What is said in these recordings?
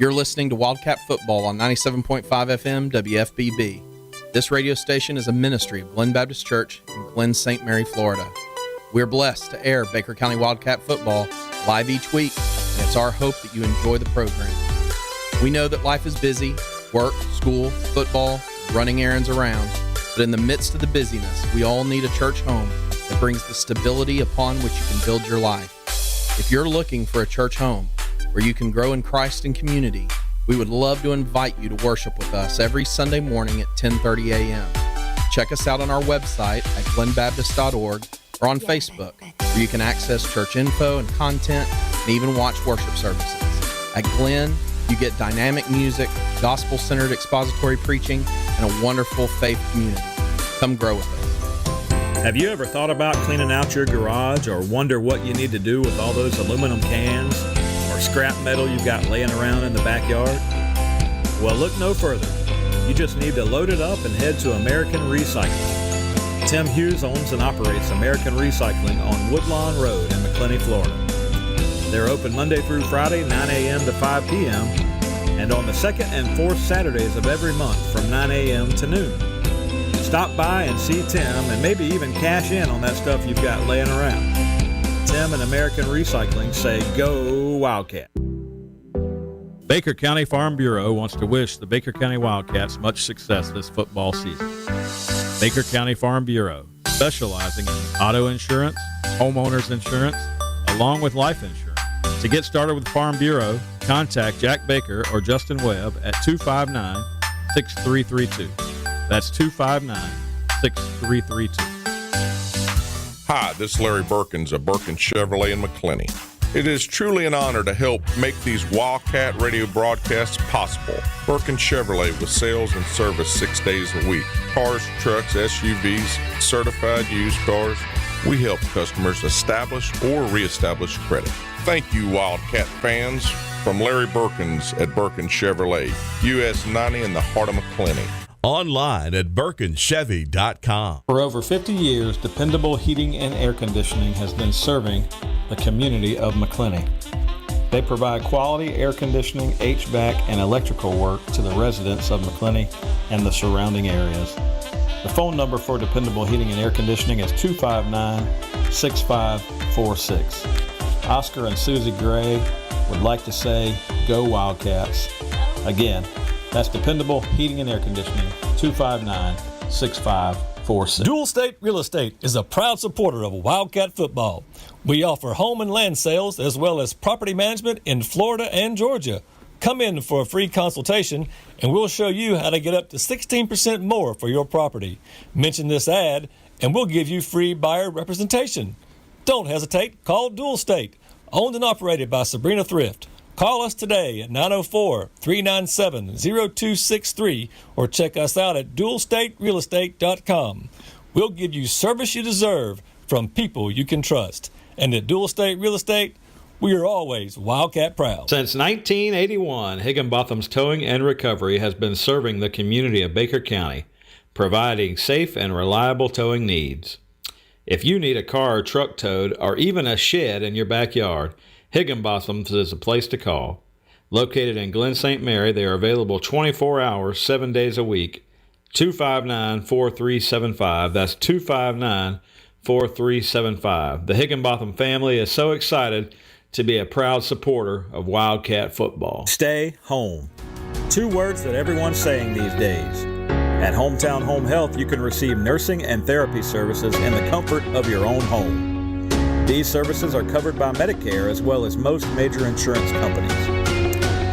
You're listening to Wildcat Football on 97.5 FM WFBB. This radio station is a ministry of Glen Baptist Church in Glen St. Mary, Florida. We're blessed to air Baker County Wildcat Football live each week, and it's our hope that you enjoy the program. We know that life is busy, work, school, football, running errands around, but in the midst of the busyness, we all need a church home that brings the stability upon which you can build your life. If you're looking for a church home where you can grow in Christ and community, we would love to invite you to worship with us every Sunday morning at 10:30 a.m. Check us out on our website at glenbaptist.org or on Facebook, where you can access church info and content and even watch worship services. At Glen, you get dynamic music, gospel-centered expository preaching, and a wonderful faith community. Come grow with us. Have you ever thought about cleaning out your garage or wonder what you need to do with all those aluminum cans or scrap metal you've got laying around in the backyard? Well, look no further. You just need to load it up and head to American Recycling. Tim Hughes owns and operates American Recycling on Woodlawn Road in McClenny, Florida. They're open Monday through Friday, 9 a.m. to 5 p.m., and on the second and fourth Saturdays of every month from 9 a.m. to noon. Stop by and see Tim and maybe even cash in on that stuff you've got laying around. Tim and American Recycling say, go Wildcat. Baker County Farm Bureau wants to wish the Baker County Wildcats much success this football season. Baker County Farm Bureau, specializing in auto insurance, homeowners insurance, along with life insurance. To get started with Farm Bureau, contact Jack Baker or Justin Webb at 259-6332. That's 259-6332. Hi, this is Larry Birkins of Birkins Chevrolet in McClenny. It is truly an honor to help make these Wildcat radio broadcasts possible. Birkins Chevrolet with sales and service 6 days a week. Cars, trucks, SUVs, certified used cars. We help customers establish or reestablish credit. Thank you, Wildcat fans. From Larry Birkins at Birkins Chevrolet, US 90 in the heart of McClenny. Online at BirkinsChevy.com. For over 50 years, Dependable Heating and Air Conditioning has been serving the community of McClenny. They provide quality air conditioning, HVAC, and electrical work to the residents of McClenny and the surrounding areas. The phone number for Dependable Heating and Air Conditioning is 259-6546. Oscar and Susie Gray would like to say, go Wildcats. Again, that's Dependable Heating and Air Conditioning, 259-6546. Dual State Real Estate is a proud supporter of Wildcat football. We offer home and land sales as well as property management in Florida and Georgia. Come in for a free consultation and we'll show you how to get up to 16% more for your property. Mention this ad and we'll give you free buyer representation. Don't hesitate. Call Dual State, owned and operated by Sabrina Thrift. Call us today at 904-397-0263 or check us out at dualstaterealestate.com. We'll give you service you deserve from people you can trust. And at Dual State Real Estate, we are always Wildcat proud. Since 1981, Higginbotham's Towing and Recovery has been serving the community of Baker County, providing safe and reliable towing needs. If you need a car or truck towed or even a shed in your backyard, Higginbotham's is a place to call. Located in Glen St. Mary, they are available 24 hours, 7 days a week. 259-4375. That's 259-4375. The Higginbotham family is so excited to be a proud supporter of Wildcat football. Stay home. 2 words that everyone's saying these days. At Hometown Home Health, you can receive nursing and therapy services in the comfort of your own home. These services are covered by Medicare as well as most major insurance companies.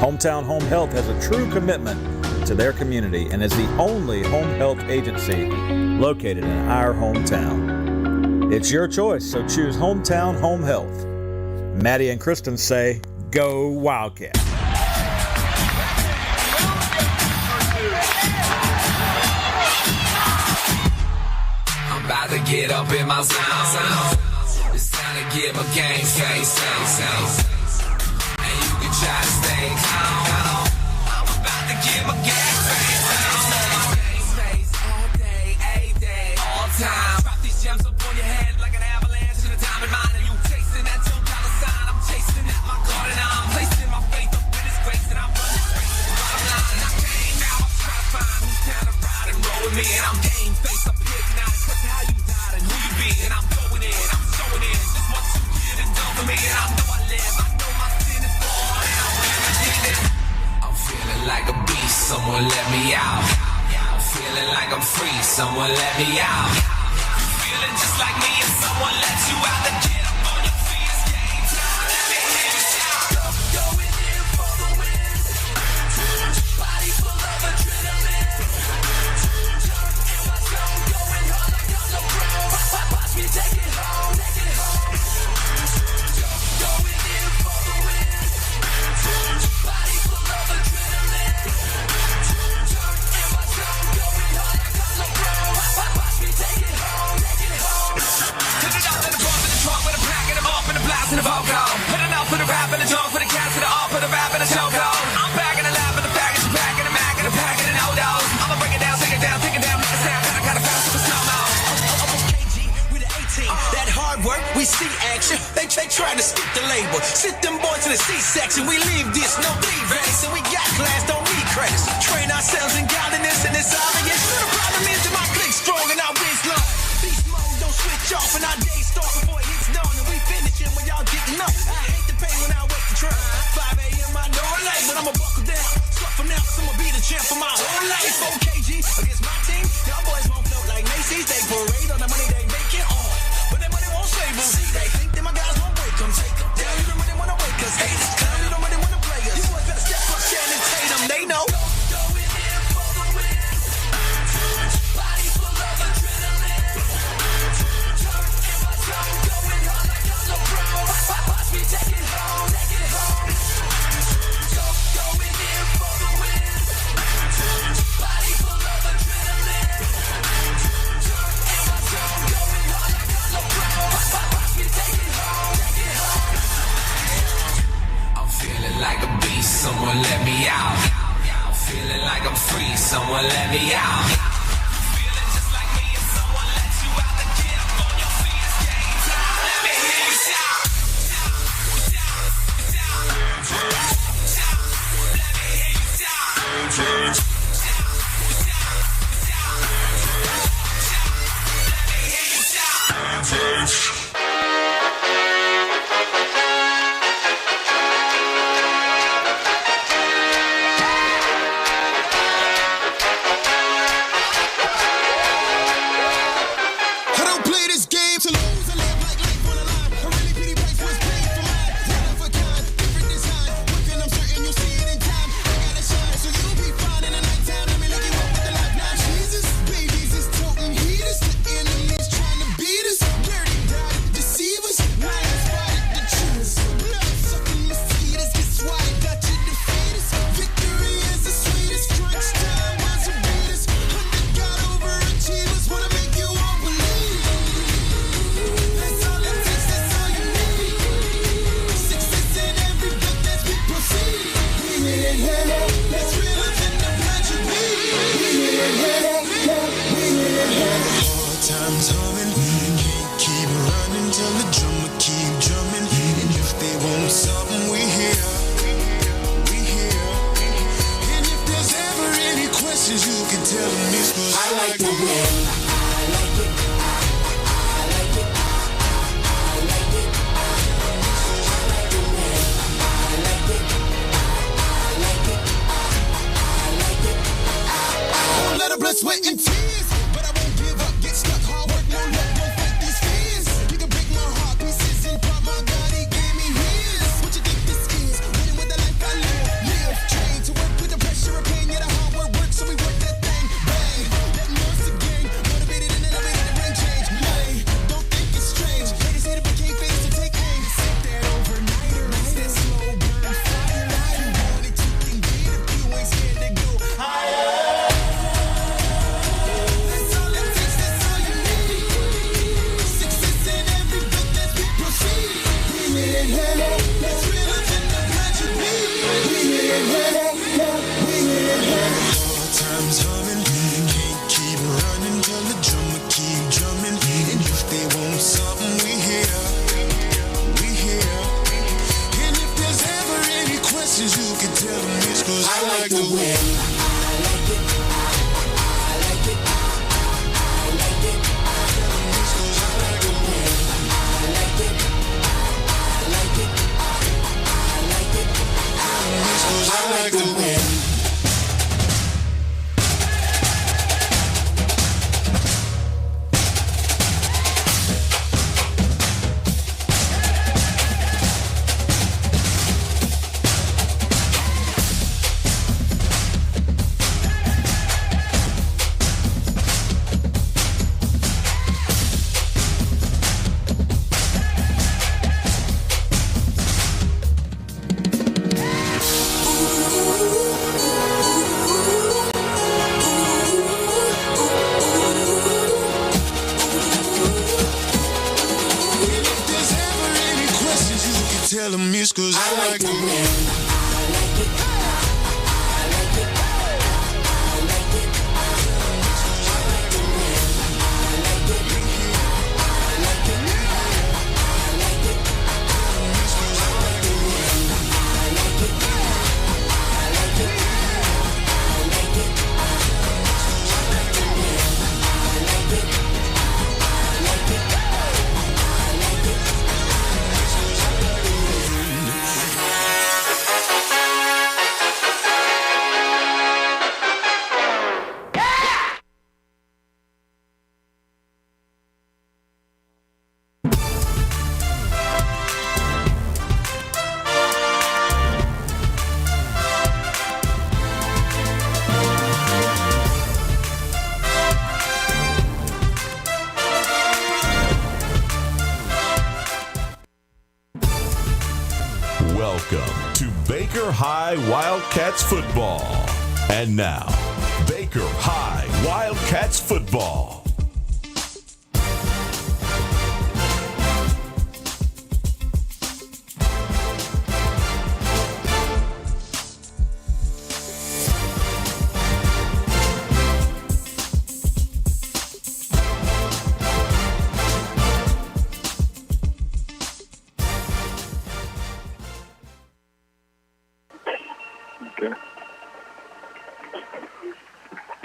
Hometown Home Health has a true commitment to their community and is the only home health agency located in our hometown. It's your choice, so choose Hometown Home Health. Maddie and Kristen say, go Wildcat. I'm about to get up in my zone. It's time to get my game face. And you can try to stay calm. I'm about to get my game face. All day, every day, all time. Drop these gems up on your head like an avalanche in a diamond mine. And you chasing that $2 sign. I'm chasing at my garden. I'm placing my faith up in his grace. And I'm running someone let me out. Feeling just like me and someone let you out. Then get up on your feet, it's game time. Let me hear you shout. Going in for the win. Body full of adrenaline. In my zone, going hard like I'm no pro. Watch me take it home, take it home. Going in for the win. Body full of adrenaline. In my zone, going hard like I'm no pro. Watch me take it home, take it home. Put it up in the bump in the trunk with a pack and I'm off in the blast in the vocal. Put it out for the rap and the junk for the cats for the all for the rap and the choke. I'm back in the lab and the package, you back in the Mac and the pack and the no-dos. I'ma break it down, take it down, take it down, make it sound kinda fast with the snow. KG with an 18, that hard work, we see action. They trying to skip the label, sit them boys in the C-section. We leave this, no leave and we got class, don't need credits. Train ourselves in godliness and it's obvious. The problem is that my click's strong and our wins long. Beast mode don't switch off and our days start before it hits dawn and we finishing when y'all getting up. I hate the pain when I wait to try. 5 a.m. I know it late, but I'ma buckle down. Suffer now, cause I'ma be the champ for my whole life. 4 kg against my team, y'all boys won't float like Macy's. They parade on the money they make it on, but that money won't save them. They think that my guys won't break them. Take them down, you don't really wanna wake us. Haters, clown, you don't really wanna play us. You boys better step up, Shannon Tatum, they know. Going in for the win. Body full of adrenaline. In my zone, going hard like I'm no pro. Watch me take it home, take it home. Going in for the win. Body full of adrenaline. In my zone, going hard like I'm no pro. Watch me take it home, take it home. I'm feeling like a beast, someone let me out. I'm feeling like I'm free, someone let me out. Feeling just like me and someone let you out. Then get up on your feet, it's game time. Let me hear you shout. Let me hear you shout. Let me hear you shout. I don't play this game to lose. I live like life on the line. A really pretty price was paid for mine. One of a kind, different design. Working, I'm certain you'll see it in time. I gotta shine, so you'll be fine in the nighttime. Let me look you up with the light now. Jesus, babies is toting heaters. The enemies trying to beat us. Dirty dotted deceivers. Lions spotted the cheaters. Blood sucking mosquitoes. Guess why I got you defeaters. Victory is the sweetest. Crunch time was a beaters. 100 got overachievers. Wanna make you all believe. That's all it takes, that's all you need. Success in every breath as we proceed. We made it here, that's realer than the blood you bleed. We made it here, we made it here. Hard times humming, can't keep running till the drummer keep drumming. And if they want something, we here, we here. And if there's ever any questions, you can tell them this was I like to win. I like it. I like it. I like it. I like to win. I like it. I like it. I like it. I won't let her blood, sweat, and tears, but I won't give up. Get stuck, hard work, no luck, won't fight these fears. You can break my heart pieces and pop my God, he gave me his. What you think this is? Winning with the life I live. Train to work with the pressure of pain, yeah, the hard work works, so we work that thing. Bang, that noise again, tell them it's 'cause I like to win. Welcome to Baker High Wildcats football. And now, Baker High Wildcats football.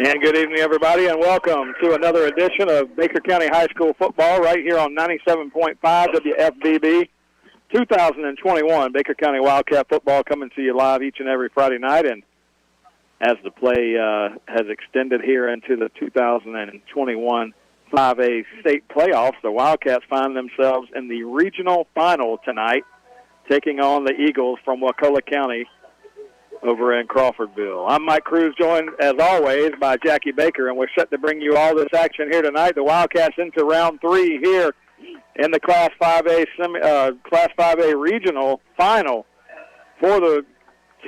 And good evening, everybody, and welcome to another edition of Baker County High School football right here on 97.5 WFBB 2021. Baker County Wildcat football coming to you live each and every Friday night. And as the play has extended here into the 2021 5A state playoffs, the Wildcats find themselves in the regional final tonight, taking on the Eagles from Wakulla County over in Crawfordville. I'm Mike Cruz, joined as always by Jackie Baker, and we're set to bring you all this action here tonight. The Wildcats into round 3 here in the Class 5A regional final for the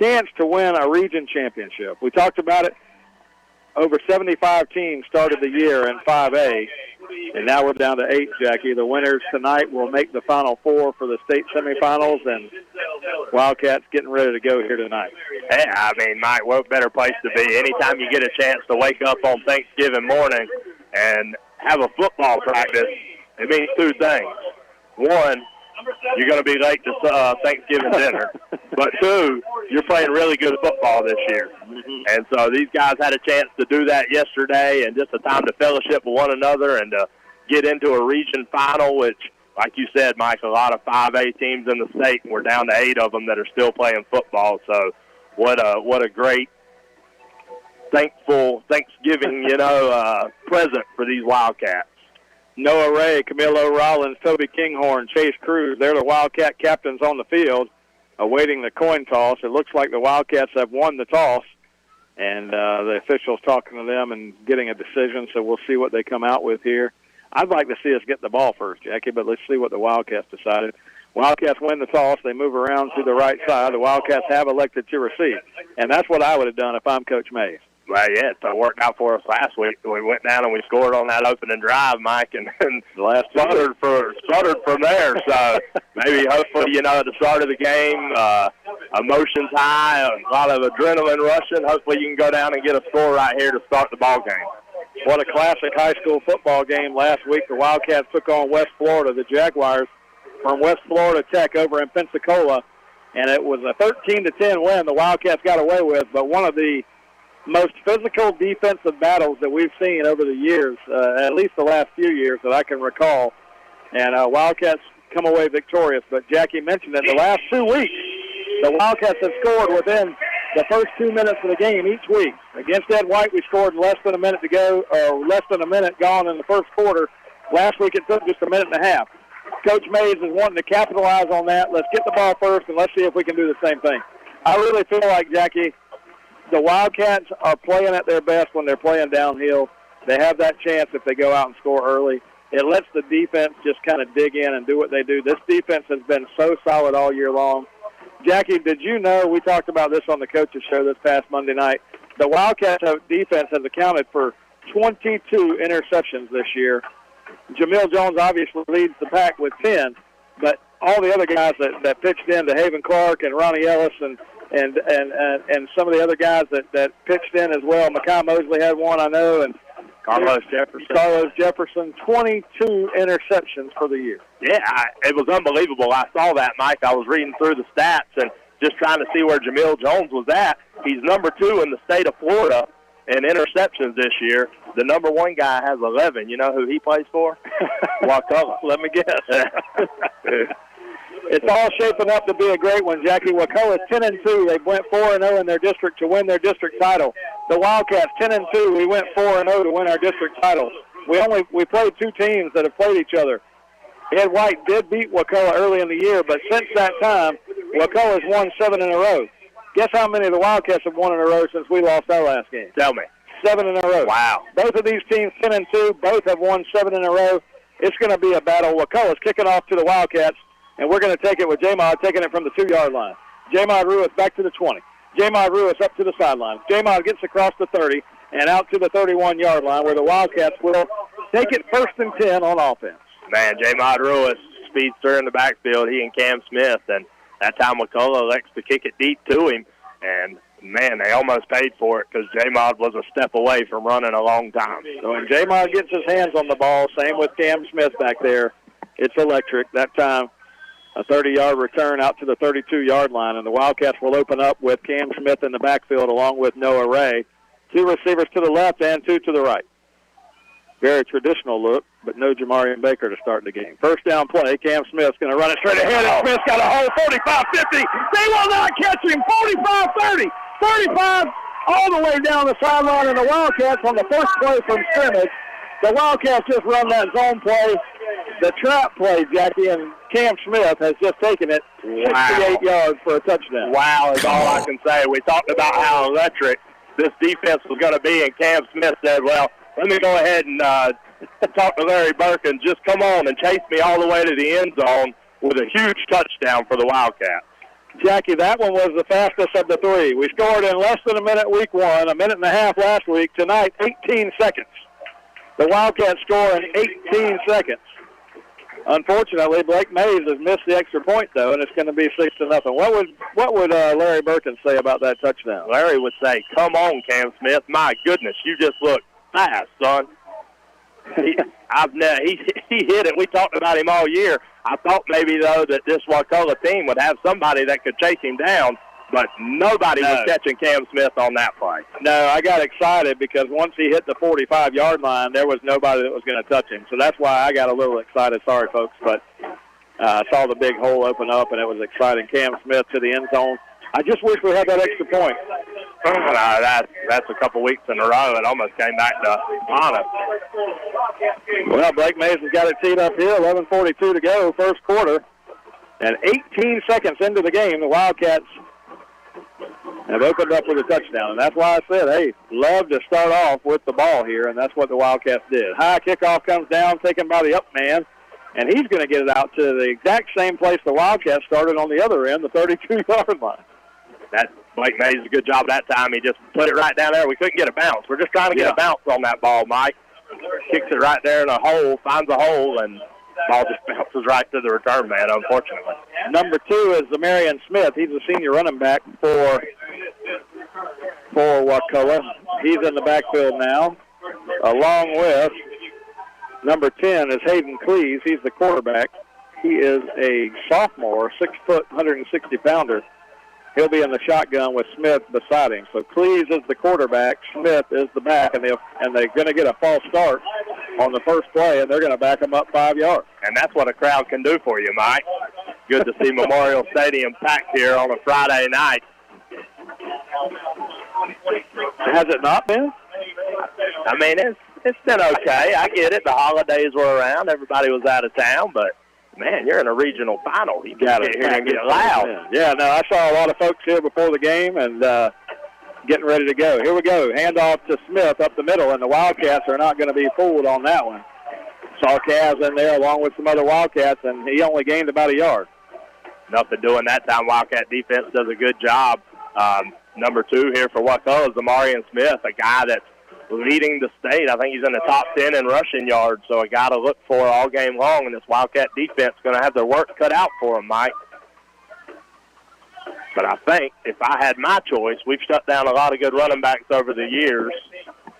chance to win a region championship. We talked about it. Over 75 teams started the year in 5A, and now we're down to 8, Jackie. The winners tonight will make the Final Four for the state semifinals, and Wildcats getting ready to go here tonight. Hey, I mean, Mike, what better place to be? Anytime you get a chance to wake up on Thanksgiving morning and have a football practice, it means 2 things. 1, you're going to be late to Thanksgiving dinner. But 2, you're playing really good football this year. And so these guys had a chance to do that yesterday, and just a time to fellowship with one another and to get into a region final, which, like you said, Mike, a lot of 5A teams in the state, and we're down to 8 of them that are still playing football. So what a great Thanksgiving, present for these Wildcats. Noah Ray, Camilo Rollins, Toby Kinghorn, Chase Cruz, they're the Wildcat captains on the field awaiting the coin toss. It looks like the Wildcats have won the toss, and the officials talking to them and getting a decision, so we'll see what they come out with here. I'd like to see us get the ball first, Jackie, but let's see what the Wildcats decided. Wildcats win the toss. They move around to the right side. The Wildcats have elected to receive, and that's what I would have done if I'm Coach Mays. Well, yeah, it worked out for us last week. We went down and we scored on that opening drive, Mike, and the last sputtered from there. So maybe, hopefully, at the start of the game, emotions high, a lot of adrenaline rushing. Hopefully you can go down and get a score right here to start the ball game. What a classic high school football game last week. The Wildcats took on West Florida, the Jaguars from West Florida Tech over in Pensacola, and it was a 13-10 win the Wildcats got away with, but one of the most physical defensive battles that we've seen over the years, at least the last few years that I can recall. And Wildcats come away victorious. But Jackie mentioned that the last 2 weeks, the Wildcats have scored within the first 2 minutes of the game each week. Against Ed White, we scored less than a minute to go, or less than a minute gone in the first quarter. Last week it took just a minute and a half. Coach Mays is wanting to capitalize on that. Let's get the ball first, and let's see if we can do the same thing. I really feel like, Jackie, the Wildcats are playing at their best when they're playing downhill. They have that chance if they go out and score early. It lets the defense just kind of dig in and do what they do. This defense has been so solid all year long. Jackie, did you know, we talked about this on the coaches show this past Monday night, the Wildcats defense has accounted for 22 interceptions this year. Jamil Jones obviously leads the pack with 10, but all the other guys that pitched in to Haven Clark and Ronnie Ellis and some of the other guys that pitched in as well. Makai Mosley had one, I know, and Carlos Jefferson, 22 interceptions for the year. Yeah, it was unbelievable. I saw that, Mike. I was reading through the stats and just trying to see where Jamil Jones was at. He's number 2 in the state of Florida in interceptions this year. The number 1 guy has 11. You know who he plays for? Wakulla. Let me guess. It's all shaping up to be a great one, Jackie. Wakulla's 10-2. They went 4-0 in their district to win their district title. The Wildcats 10-2. We went 4-0 to win our district title. We played 2 teams that have played each other. Ed White did beat Wakulla early in the year, but since that time, Wakulla's won 7 in a row. Guess how many of the Wildcats have won in a row since we lost our last game? Tell me. 7 in a row. Wow. Both of these teams 10-2. Both have won 7 in a row. It's going to be a battle. Wakulla's kicking off to the Wildcats, and we're going to take it with J-Mod taking it from the 2-yard line. J-Mod Ruiz back to the 20. J-Mod Ruiz up to the sideline. J-Mod gets across the 30 and out to the 31-yard line where the Wildcats will take it 1st and 10 on offense. Man, J-Mod Ruiz, speedster in the backfield, he and Cam Smith, and that time Wakulla elects to kick it deep to him, and man, they almost paid for it because J-Mod was a step away from running a long time. So when J-Mod gets his hands on the ball, same with Cam Smith back there, it's electric. That time, a 30-yard return out to the 32-yard line, and the Wildcats will open up with Cam Smith in the backfield along with Noah Ray. 2 receivers to the left and 2 to the right. Very traditional look, but no Jamarian Baker to start the game. First down play, Cam Smith's going to run it straight ahead, and Smith's got a hole, 45-50. They will not catch him, 45-30. 35 all the way down the sideline, and the Wildcats on the first play from scrimmage. The Wildcats just run that zone play, the trap play, Jackie, and Cam Smith has just taken it 68 yards for a touchdown. Wow is all I can say. We talked about how electric this defense was going to be, and Cam Smith said, well, let me go ahead and talk to Larry Burke and just come on and chase me all the way to the end zone with a huge touchdown for the Wildcats. Jackie, that one was the fastest of the 3. We scored in less than a minute week 1, a minute and a half last week. Tonight, 18 seconds. The Wildcats score in 18 seconds. Unfortunately, Blake Mays has missed the extra point, though, and it's going to be 6-0. What would Larry Burkins say about that touchdown? Larry would say, come on, Cam Smith. My goodness, you just look fast, son. He hit it. We talked about him all year. I thought maybe, though, that this Wakulla team would have somebody that could chase him down, but nobody was catching Cam Smith on that play. No, I got excited because once he hit the 45-yard line, there was nobody that was going to touch him. So that's why I got a little excited. Sorry, folks, but I saw the big hole open up, and it was exciting. Cam Smith to the end zone. I just wish we had that extra point. That's a couple weeks in a row. It almost came back to honest. Well, Blake Mays has got it teed up here. 11:42 to go, first quarter. And 18 seconds into the game, the Wildcats have opened up with a touchdown. And that's why I said, hey, love to start off with the ball here, and that's what the Wildcats did. High kickoff comes down, taken by the up man, and he's going to get it out to the exact same place the Wildcats started on the other end, the 32-yard line. That Blake Mays did a good job that time. He just put it right down there. We couldn't get a bounce. We're just trying to get a bounce on that ball, Mike. Kicks it right there in a hole, finds a hole, and ball just bounces right to the return man, unfortunately. Number 2 is Zamarian Smith. He's a senior running back for Wakulla. He's in the backfield now, along with number 10 is Hayden Cleese. He's the quarterback. He is a sophomore, 6 foot, 160-pounder. He'll be in the shotgun with Smith beside him. So Cleese is the quarterback, Smith is the back, and they're going to get a false start on the first play, and they're going to back them up 5 yards. And that's what a crowd can do for you, Mike. Good to see Memorial Stadium packed here on a Friday night. Has it not been? I mean, it's been okay. I get it. The holidays were around. Everybody was out of town, but man, you're in a regional final. You got to get here and get loud. Yeah, no, I saw a lot of folks here before the game and getting ready to go. Here we go. Handoff to Smith up the middle, and the Wildcats are not going to be fooled on that one. Saw Cavs in there along with some other Wildcats, and he only gained about a yard. Nothing doing that time. Wildcat defense does a good job. Number 2 here for Wakulla is Amarian Smith, a guy that's leading the state. I think he's in the top 10 in rushing yards, so a guy to look for all game long, and this Wildcat defense is going to have their work cut out for him, Mike. But I think if I had my choice, we've shut down a lot of good running backs over the years,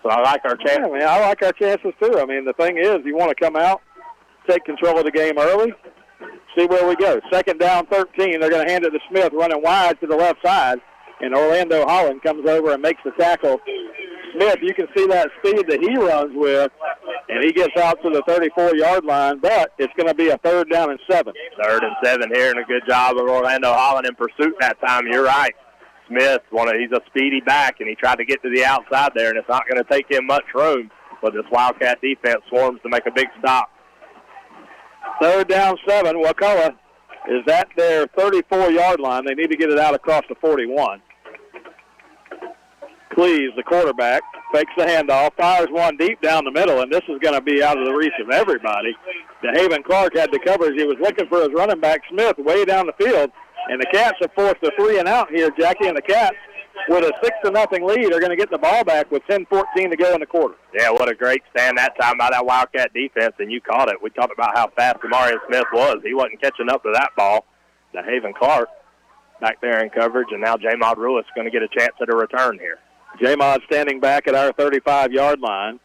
so I like our chances. Yeah, man, I like our chances too. I mean, the thing is, you want to come out, take control of the game early, see where we go. 2nd down, 13. They're going to hand it to Smith, running wide to the left side, and Orlando Holland comes over and makes the tackle. Smith, you can see that speed that he runs with, and he gets out to the 34-yard line, but it's going to be a 3rd down and 7. 3rd and 7 here, and a good job of Orlando Holland in pursuit that time. You're right. Smith, he's a speedy back, and he tried to get to the outside there, and it's not going to take him much room, but this Wildcat defense swarms to make a big stop. 3rd down, 7. Wakulla is at their 34-yard line. They need to get it out across the 41. Cleves, the quarterback, fakes the handoff, fires one deep down the middle, and this is going to be out of the reach of everybody. DeHaven Clark had the coverage. He was looking for his running back, Smith, way down the field, and the Cats have forced a 3 and out here, Jackie, and the Cats, with a 6-0 lead, are going to get the ball back with 10:14 to go in the quarter. Yeah, what a great stand that time by that Wildcat defense, and you caught it. We talked about how fast Demarius Smith was. He wasn't catching up to that ball. DeHaven Clark back there in coverage, and now J-Mod Ruiz going to get a chance at a return here. J-Mod standing back at our 35-yard line.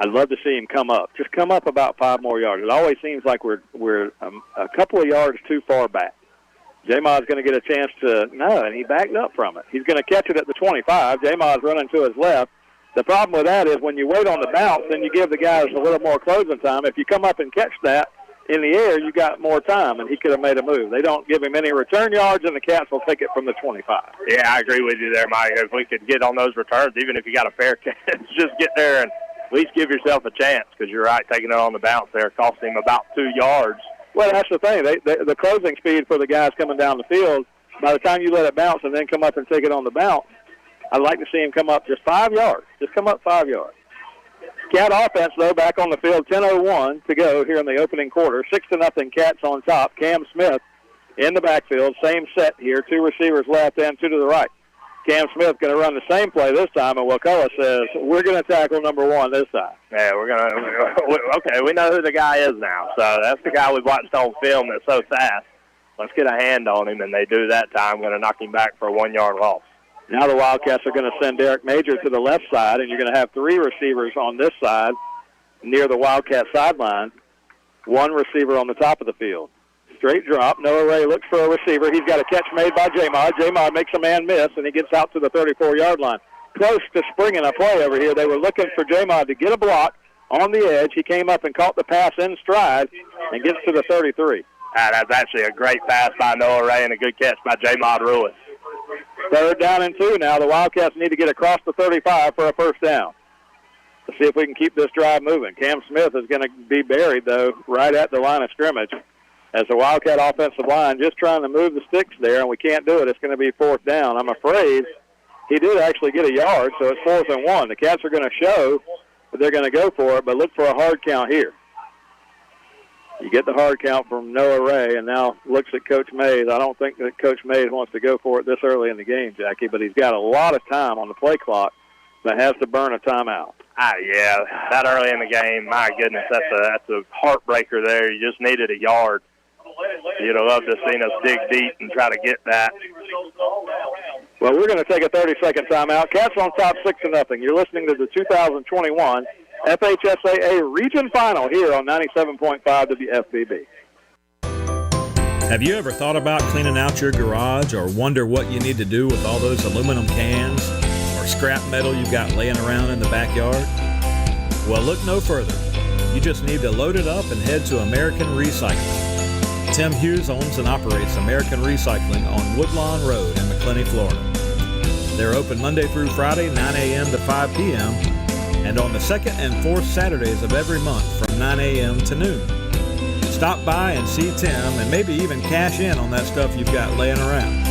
I'd love to see him come up. Just come up about 5 more yards. It always seems like we're a couple of yards too far back. J-Mod's going to get a chance to, no, and he backed up from it. He's going to catch it at the 25. J-Mod's running to his left. The problem with that is when you wait on the bounce, then you give the guys a little more closing time. If you come up and catch that in the air, you got more time, and he could have made a move. They don't give him any return yards, and the Cats will take it from the 25. Yeah, I agree with you there, Mike. If we could get on those returns, even if you got a fair catch, just get there and at least give yourself a chance, because you're right, taking it on the bounce there cost him about 2 yards. Well, that's the thing. The closing speed for the guys coming down the field, by the time you let it bounce and then come up and take it on the bounce, I'd like to see him come up just 5 yards. Just come up 5 yards. Cat offense, though, back on the field, 10:01 to go here in the opening quarter. 6-0 Cats on top. Cam Smith in the backfield. Same set here. 2 receivers left and 2 to the right. Cam Smith going to run the same play this time, and Wakulla says, we're going to tackle number 1 this time. Yeah, okay, we know who the guy is now. So that's the guy we watched on film that's so fast. Let's get a hand on him, and they do that time. Going to knock him back for a 1-yard loss. Now the Wildcats are going to send Derek Major to the left side, and you're going to have 3 receivers on this side near the Wildcat sideline, 1 receiver on the top of the field. Straight drop. Noah Ray looks for a receiver. He's got a catch made by J-Mod. J-Mod makes a man miss, and he gets out to the 34-yard line. Close to springing a play over here. They were looking for J-Mod to get a block on the edge. He came up and caught the pass in stride and gets to the 33. That's actually a great pass by Noah Ray and a good catch by J-Mod Ruiz. 3rd down and 2 now. The Wildcats need to get across the 35 for a 1st down. Let's see if we can keep this drive moving. Cam Smith is going to be buried, though, right at the line of scrimmage as the Wildcat offensive line just trying to move the sticks there, and we can't do it. It's going to be 4th down. I'm afraid he did actually get a yard, so it's 4th and 1. The Cats are going to show that they're going to go for it, but look for a hard count here. You get the hard count from Noah Ray, and now looks at Coach Mays. I don't think that Coach Mays wants to go for it this early in the game, Jackie, but he's got a lot of time on the play clock that has to burn a timeout. Yeah, that early in the game, my goodness, that's a heartbreaker there. You just needed a yard. You'd have loved to have seen us dig deep and try to get that. Well, we're going to take a 30-second timeout. Cats on top 6-0. You're listening to the 2021 FHSAA Region Final here on 97.5 WFBB. Have you ever thought about cleaning out your garage or wonder what you need to do with all those aluminum cans or scrap metal you've got laying around in the backyard? Well, look no further. You just need to load it up and head to American Recycling. Tim Hughes owns and operates American Recycling on Woodlawn Road in McClenny, Florida. They're open Monday through Friday, 9 a.m. to 5 p.m., and on the 2nd and 4th Saturdays of every month from 9 a.m. to noon. Stop by and see Tim and maybe even cash in on that stuff you've got laying around.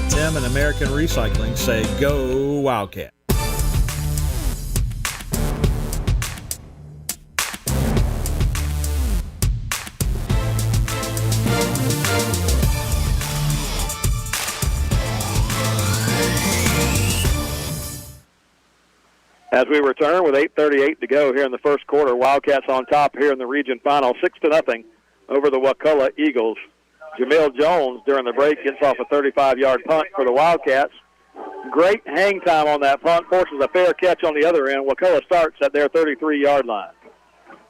Tim and American Recycling say, go Wildcat. As we return with 8:38 to go here in the first quarter, Wildcats on top here in the region final, 6-0 over the Wakulla Eagles. Jamil Jones during the break gets off a 35-yard punt for the Wildcats. Great hang time on that punt, forces a fair catch on the other end. Wakulla starts at their 33-yard line.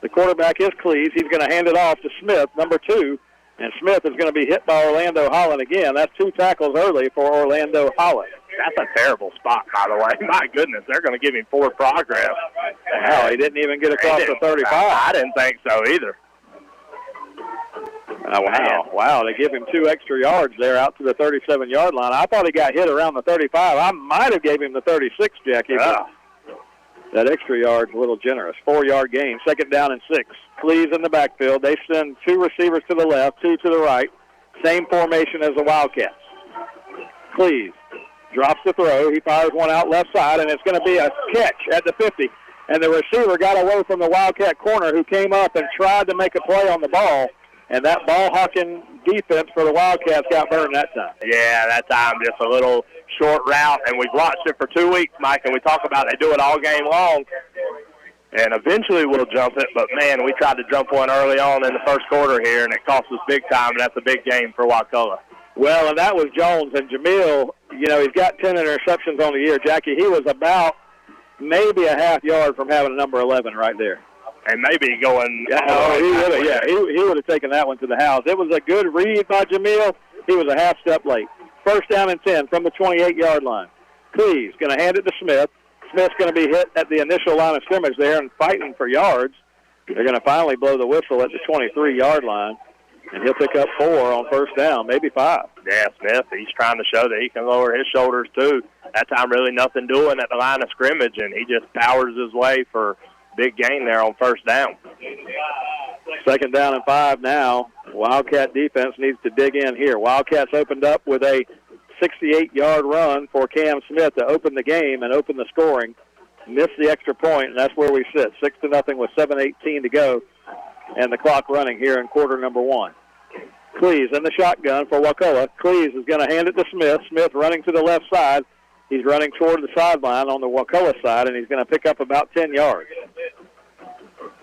The quarterback is Cleese. He's going to hand it off to Smith, number 2, and Smith is going to be hit by Orlando Holland again. That's 2 tackles early for Orlando Holland. That's a terrible spot, by the way. My goodness, they're going to give him forward progress. Wow, he didn't even get across the 35. I didn't think so either. Wow, they give him 2 extra yards there out to the 37-yard line. I thought he got hit around the 35. I might have gave him the 36, Jackie. Yeah. That extra yard's a little generous. 4-yard gain, 2nd down and 6. Cleese in the backfield. They send 2 receivers to the left, 2 to the right. Same formation as the Wildcats. Cleese drops the throw. He fires one out left side, and it's going to be a catch at the 50. And the receiver got away from the Wildcat corner who came up and tried to make a play on the ball. And that ball-hawking defense for the Wildcats got burned that time. Yeah, that time just a little short route. And we've watched it for 2 weeks, Mike, and we talk about they do it all game long. And eventually we'll jump it. But, man, we tried to jump one early on in the first quarter here, and it cost us big time, and that's a big game for Wakulla. Well, and that was Jones. And Jamil, you know, he's got 10 interceptions on the year. Jackie, he was about maybe a half yard from having a number 11 right there. And maybe going. He would have taken that one to the house. It was a good read by Jamil. He was a half step late. 1st down and 10 from the 28-yard line. Cleese going to hand it to Smith. Smith's going to be hit at the initial line of scrimmage there and fighting for yards. They're going to finally blow the whistle at the 23-yard line, and he'll pick up 4 on 1st down, maybe 5. Yeah, Smith, he's trying to show that he can lower his shoulders too. That time really nothing doing at the line of scrimmage, and he just powers his way for big gain there on 1st down. 2nd down and 5 now. Wildcat defense needs to dig in here. Wildcats opened up with a 68-yard run for Cam Smith to open the game and open the scoring. Missed the extra point, and that's where we sit. 6-0 with 7:18 to go, and the clock running here in quarter number 1. Cleese in the shotgun for Wakulla. Cleese is going to hand it to Smith. Smith running to the left side. He's running toward the sideline on the Wakulla side, and he's going to pick up about 10 yards.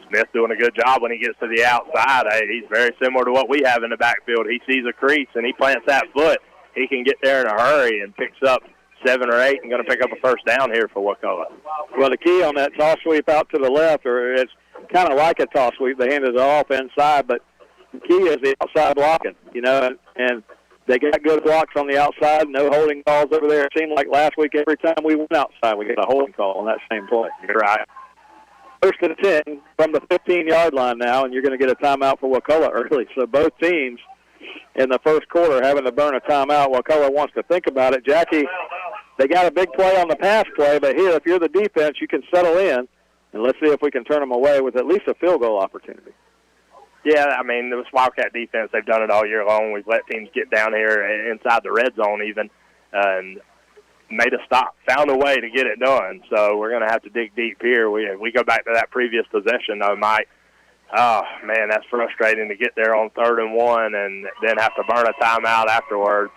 Smith doing a good job when he gets to the outside. He's very similar to what we have in the backfield. He sees a crease, and he plants that foot. He can get there in a hurry and picks up 7 or 8 and going to pick up a 1st down here for Wakulla. Well, the key on that toss sweep out to the left, or it's kind of like a toss sweep. They handed it off inside, but the key is the outside blocking, you know, and they got good blocks on the outside, no holding calls over there. It seemed like last week every time we went outside, we got a holding call on that same play. You're right. 1st and 10 from the 15-yard line now, and you're going to get a timeout for Wakulla early. So both teams in the first quarter having to burn a timeout. Wakulla wants to think about it. Jackie, they got a big play on the pass play, but here, if you're the defense, you can settle in, and let's see if we can turn them away with at least a field goal opportunity. Yeah, I mean, this Wildcat defense, they've done it all year long. We've let teams get down here inside the red zone even and made a stop, found a way to get it done. So we're going to have to dig deep here. We go back to that previous possession, though, Mike. Oh, man, that's frustrating to get there on 3rd and 1 and then have to burn a timeout afterwards.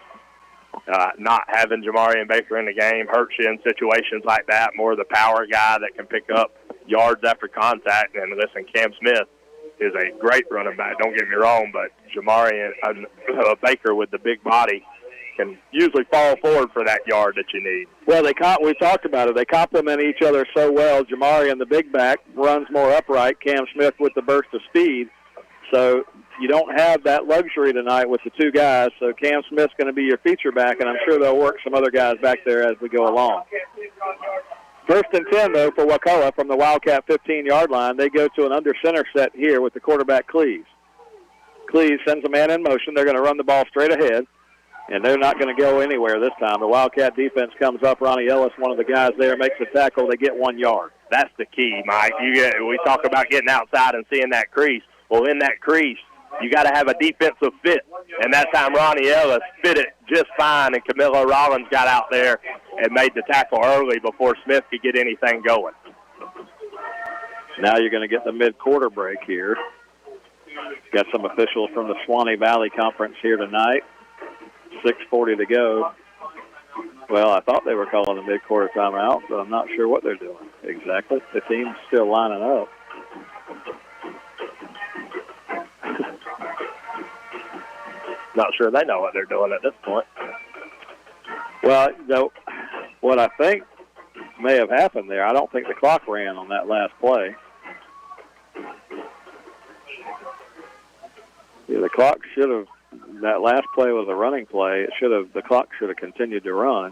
Not having Jamarian Baker in the game hurts you in situations like that. More the power guy that can pick up yards after contact. And listen, Cam Smith is a great running back, don't get me wrong, but Jamarian Baker with the big body can usually fall forward for that yard that you need. Well, we talked about it. They complement each other so well. Jamarian, the big back, runs more upright. Cam Smith with the burst of speed. So you don't have that luxury tonight with the 2 guys. So Cam Smith's going to be your feature back, and I'm sure they'll work some other guys back there as we go along. 1st and 10, though, for Wakulla from the Wildcat 15-yard line. They go to an under-center set here with the quarterback, Cleese. Cleese sends a man in motion. They're going to run the ball straight ahead, and they're not going to go anywhere this time. The Wildcat defense comes up. Ronnie Ellis, one of the guys there, makes a tackle. They get 1 yard. That's the key, Mike. We talk about getting outside and seeing that crease. Well, in that crease, you got to have a defensive fit. And that time Ronnie Ellis fit it just fine, and Camilo Rollins got out there and made the tackle early before Smith could get anything going. Now you're going to get the mid-quarter break here. Got some officials from the Swanee Valley Conference here tonight. 6:40 to go. Well, I thought they were calling a mid-quarter timeout, but I'm not sure what they're doing. Exactly. The team's still lining up. Not sure they know what they're doing at this point. Well, what I think may have happened there, I don't think the clock ran on that last play. Yeah, the clock should have, that last play was a running play. The clock should have continued to run,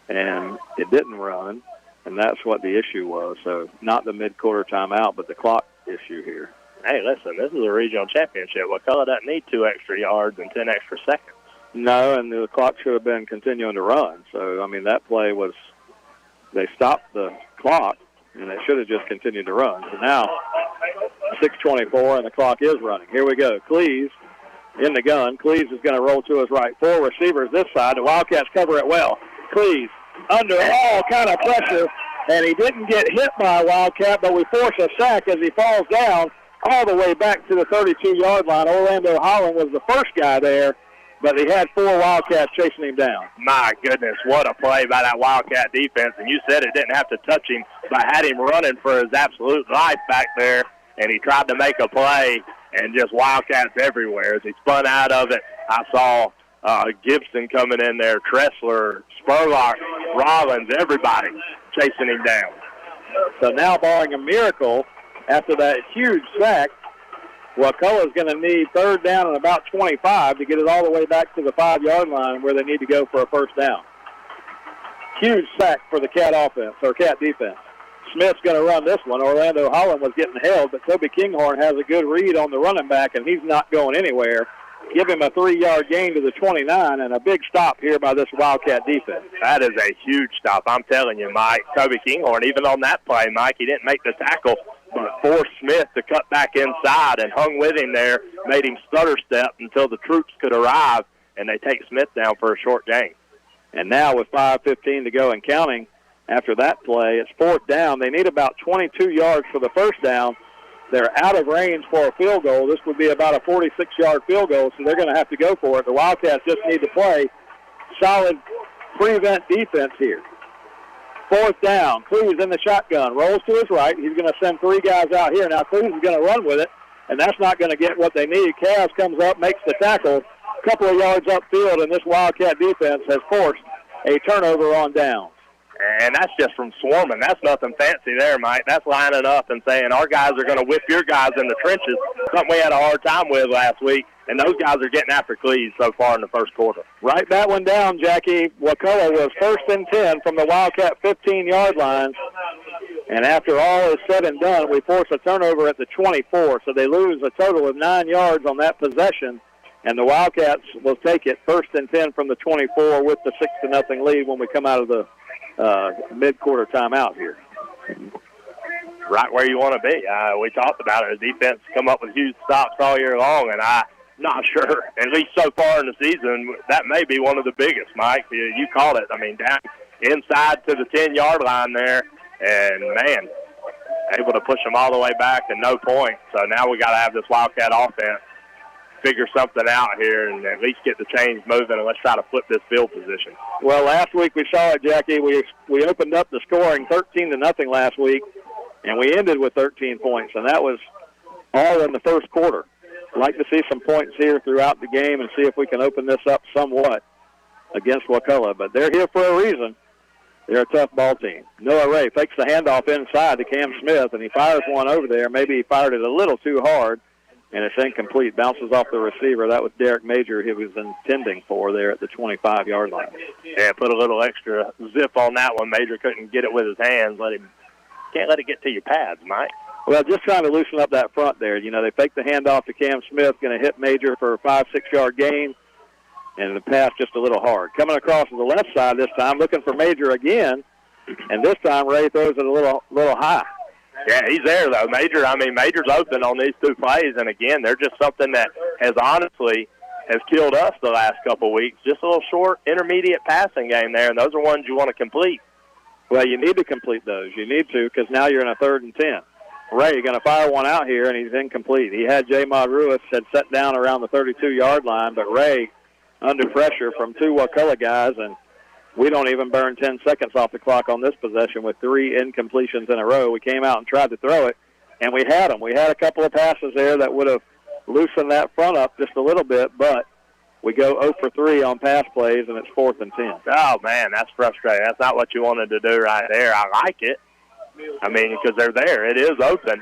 and it didn't run, and that's what the issue was. So not the mid-quarter timeout, but the clock issue here. Hey, listen, this is a regional championship. Wakulla doesn't need 2 extra yards and 10 extra seconds. No, and the clock should have been continuing to run. So, I mean, that play was, they stopped the clock, and it should have just continued to run. So now, 6:24, and the clock is running. Here we go. Cleese in the gun. Cleese is going to roll to his right. 4 receivers this side. The Wildcats cover it well. Cleese under all kind of pressure, and he didn't get hit by a Wildcat, but we force a sack as he falls down all the way back to the 32-yard line. Orlando Holland was the first guy there, but he had 4 Wildcats chasing him down. My goodness, what a play by that Wildcat defense. And you said it didn't have to touch him, but had him running for his absolute life back there, and he tried to make a play, and just Wildcats everywhere. As he spun out of it, I saw Gibson coming in there, Tressler, Spurlock, Rollins, everybody chasing him down. So now, barring a miracle, after that huge sack, Wakulla's going to need 3rd down and about 25 to get it all the way back to the 5-yard line where they need to go for a first down. Huge sack for the Cat offense, or Cat defense. Smith's going to run this one. Orlando Holland was getting held, but Toby Kinghorn has a good read on the running back, and he's not going anywhere. Give him a 3-yard gain to the 29, and a big stop here by this Wildcat defense. That is a huge stop. I'm telling you, Mike. Toby Kinghorn, even on that play, Mike, he didn't make the tackle, but forced Smith to cut back inside and hung with him there, made him stutter step until the troops could arrive, and they take Smith down for a short gain. And now with 5:15 to go and counting, after that play, it's 4th down. They need about 22 yards for the first down. They're out of range for a field goal. This would be about a 46-yard field goal, so they're going to have to go for it. The Wildcats just need to play solid prevent defense here. 4th down. Cleese in the shotgun. Rolls to his right. He's going to send 3 guys out here. Now Cleese is going to run with it, and that's not going to get what they need. Cavs comes up, makes the tackle, a couple of yards upfield, and this Wildcat defense has forced a turnover on downs. And that's just from swarming. That's nothing fancy there, Mike. That's lining up and saying our guys are going to whip your guys in the trenches, something we had a hard time with last week, and those guys are getting after Cleese so far in the first quarter. Write that one down, Jackie. Wakulla was 1st and 10 from the Wildcat 15-yard line, and after all is said and done, we force a turnover at the 24, so they lose a total of 9 yards on that possession, and the Wildcats will take it 1st and 10 from the 24 with the 6-0 lead when we come out of the mid-quarter timeout here. Right where you want to be. We talked about it. The defense come up with huge stops all year long, and I'm not sure, at least so far in the season, that may be one of the biggest, Mike. You called it. I mean, down inside to the 10-yard line there, and, man, able to push them all the way back to no point. So now we got to have this Wildcat offense figure something out here and at least get the chains moving, and let's try to flip this field position. Well, last week we saw it, Jackie. We opened up the scoring 13-0 last week, and we ended with 13 points, and that was all in the first quarter. I'd like to see some points here throughout the game and see if we can open this up somewhat against Wakulla, but they're here for a reason. They're a tough ball team. Noah Ray fakes the handoff inside to Cam Smith, and he fires one over there. Maybe he fired it a little too hard, and it's incomplete. Bounces off the receiver. That was Derek Major he was intending for there at the 25-yard line. Yeah, put a little extra zip on that one. Major couldn't get it with his hands. Can't let it get to your pads, Mike. Well, just trying to loosen up that front there. You know, they fake the handoff to Cam Smith, going to hit Major for a 5-6-yard gain, and the pass just a little hard. Coming across to the left side this time, looking for Major again, and this time Ray throws it a little high. Yeah, he's there, though. Major's open on these 2 plays, and, again, they're just something that has killed us the last couple of weeks. Just a little short, intermediate passing game there, and those are ones you want to complete. Well, you need to complete those. You need to, because now you're in a 3rd and 10. Ray going to fire one out here, and he's incomplete. He had J-Mod Ruiz had set down around the 32-yard line, but Ray under pressure from 2 Wakulla guys, and we don't even burn 10 seconds off the clock on this possession with 3 incompletions in a row. We came out and tried to throw it, and we had them. We had a couple of passes there that would have loosened that front up just a little bit, but we go 0 for 3 on pass plays, and it's 4th and 10. Oh, man, that's frustrating. That's not what you wanted to do right there. I like it. I mean, because they're there. It is open.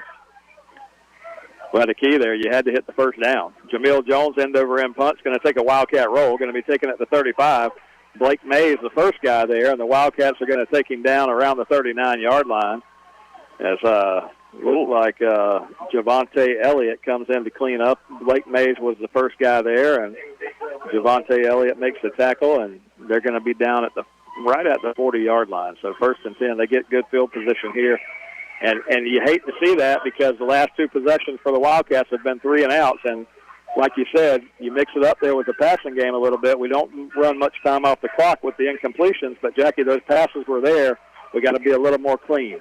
Well, the key there, you had to hit the first down. Jamil Jones, end-over-end punt's going to take a Wildcat roll, going to be taken at the 35. Blake Mays, the first guy there, and the Wildcats are going to take him down around the 39-yard line as looks like Javante Elliott comes in to clean up. Blake Mays was the first guy there, and Javante Elliott makes the tackle, and they're going to be down at right at the 40-yard line. So 1st and 10, they get good field position here. And you hate to see that because the last 2 possessions for the Wildcats have been 3 and outs. And like you said, you mix it up there with the passing game a little bit. We don't run much time off the clock with the incompletions, but, Jackie, those passes were there. We got to be a little more clean.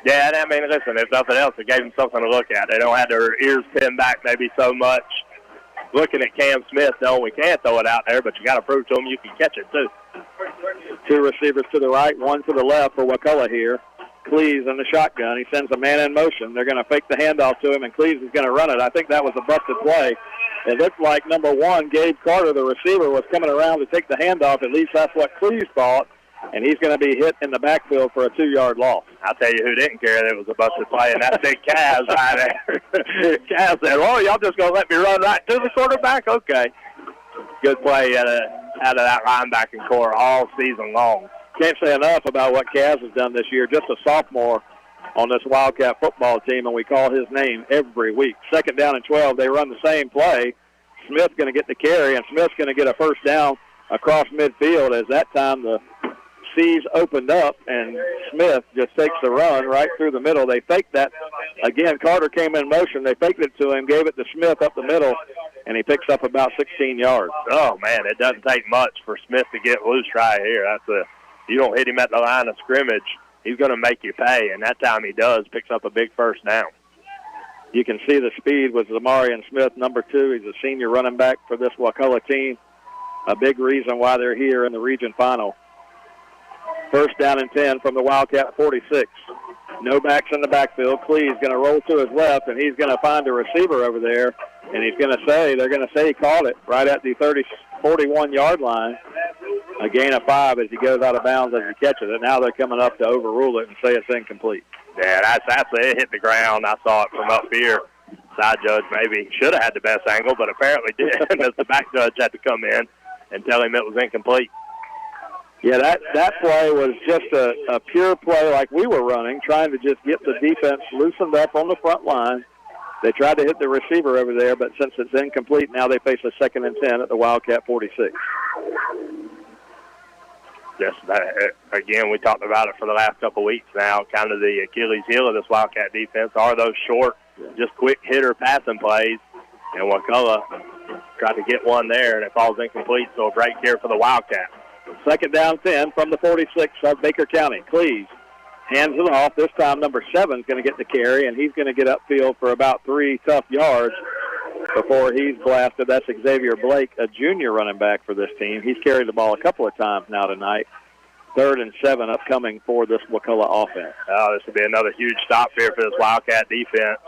Yeah, and I mean, listen, if nothing else, it gave them something to look at. They don't have their ears pinned back maybe so much. Looking at Cam Smith, no, we can't throw it out there, but you got to prove to them you can catch it, too. 2 receivers to the right, 1 to the left for Wakulla here. Cleese in the shotgun. He sends a man in motion. They're going to fake the handoff to him, and Cleese is going to run it. I think that was a busted play. It looked like, number 1, Gabe Carter, the receiver, was coming around to take the handoff. At least that's what Cleese thought, and he's going to be hit in the backfield for a 2-yard loss. I'll tell you who didn't care that it was a busted play, and that's big Kaz right there. Kaz said, oh, y'all just going to let me run right to the quarterback? Okay. Good play out of that linebacking core all season long. Can't say enough about what Kaz has done this year. Just a sophomore on this Wildcat football team, and we call his name every week. 2nd down and 12, they run the same play. Smith's going to get the carry, and Smith's going to get a first down across midfield as that time the C's opened up, and Smith just takes the run right through the middle. They faked that. Again, Carter came in motion. They faked it to him, gave it to Smith up the middle, and he picks up about 16 yards. Oh, man, it doesn't take much for Smith to get loose right here. You don't hit him at the line of scrimmage, he's going to make you pay, and that time he does, picks up a big first down. You can see the speed with Zamarian Smith, number 2. He's a senior running back for this Wakulla team. A big reason why they're here in the region final. 1st down and 10 from the Wildcat 46. No backs in the backfield. Clee's going to roll to his left, and he's going to find a receiver over there, and they're going to say he caught it right at the 41-yard line. A gain of 5 as he goes out of bounds as he catches it. Now they're coming up to overrule it and say it's incomplete. Yeah, that's it. Hit the ground. I saw it from up here. Side judge maybe should have had the best angle, but apparently did, as the back judge had to come in and tell him it was incomplete. Yeah, that play was just a pure play like we were running, trying to just get the defense loosened up on the front line. They tried to hit the receiver over there, but since it's incomplete, now they face a 2nd and 10 at the Wildcat 46. Yes, again, we talked about it for the last couple of weeks now. Kind of the Achilles heel of this Wildcat defense are those short, just quick hitter passing plays. And Wakulla tried to get one there, and it falls incomplete, so a break here for the Wildcats. 2nd down 10 from the 46 of Baker County. Cleese hands it off. This time number 7 is going to get the carry, and he's going to get upfield for about 3 tough yards before he's blasted. That's Xavier Blake, a junior running back for this team. He's carried the ball a couple of times now tonight. 3rd and 7 upcoming for this Wakulla offense. Oh, this will be another huge stop here for this Wildcat defense.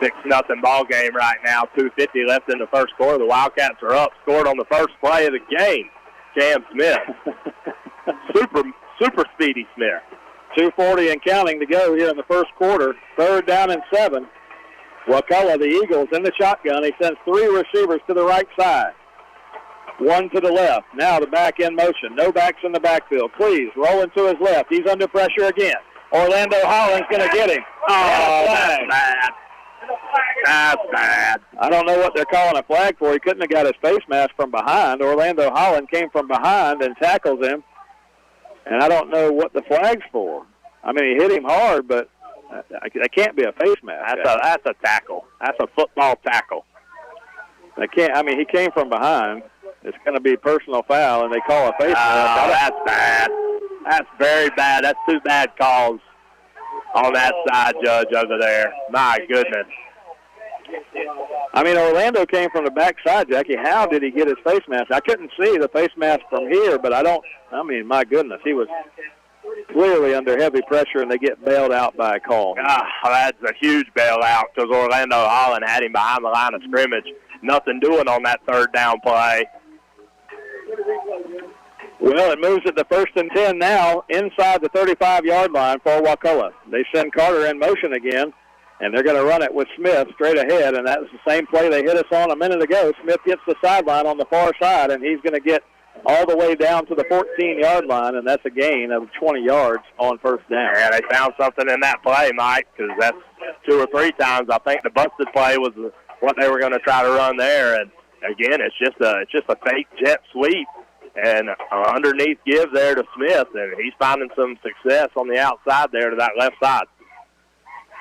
6-0 ball game right now. 2:50 left in the first quarter. The Wildcats are up. Scored on the first play of the game. Cam Smith. super speedy Smith. 2:40 and counting to go here in the first quarter. 3rd down and 7. Wakulla, the Eagles, in the shotgun. He sends 3 receivers to the right side. 1 to the left. Now the back in motion. No backs in the backfield. Cleese rolling to his left. He's under pressure again. Orlando Holland's going to get him. Oh, that's bad. That's bad. I don't know what they're calling a flag for. He couldn't have got his face mask from behind. Orlando Holland came from behind and tackles him. And I don't know what the flag's for. I mean, he hit him hard, but that can't be a face mask. That's a tackle. That's a football tackle. He came from behind. It's going to be personal foul, and they call a face mask. Oh, that's bad. That's very bad. That's 2 bad calls on that side judge over there. My goodness. I mean, Orlando came from the backside, Jackie. How did he get his face mask? I couldn't see the face mask from here, but my goodness, he was clearly under heavy pressure, and they get bailed out by a call. That's a huge bailout because Orlando Holland had him behind the line of scrimmage. Nothing doing on that third down play. Well, it moves it to 1st and 10 now inside the 35-yard line for Wakulla. They send Carter in motion again, and they're going to run it with Smith straight ahead, and that's the same play they hit us on a minute ago. Smith gets the sideline on the far side, and he's going to get all the way down to the 14-yard line, and that's a gain of 20 yards on 1st down. Yeah, they found something in that play, Mike, because that's 2 or 3 times. I think the busted play was what they were going to try to run there, and again, it's just a fake jet sweep. And underneath give there to Smith, and he's finding some success on the outside there to that left side.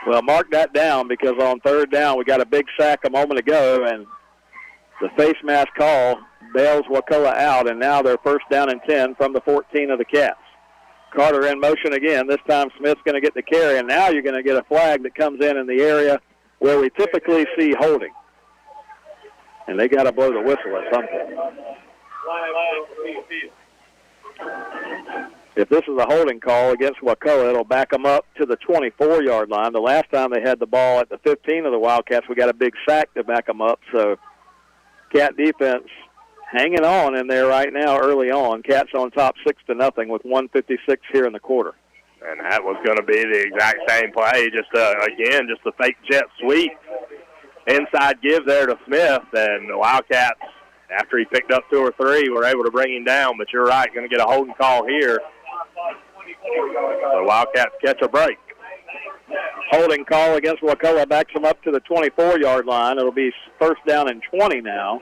Well, mark that down because on 3rd down we got a big sack a moment ago, and the face mask call bails Wakulla out, and now they're 1st down and 10 from the 14 of the Cats. Carter in motion again. This time Smith's going to get the carry, and now you're going to get a flag that comes in the area where we typically see holding. And they got to blow the whistle at some point. If this is a holding call against Wakulla, it'll back them up to the 24-yard line. The last time they had the ball at the 15 of the Wildcats, we got a big sack to back them up. So Cat defense hanging on in there right now early on. Cats on top 6-0 with 1:56 here in the quarter. And that was going to be the exact same play, just a fake jet sweep. Inside give there to Smith, and the Wildcats, after he picked up 2 or 3, were able to bring him down. But you're right, going to get a holding call here. The Wildcats catch a break. Holding call against Wakulla backs them up to the 24-yard line. It'll be 1st down and 20 now.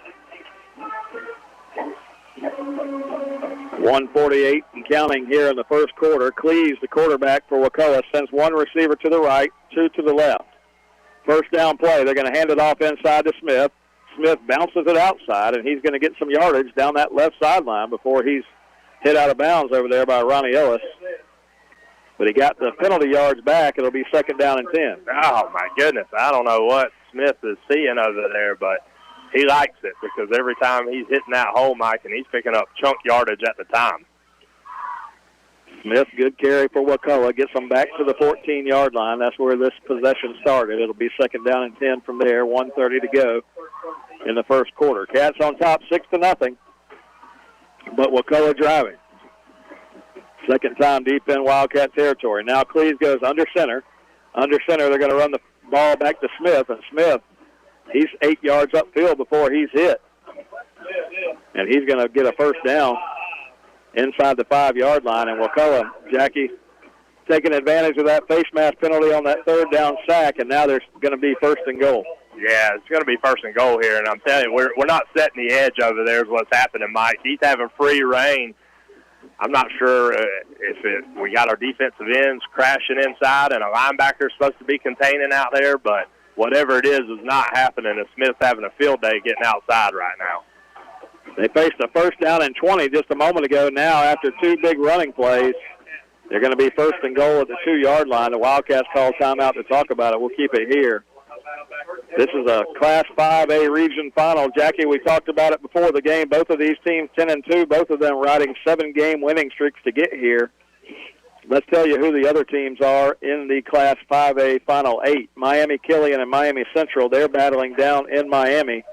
1:48 and counting here in the first quarter. Cleves, the quarterback for Wakulla, sends 1 receiver to the right, 2 to the left. 1st down play. They're going to hand it off inside to Smith. Smith bounces it outside, and he's going to get some yardage down that left sideline before he's hit out of bounds over there by Ronnie Ellis. But he got the penalty yards back. It'll be 2nd down and 10. Oh, my goodness. I don't know what Smith is seeing over there, but he likes it because every time he's hitting that hole, Mike, and he's picking up chunk yardage at the time. Smith, good carry for Wakulla, gets them back to the 14-yard line. That's where this possession started. It'll be 2nd down and 10 from there, 1:30 to go in the first quarter. Cats on top 6-0, but Wakulla driving. Second time deep in Wildcat territory. Now Cleves goes under center. Under center, they're going to run the ball back to Smith, and Smith, he's 8 yards upfield before he's hit. And he's going to get a 1st down inside the 5-yard line, and Wakulla, Jackie, taking advantage of that face mask penalty on that 3rd down sack, and now there's going to be 1st and goal. Yeah, it's going to be 1st and goal here, and I'm telling you, we're not setting the edge over there is what's happening, Mike. He's having free reign. I'm not sure we got our defensive ends crashing inside and a linebacker supposed to be containing out there, but whatever it is not happening, and Smith's having a field day getting outside right now. They faced a 1st down and 20 just a moment ago. Now, after 2 big running plays, they're going to be 1st and goal at the 2-yard line. The Wildcats call timeout to talk about it. We'll keep it here. This is a Class 5A region final. Jackie, we talked about it before the game. Both of these teams 10-2, both of them riding 7-game winning streaks to get here. Let's tell you who the other teams are in the Class 5A Final 8. Miami Killian and Miami Central, they're battling down in Miami.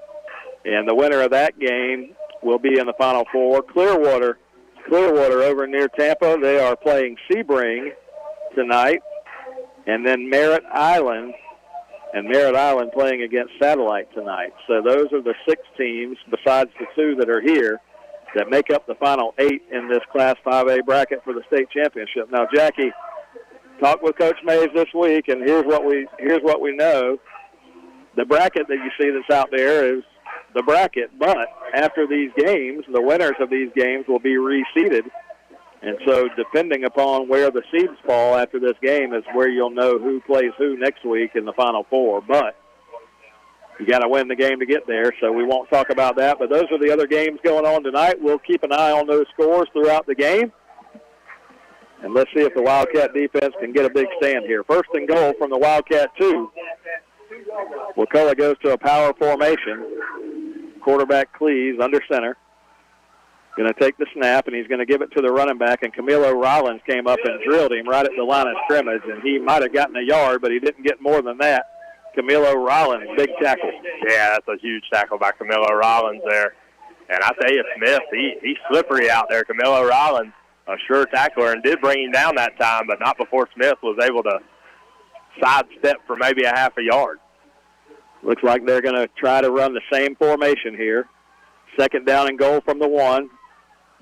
And the winner of that game will be in the Final 4. Clearwater over near Tampa, they are playing Sebring tonight. And then Merritt Island playing against Satellite tonight. So those are the 6 teams, besides the 2 that are here, that make up the Final 8 in this Class 5A bracket for the state championship. Now, Jackie, talked with Coach Mays this week, and here's what we know. The bracket that you see that's out there is the bracket, but after these games, the winners of these games will be reseeded. And so depending upon where the seeds fall after this game is where you'll know who plays who next week in the Final 4. But you got to win the game to get there, so we won't talk about that. But those are the other games going on tonight. We'll keep an eye on those scores throughout the game. And let's see if the Wildcat defense can get a big stand here. 1st and goal from the Wildcat 2. Wakulla goes to a power formation. Quarterback Cleves under center. Going to take the snap, and he's going to give it to the running back, and Camilo Rollins came up and drilled him right at the line of scrimmage, and he might have gotten a yard, but he didn't get more than that. Camilo Rollins, big tackle. Yeah, that's a huge tackle by Camilo Rollins there. And I tell you, Smith, he's slippery out there. Camilo Rollins, a sure tackler, and did bring him down that time, but not before Smith was able to sidestep for maybe a half a yard. Looks like they're going to try to run the same formation here. Second down and goal from the 1.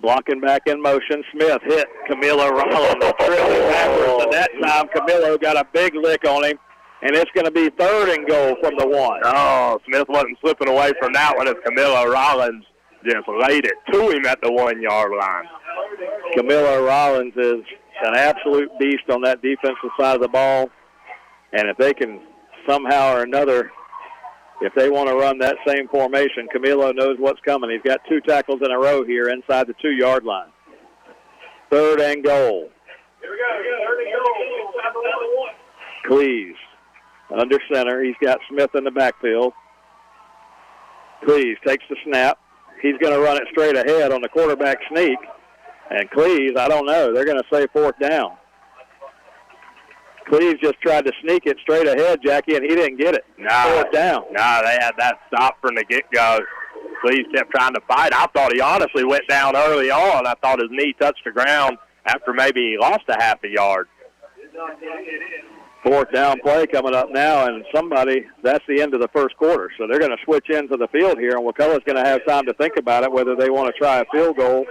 Blocking back in motion. Smith hit Camilo Rollins, trailing backwards. And that time, Camilo got a big lick on him, and it's going to be third and goal from the 1. Oh, Smith wasn't slipping away from that one as Camilo Rollins just laid it to him at the 1 yard line. Camilo Rollins is an absolute beast on that defensive side of the ball, and if they can somehow or another, if they want to run that same formation, Camilo knows what's coming. He's got 2 tackles in a row here inside the 2 yard line. Third and goal. Here we go. Cleves under center. He's got Smith in the backfield. Cleves takes the snap. He's going to run it straight ahead on the quarterback sneak. And Cleves, I don't know. They're going to say fourth down. Cleves just tried to sneak it straight ahead, Jackie, and he didn't get it. Fourth down. No, they had that stop from the get-go. Cleves kept trying to fight. I thought he honestly went down early on. I thought his knee touched the ground after maybe he lost a half a yard. Fourth down play coming up now, and that's the end of the first quarter. So they're going to switch into the field here, and Wakulla's going to have time to think about it, whether they want to try a field goal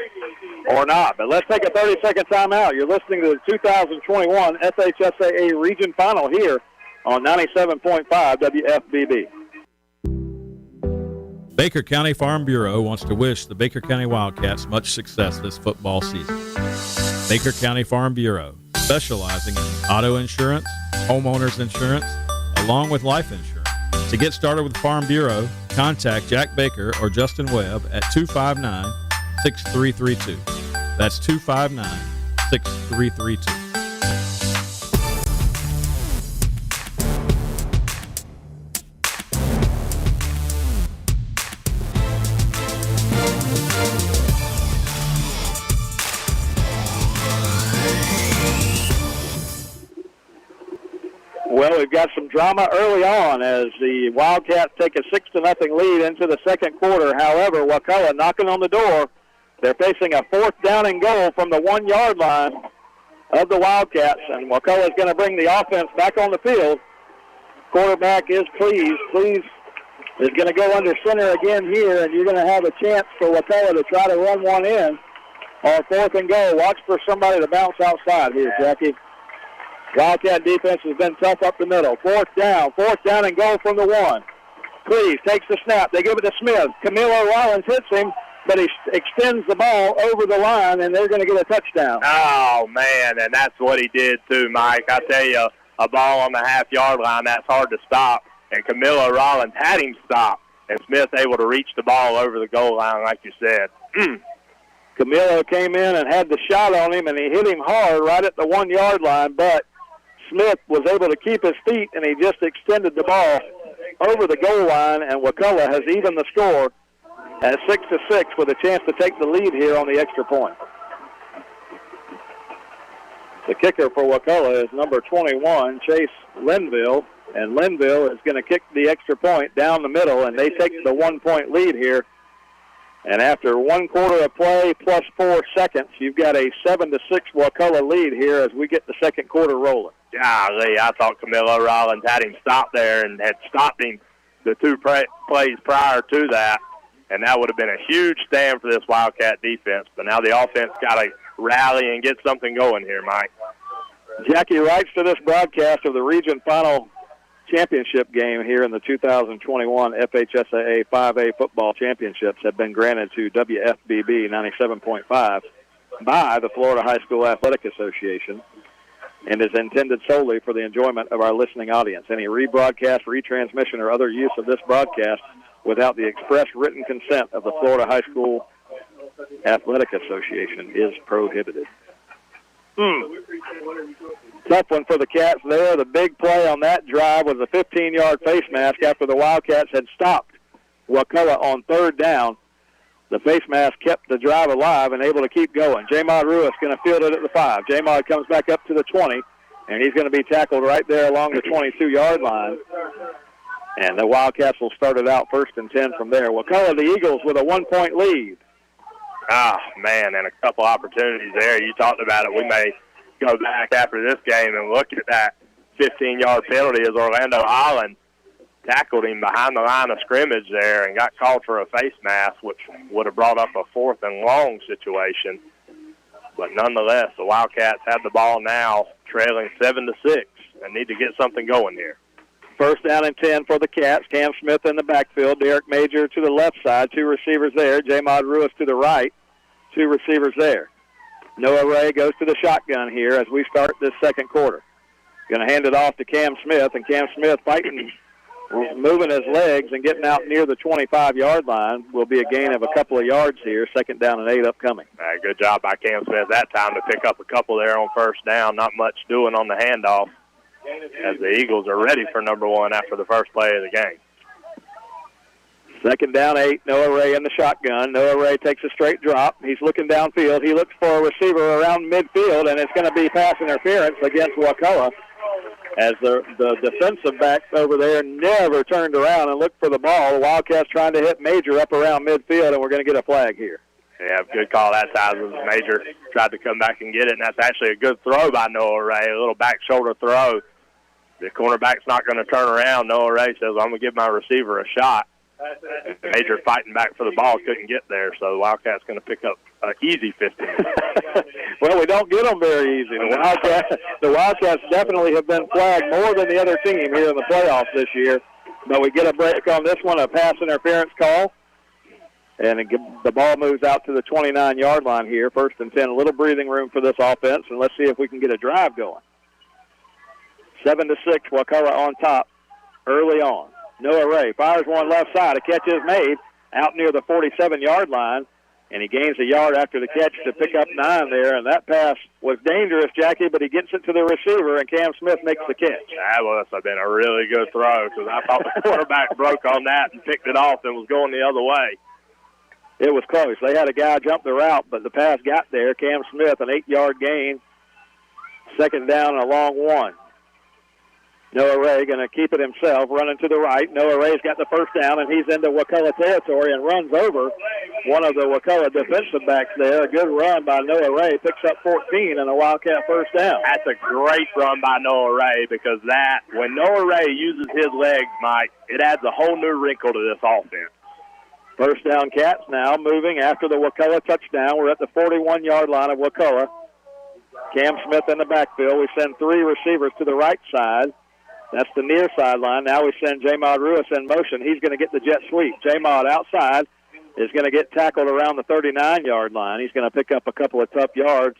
or not. But let's take a 30-second timeout. You're listening to the 2021 FHSAA Region Final here on 97.5 WFBB. Baker County Farm Bureau wants to wish the Baker County Wildcats much success this football season. Baker County Farm Bureau, specializing in auto insurance, homeowners insurance, along with life insurance. To get started with Farm Bureau, contact Jack Baker or Justin Webb at 259-6332. That's 259-6332. Well, we've got some drama early on as the Wildcats take a 6-0 lead into the second quarter. However, Wakulla knocking on the door. They're facing a fourth down and goal from the 1 yard line of the Wildcats, and Wakulla is going to bring the offense back on the field. Quarterback is Cleves. Cleves is going to go under center again here, and you're going to have a chance for Wakulla to try to run one in on fourth and goal. Watch for somebody to bounce outside here, Jackie. Wildcat defense has been tough up the middle. Fourth down and goal from the 1. Cleves takes the snap. They give it to Smith. Camilo Rollins hits him, but he extends the ball over the line, and they're going to get a touchdown. Oh, man, and that's what he did too, Mike. I tell you, a ball on the half-yard line, that's hard to stop, and Camilo Rollins had him stopped, and Smith able to reach the ball over the goal line, like you said. Camilo came in and had the shot on him, and he hit him hard right at the 1 yard line, but Smith was able to keep his feet, and he just extended the ball over the goal line, and Wakulla has evened the score at 6-6 with a chance to take the lead here on the extra point. The kicker for Wakulla is number 21, Chase Linville, and Linville is going to kick the extra point down the middle, and they take the 1 point lead here. And after 1 quarter of play plus 4 seconds, you've got a 7-6 Wakulla lead here as we get the second quarter rolling. Golly, I thought Camilo Rollins had him stopped there and had stopped him the 2 plays prior to that, and that would have been a huge stand for this Wildcat defense. But now the offense got to rally and get something going here, Mike. Jackie, rights to this broadcast of the Region Final Championship game here in the 2021 FHSAA 5A Football Championships have been granted to WFBB 97.5 by the Florida High School Athletic Association, and is intended solely for the enjoyment of our listening audience. Any rebroadcast, retransmission, or other use of this broadcast without the express written consent of the Florida High School Athletic Association is prohibited. Tough one for the Cats there. The big play on that drive was a 15-yard face mask after the Wildcats had stopped Wakulla on third down. The face mask kept the drive alive and able to keep going. J-Mod Ruiz going to field it at the 5. J-Mod comes back up to the 20, and he's going to be tackled right there along the 22-yard line. And the Wildcats will start it out 1st and 10 from there. Wakulla, the Eagles, with a 1-point lead. Man, and a couple opportunities there. You talked about it. We may go back after this game and look at that 15-yard penalty as Orlando Holland tackled him behind the line of scrimmage there and got called for a face mask, which would have brought up a 4th and long situation. But nonetheless, the Wildcats have the ball now, trailing 7-6, and need to get something going here. 1st down and 10 for the Cats. Cam Smith in the backfield. Derek Major to the left side. 2 receivers there. J-Mod Ruiz to the right. 2 receivers there. Noah Ray goes to the shotgun here as we start this second quarter. Going to hand it off to Cam Smith, and Cam Smith fighting, moving his legs and getting out near the 25-yard line. Will be a gain of a couple of yards here. 2nd down and 8 upcoming. Good job by Cam Smith that time to pick up a couple there on 1st down. Not much doing on the handoff as the Eagles are ready for number 1 after the first play of the game. 2nd down 8, Noah Ray in the shotgun. Noah Ray takes a straight drop. He's looking downfield. He looks for a receiver around midfield, and it's going to be pass interference against Wakulla as the defensive back over there never turned around and looked for the ball. The Wildcats trying to hit Major up around midfield, and we're going to get a flag here. Yeah, good call that time. Major tried to come back and get it, and that's actually a good throw by Noah Ray, a little back shoulder throw. The cornerback's not going to turn around. Noah Ray says, I'm going to give my receiver a shot. Major fighting back for the ball, couldn't get there, so the Wildcats going to pick up an easy 15. Well, we don't get them very easy. The Wildcats definitely have been flagged more than the other team here in the playoffs this year, but we get a break on this one, a pass interference call, and the ball moves out to the 29-yard line here, 1st and 10. A little breathing room for this offense, and let's see if we can get a drive going. 7-6, Wakulla on top early on. Noah Ray fires one left side. A catch is made out near the 47-yard line, and he gains a yard after the catch to pick up 9 there, and that pass was dangerous, Jackie, but he gets it to the receiver, and Cam Smith makes the catch. That must have been a really good throw because I thought the quarterback broke on that and picked it off and was going the other way. It was close. They had a guy jump the route, but the pass got there. Cam Smith, an 8-yard gain. 2nd down and a long 1. Noah Ray going to keep it himself, running to the right. Noah Ray's got the 1st down, and he's into Wakulla territory and runs over one of the Wakulla defensive backs there. A good run by Noah Ray. Picks up 14 and a Wildcat 1st down. That's a great run by Noah Ray because when Noah Ray uses his legs, Mike, it adds a whole new wrinkle to this offense. 1st down Cats now moving after the Wakulla touchdown. We're at the 41-yard line of Wakulla. Cam Smith in the backfield. We send 3 receivers to the right side. That's the near sideline. Now we send J-Mod Ruiz in motion. He's going to get the jet sweep. J-Mod outside is going to get tackled around the 39-yard line. He's going to pick up a couple of tough yards.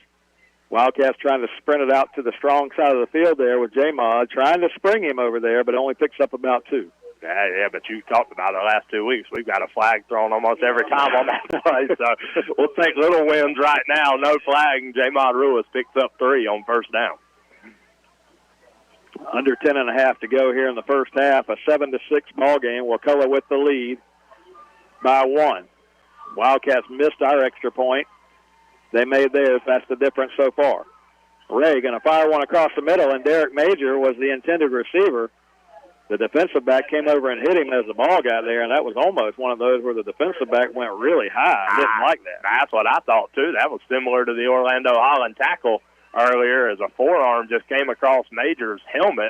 Wildcats trying to sprint it out to the strong side of the field there with J-Mod, trying to spring him over there, but only picks up about 2. Yeah, but you talked about it the last 2 weeks. We've got a flag thrown almost every time on that play, so we'll take little wins right now. No flag, and J-Mod Ruiz picks up 3 on 1st down. Under 10.5 to go here in the first half. A 7-6 ball game. Wakulla with the lead by 1. Wildcats missed our extra point. They made theirs. That's the difference so far. Ray going to fire one across the middle, and Derek Major was the intended receiver. The defensive back came over and hit him as the ball got there, and that was almost one of those where the defensive back went really high. I didn't like that. That's what I thought, too. That was similar to the Orlando Holland tackle earlier as a forearm just came across Major's helmet,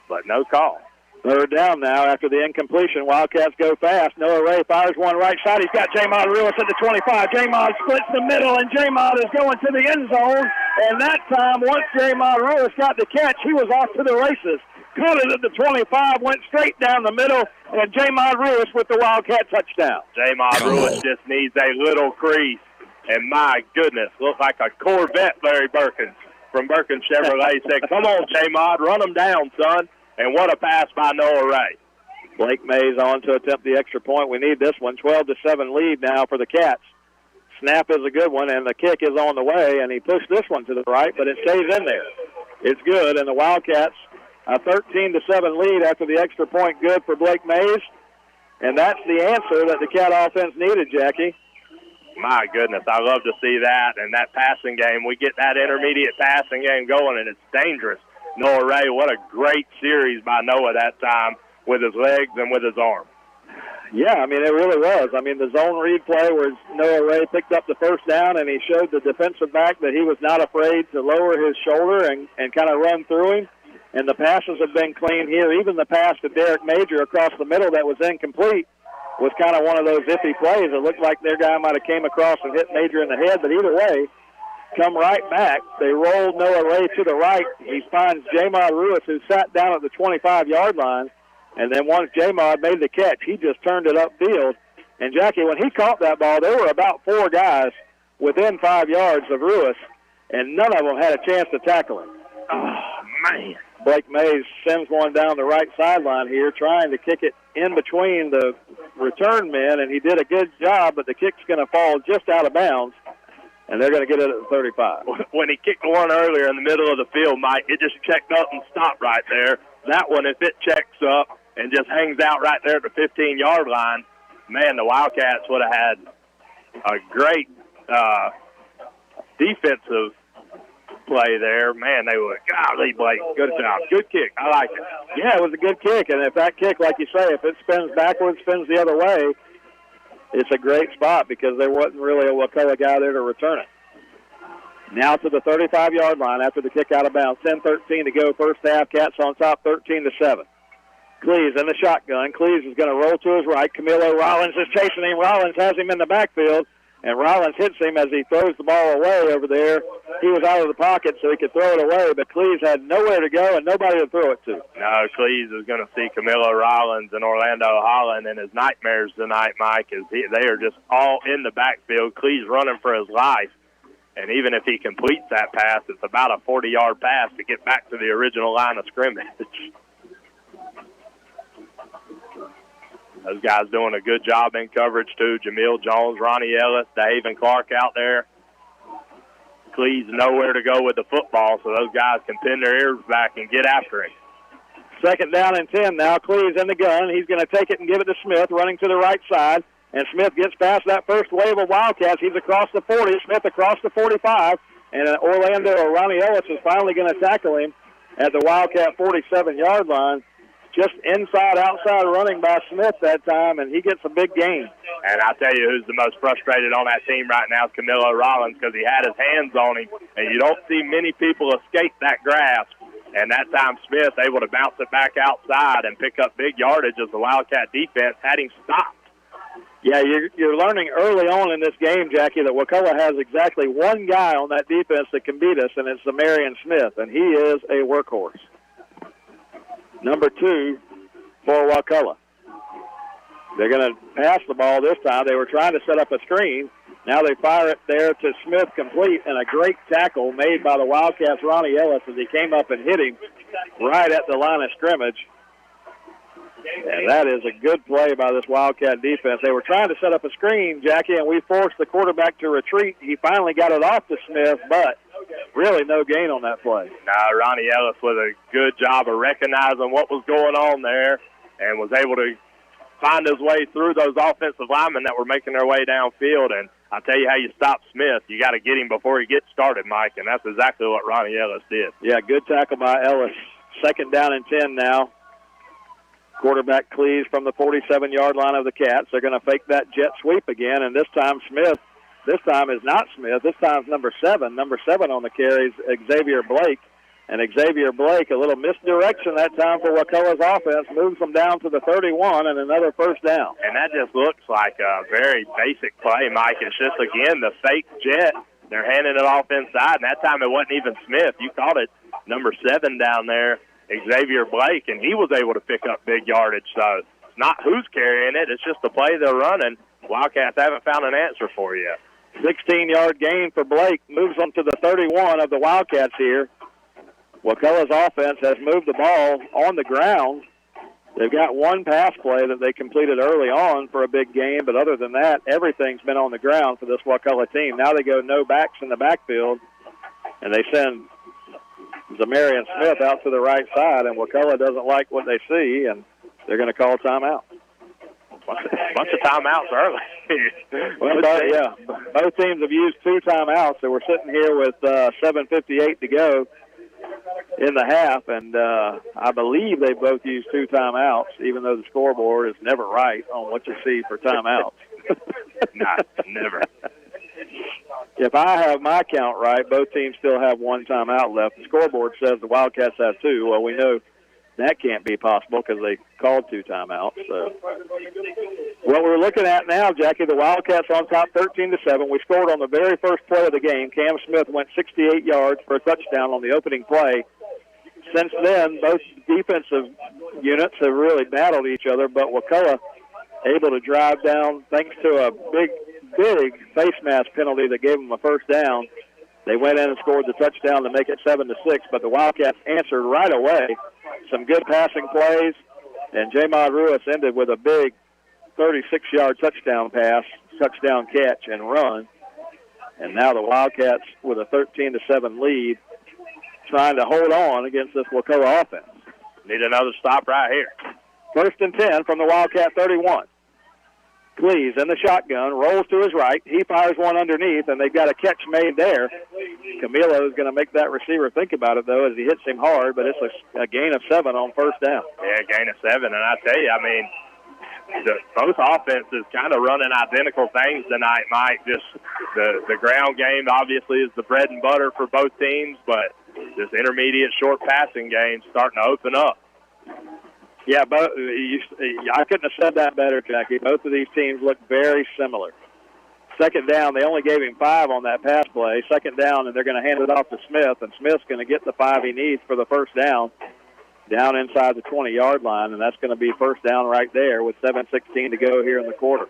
but no call. 3rd down now after the incompletion. Wildcats go fast. Noah Ray fires one right side. He's got J-Mod Ruiz at the 25. J-Mod splits the middle, and J-Mod is going to the end zone. And that time, once J-Mod Ruiz got the catch, he was off to the races. Caught it at the 25, went straight down the middle, and J-Mod Ruiz with the Wildcat touchdown. J-Mod Ruiz just needs a little crease. And my goodness, looks like a Corvette, Larry Birkins from Birkins Chevrolet said, come on, J-Mod, run them down, son. And what a pass by Noah Ray. Blake Mays on to attempt the extra point. We need this one. 12-7 lead now for the Cats. Snap is a good one, and the kick is on the way, and he pushed this one to the right, but it stays in there. It's good, and the Wildcats a 13-7 lead after the extra point, good for Blake Mays, and that's the answer that the Cat offense needed, Jackie. My goodness, I love to see that, and that passing game. We get that intermediate passing game going, and it's dangerous. Noah Ray, what a great series by Noah that time with his legs and with his arm. Yeah, I mean, it really was. I mean, the zone read play where Noah Ray picked up the first down, and he showed the defensive back that he was not afraid to lower his shoulder and kind of run through him. And the passes have been clean here. Even the pass to Derek Major across the middle that was incomplete was kind of one of those iffy plays. It looked like their guy might have came across and hit Major in the head, but either way, come right back. They rolled Noah Ray to the right. He finds Jamod Lewis, who sat down at the 25-yard line, and then once Jamod made the catch, he just turned it upfield. And, Jackie, when he caught that ball, there were about 4 guys within 5 yards of Lewis, and none of them had a chance to tackle him. Oh, man. Blake Mays sends one down the right sideline here, trying to kick it in between the return men, and he did a good job, but the kick's going to fall just out of bounds, and they're going to get it at the 35. When he kicked one earlier in the middle of the field, Mike, it just checked up and stopped right there. That one, if it checks up and just hangs out right there at the 15-yard line, man, the Wildcats would have had a great defensive play there. Man, they would, golly, Blake, good job. Good kick. I like it. Yeah, it was a good kick, and if that kick, like you say, if it spins backwards, spins the other way, it's a great spot because there wasn't really a Wakulla guy there to return it. Now to the 35-yard line after the kick out of bounds. 10-13 to go, first half. Cats on top, 13-7. Cleese in the shotgun. Cleese is going to roll to his right. Camilo Rollins is chasing him. Rollins has him in the backfield, and Rollins hits him as he throws the ball away over there. He was out of the pocket so he could throw it away, but Cleese had nowhere to go and nobody to throw it to. No, Cleese is going to see Camilo Rollins and Orlando Holland in his nightmares tonight, Mike, as they are just all in the backfield. Cleese running for his life, and even if he completes that pass, it's about a 40-yard pass to get back to the original line of scrimmage. Those guys doing a good job in coverage, too. Jamil Jones, Ronnie Ellis, Dave and Clark out there. Cleese nowhere to go with the football, so those guys can pin their ears back and get after it. Second down and 10 now. Cleese in the gun. He's going to take it and give it to Smith, running to the right side. And Smith gets past that first wave of Wildcats. He's across the 40. Smith across the 45. And Orlando or Ronnie Ellis is finally going to tackle him at the Wildcat 47-yard line. Just inside, outside running by Smith that time, and he gets a big gain. And I'll tell you who's the most frustrated on that team right now is Camilo Rollins because he had his hands on him, and you don't see many people escape that grasp. And that time Smith able to bounce it back outside and pick up big yardage as the Wildcat defense had him stopped. Yeah, you're learning early on in this game, Jackie, that Wakulla has exactly one guy on that defense that can beat us, and it's the Marion Smith, and he is a workhorse. Number 2 for Wakulla. They're going to pass the ball this time. They were trying to set up a screen. Now they fire it there to Smith complete, and a great tackle made by the Wildcats' Ronnie Ellis as he came up and hit him right at the line of scrimmage. And that is a good play by this Wildcat defense. They were trying to set up a screen, Jackie, and we forced the quarterback to retreat. He finally got it off to Smith, but really no gain on that play. No, Ronnie Ellis with a good job of recognizing what was going on there and was able to find his way through those offensive linemen that were making their way downfield. And I'll tell you how you stop Smith. You got to get him before he gets started, Mike, and that's exactly what Ronnie Ellis did. Yeah, good tackle by Ellis. Second down and 10 now. Quarterback Cleese from the 47-yard line of the Cats. They're going to fake that jet sweep again, and this time Smith. This time is not Smith. This time is number 7. Number 7 on the carries, Xavier Blake. And Xavier Blake, a little misdirection that time for Wakulla's offense, moves them down to the 31 and another first down. And that just looks like a very basic play, Mike. It's just, again, the fake jet. They're handing it off inside, and that time it wasn't even Smith. You called it number 7 down there, Xavier Blake, and he was able to pick up big yardage. So it's not who's carrying it. It's just the play they're running. Wildcats haven't found an answer for yet. 16-yard gain for Blake, moves them to the 31 of the Wildcats here. Wakulla's offense has moved the ball on the ground They've got one pass play that they completed early on for a big game, but other than that, everything's been on the ground for this Wakulla team. Now they go no backs in the backfield, and they send Zamarian Smith out to the right side, and Wakulla doesn't like what they see, and they're going to call timeout. Bunch of timeouts early. Well, both teams have used 2 timeouts, so we're sitting here with 7:58 to go in the half, and I believe they both used 2 timeouts, even though the scoreboard is never right on what you see for timeouts. Not, never. If I have my count right, both teams still have 1 timeout left. The scoreboard says the Wildcats have 2. Well, we know that can't be possible because they called 2 timeouts. So, what we're looking at now, Jackie, the Wildcats on top 13-7. We scored on the very first play of the game. Cam Smith went 68 yards for a touchdown on the opening play. Since then, both defensive units have really battled each other, but Wakulla able to drive down thanks to a big face mask penalty that gave them a first down. They went in and scored the touchdown to make it 7-6, but the Wildcats answered right away. Some good passing plays, and J-Mod Ruiz ended with a big 36-yard touchdown pass, touchdown catch, and run. And now the Wildcats with a 13-7 lead, trying to hold on against this Wakulla offense. Need another stop right here. 1st and 10 from the Wildcat 31. Cleese in the shotgun, rolls to his right. He fires one underneath, and they've got a catch made there. Camilo is going to make that receiver think about it, though, as he hits him hard, but it's a gain of 7 on first down. Yeah, gain of 7, and I tell you, I mean, both offenses kind of running identical things tonight, Mike. Just the ground game, obviously, is the bread and butter for both teams, but this intermediate short passing game starting to open up. Yeah, I couldn't have said that better, Jackie. Both of these teams look very similar. 2nd down, they only gave him 5 on that pass play. 2nd down, and they're going to hand it off to Smith, and Smith's going to get the 5 he needs for the first down inside the 20-yard line, and that's going to be first down right there with 7:16 to go here in the quarter.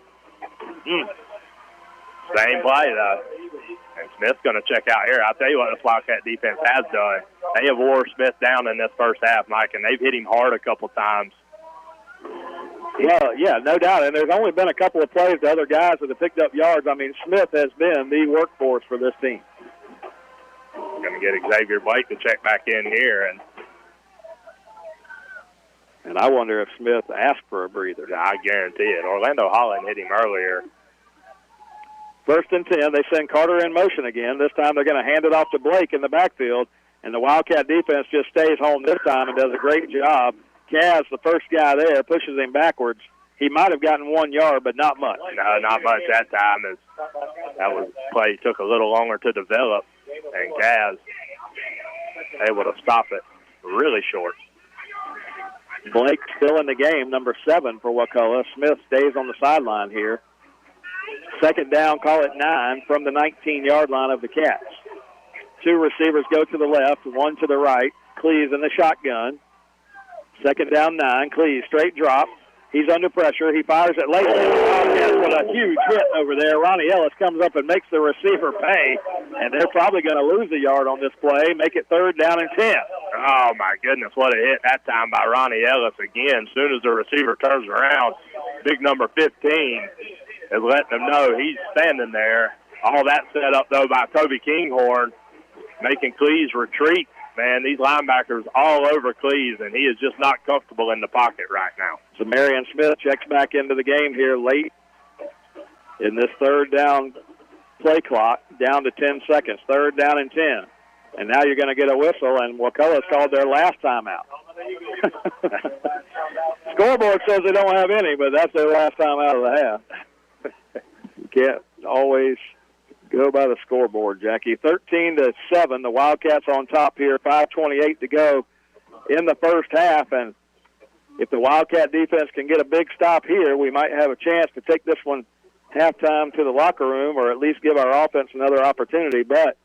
Same play, though. And Smith's going to check out here. I'll tell you what this Wildcat defense has done. They have wore Smith down in this first half, Mike, and they've hit him hard a couple times. Well, yeah, no doubt. And there's only been a couple of plays to other guys that have picked up yards. I mean, Smith has been the workhorse for this team. Going to get Xavier Blake to check back in here. And I wonder if Smith asked for a breather. I guarantee it. Orlando Holland hit him earlier. 1st and 10, they send Carter in motion again. This time they're going to hand it off to Blake in the backfield, and the Wildcat defense just stays home this time and does a great job. Kaz, the first guy there, pushes him backwards. He might have gotten 1 yard, but not much. No, not much that time. That play took a little longer to develop, and Kaz able to stop it really short. Blake still in the game, number 7 for Wakulla. Smith stays on the sideline here. 2nd down, call it 9 from the 19-yard line of the Cats. 2 receivers go to the left, 1 to the right. Cleese in the shotgun. 2nd down, 9. Cleese, straight drop. He's under pressure. He fires it late. Wildcats with a huge hit over there. Ronnie Ellis comes up and makes the receiver pay, and they're probably going to lose a yard on this play, make it 3rd down and 10. Oh, my goodness, what a hit that time by Ronnie Ellis again. As soon as the receiver turns around, big number 15 is letting them know he's standing there. All that set up, though, by Toby Kinghorn, making Cleese retreat. Man, these linebackers all over Cleese, and he is just not comfortable in the pocket right now. So Marion Smith checks back into the game here late in this 3rd down play clock, down to 10 seconds. 3rd down and 10. And now you're going to get a whistle, and Wakulla's called their last timeout. Scoreboard says they don't have any, but that's their last timeout of the half. You can't always go by the scoreboard, Jackie. 13-7, the Wildcats on top here, 5:28 to go in the first half. And if the Wildcat defense can get a big stop here, we might have a chance to take this one halftime to the locker room, or at least give our offense another opportunity. But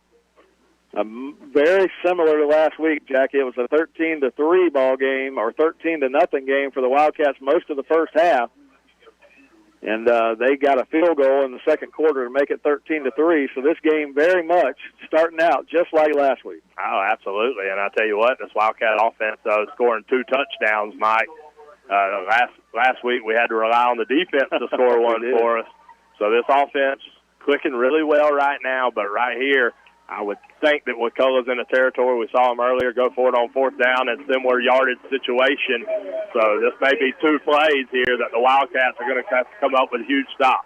very similar to last week, Jackie. It was a 13-3 ball game, or 13-0 game for the Wildcats most of the first half. And they got a field goal in the second quarter to make it 13-3. So this game very much starting out just like last week. Oh, absolutely. And I tell you what, this Wildcat offense, scoring 2 touchdowns, Mike. Last week we had to rely on the defense to score one for us. So this offense clicking really well right now, but right here, I would think that Wakulla's in the territory. We saw them earlier go for it on fourth down in similar yardage situation. So this may be 2 plays here that the Wildcats are going to have to come up with a huge stop.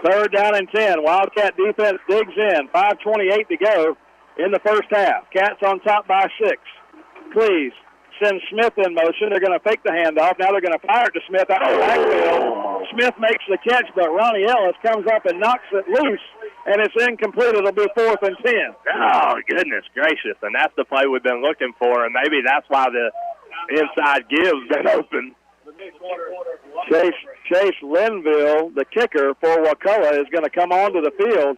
3rd down and 10. Wildcat defense digs in. 5:28 to go in the first half. Cats on top by 6. Cleese sends Smith in motion. They're going to fake the handoff. Now they're going to fire it to Smith out of the backfield. Smith makes the catch, but Ronnie Ellis comes up and knocks it loose, and it's incomplete. It'll be 4th and 10. Oh, goodness gracious. And that's the play we've been looking for, and maybe that's why the inside give's been open. Chase Linville, the kicker for Wakulla, is going to come onto the field.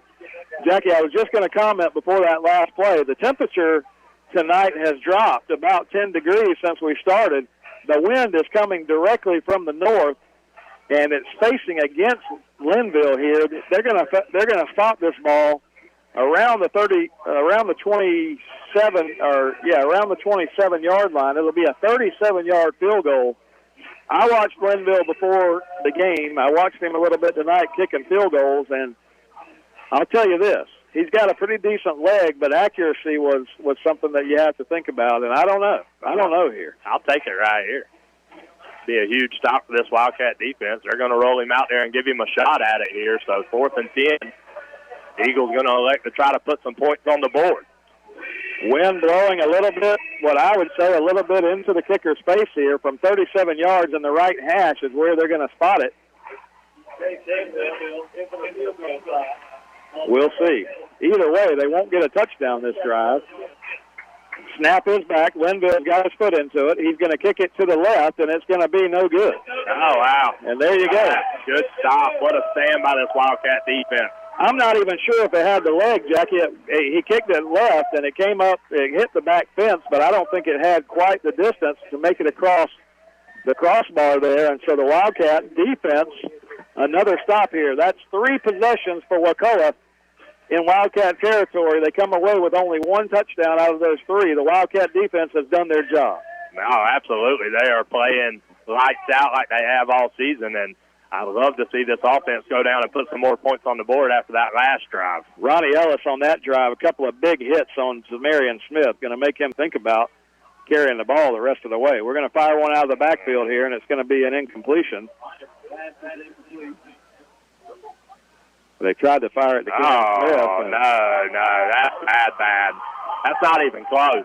Jackie, I was just going to comment before that last play. The temperature tonight has dropped about 10 degrees since we started. The wind is coming directly from the north, and it's facing against Linville here. They're going to stop this ball around the 27-yard line. It'll be a 37-yard field goal. I watched Linville before the game. I watched him a little bit tonight kicking field goals, and I'll tell you this. He's got a pretty decent leg, but accuracy was something that you have to think about, and I don't know. I don't know here. I'll take it right here. Be a huge stop for this Wildcat defense. They're going to roll him out there and give him a shot at it here. So 4th and 10. Eagles going to elect to try to put some points on the board. Wind blowing a little bit, what I would say a little bit into the kicker's face here from 37 yards in the right hash is where they're going to spot it. We'll see. Either way, they won't get a touchdown this drive. Snap is back. Linville's got his foot into it. He's going to kick it to the left, and it's going to be no good. Oh, wow. And there you go. Good stop. What a stand by this Wildcat defense. I'm not even sure if it had the leg, Jackie. He kicked it left, and it came up. It hit the back fence, but I don't think it had quite the distance to make it across the crossbar there. And so the Wildcat defense, another stop here. That's 3 possessions for Wakulla in Wildcat territory. They come away with only 1 touchdown out of those 3. The Wildcat defense has done their job. No, absolutely. They are playing lights out like they have all season, and I would love to see this offense go down and put some more points on the board after that last drive. Ronnie Ellis on that drive, a couple of big hits on Zamarian Smith, going to make him think about carrying the ball the rest of the way. We're going to fire one out of the backfield here, and it's going to be an incompletion. They tried to fire it to Kevin Smith. Oh, no, that's bad. That's not even close.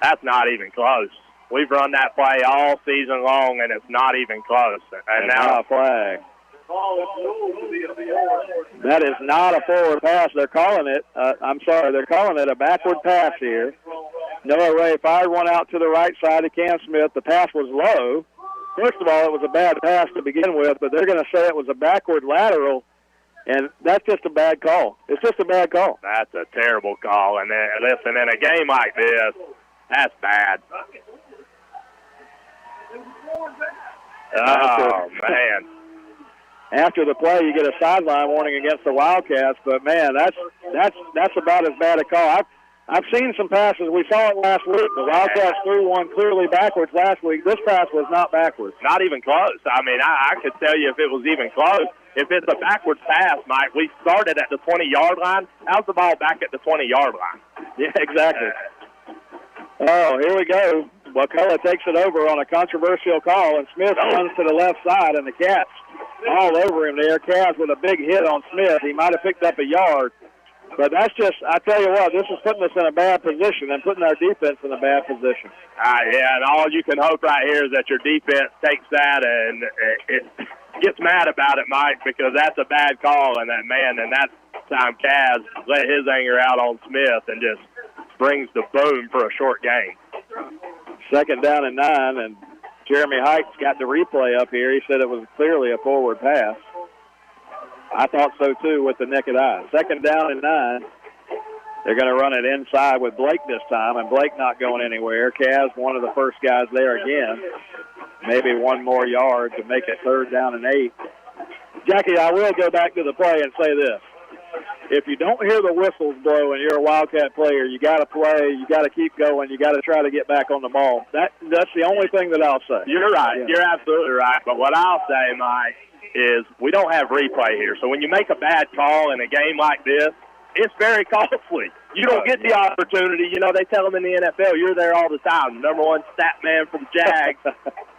That's not even close. We've run that play all season long, and it's not even close. And now a flag. That is not a forward pass. They're calling it. They're calling it a backward pass here. Noah Ray fired one out to the right side of Cam Smith. The pass was low. First of all, it was a bad pass to begin with, but they're going to say it was a backward lateral, and that's just a bad call. It's just a bad call. That's a terrible call. And then, listen, in a game like this, that's bad. Oh, man. After the play, you get a sideline warning against the Wildcats, but, man, that's about as bad a call. I've seen some passes. We saw it last week. The Wildcats threw one clearly backwards last week. This pass was not backwards. Not even close. I mean, I could tell you if it was even close. If it's a backwards pass, Mike, we started at the 20-yard line. How's the ball back at the 20-yard line? Yeah, exactly. Oh, here we go. Wakulla takes it over on a controversial call, and Smith runs to the left side, and the Cats all over him there. Cavs with a big hit on Smith. He might have picked up a yard. But that's just, I tell you what, this is putting us in a bad position and putting our defense in a bad position. Yeah, and all you can hope right here is that your defense takes that and it gets mad about it, Mike, because that's a bad call. And that time Kaz let his anger out on Smith and just brings the boom for a short game. 2nd down and 9, and Jeremy Heights got the replay up here. He said it was clearly a forward pass. I thought so, too, with the naked eye. 2nd down and 9. They're going to run it inside with Blake this time, and Blake not going anywhere. Kaz, one of the first guys there again. Maybe 1 more yard to make it 3rd down and 8. Jackie, I will go back to the play and say this. if you don't hear the whistles blow and you're a Wildcat player, you got to play, you got to keep going, you got to try to get back on the ball. That's the only thing that I'll say. You're right. Yeah. You're absolutely right. But what I'll say, Mike, is we don't have replay here. So when you make a bad call in a game like this, it's very costly. You don't get the opportunity. You know, they tell them in the NFL, you're there all the time. The number one stat man from Jags.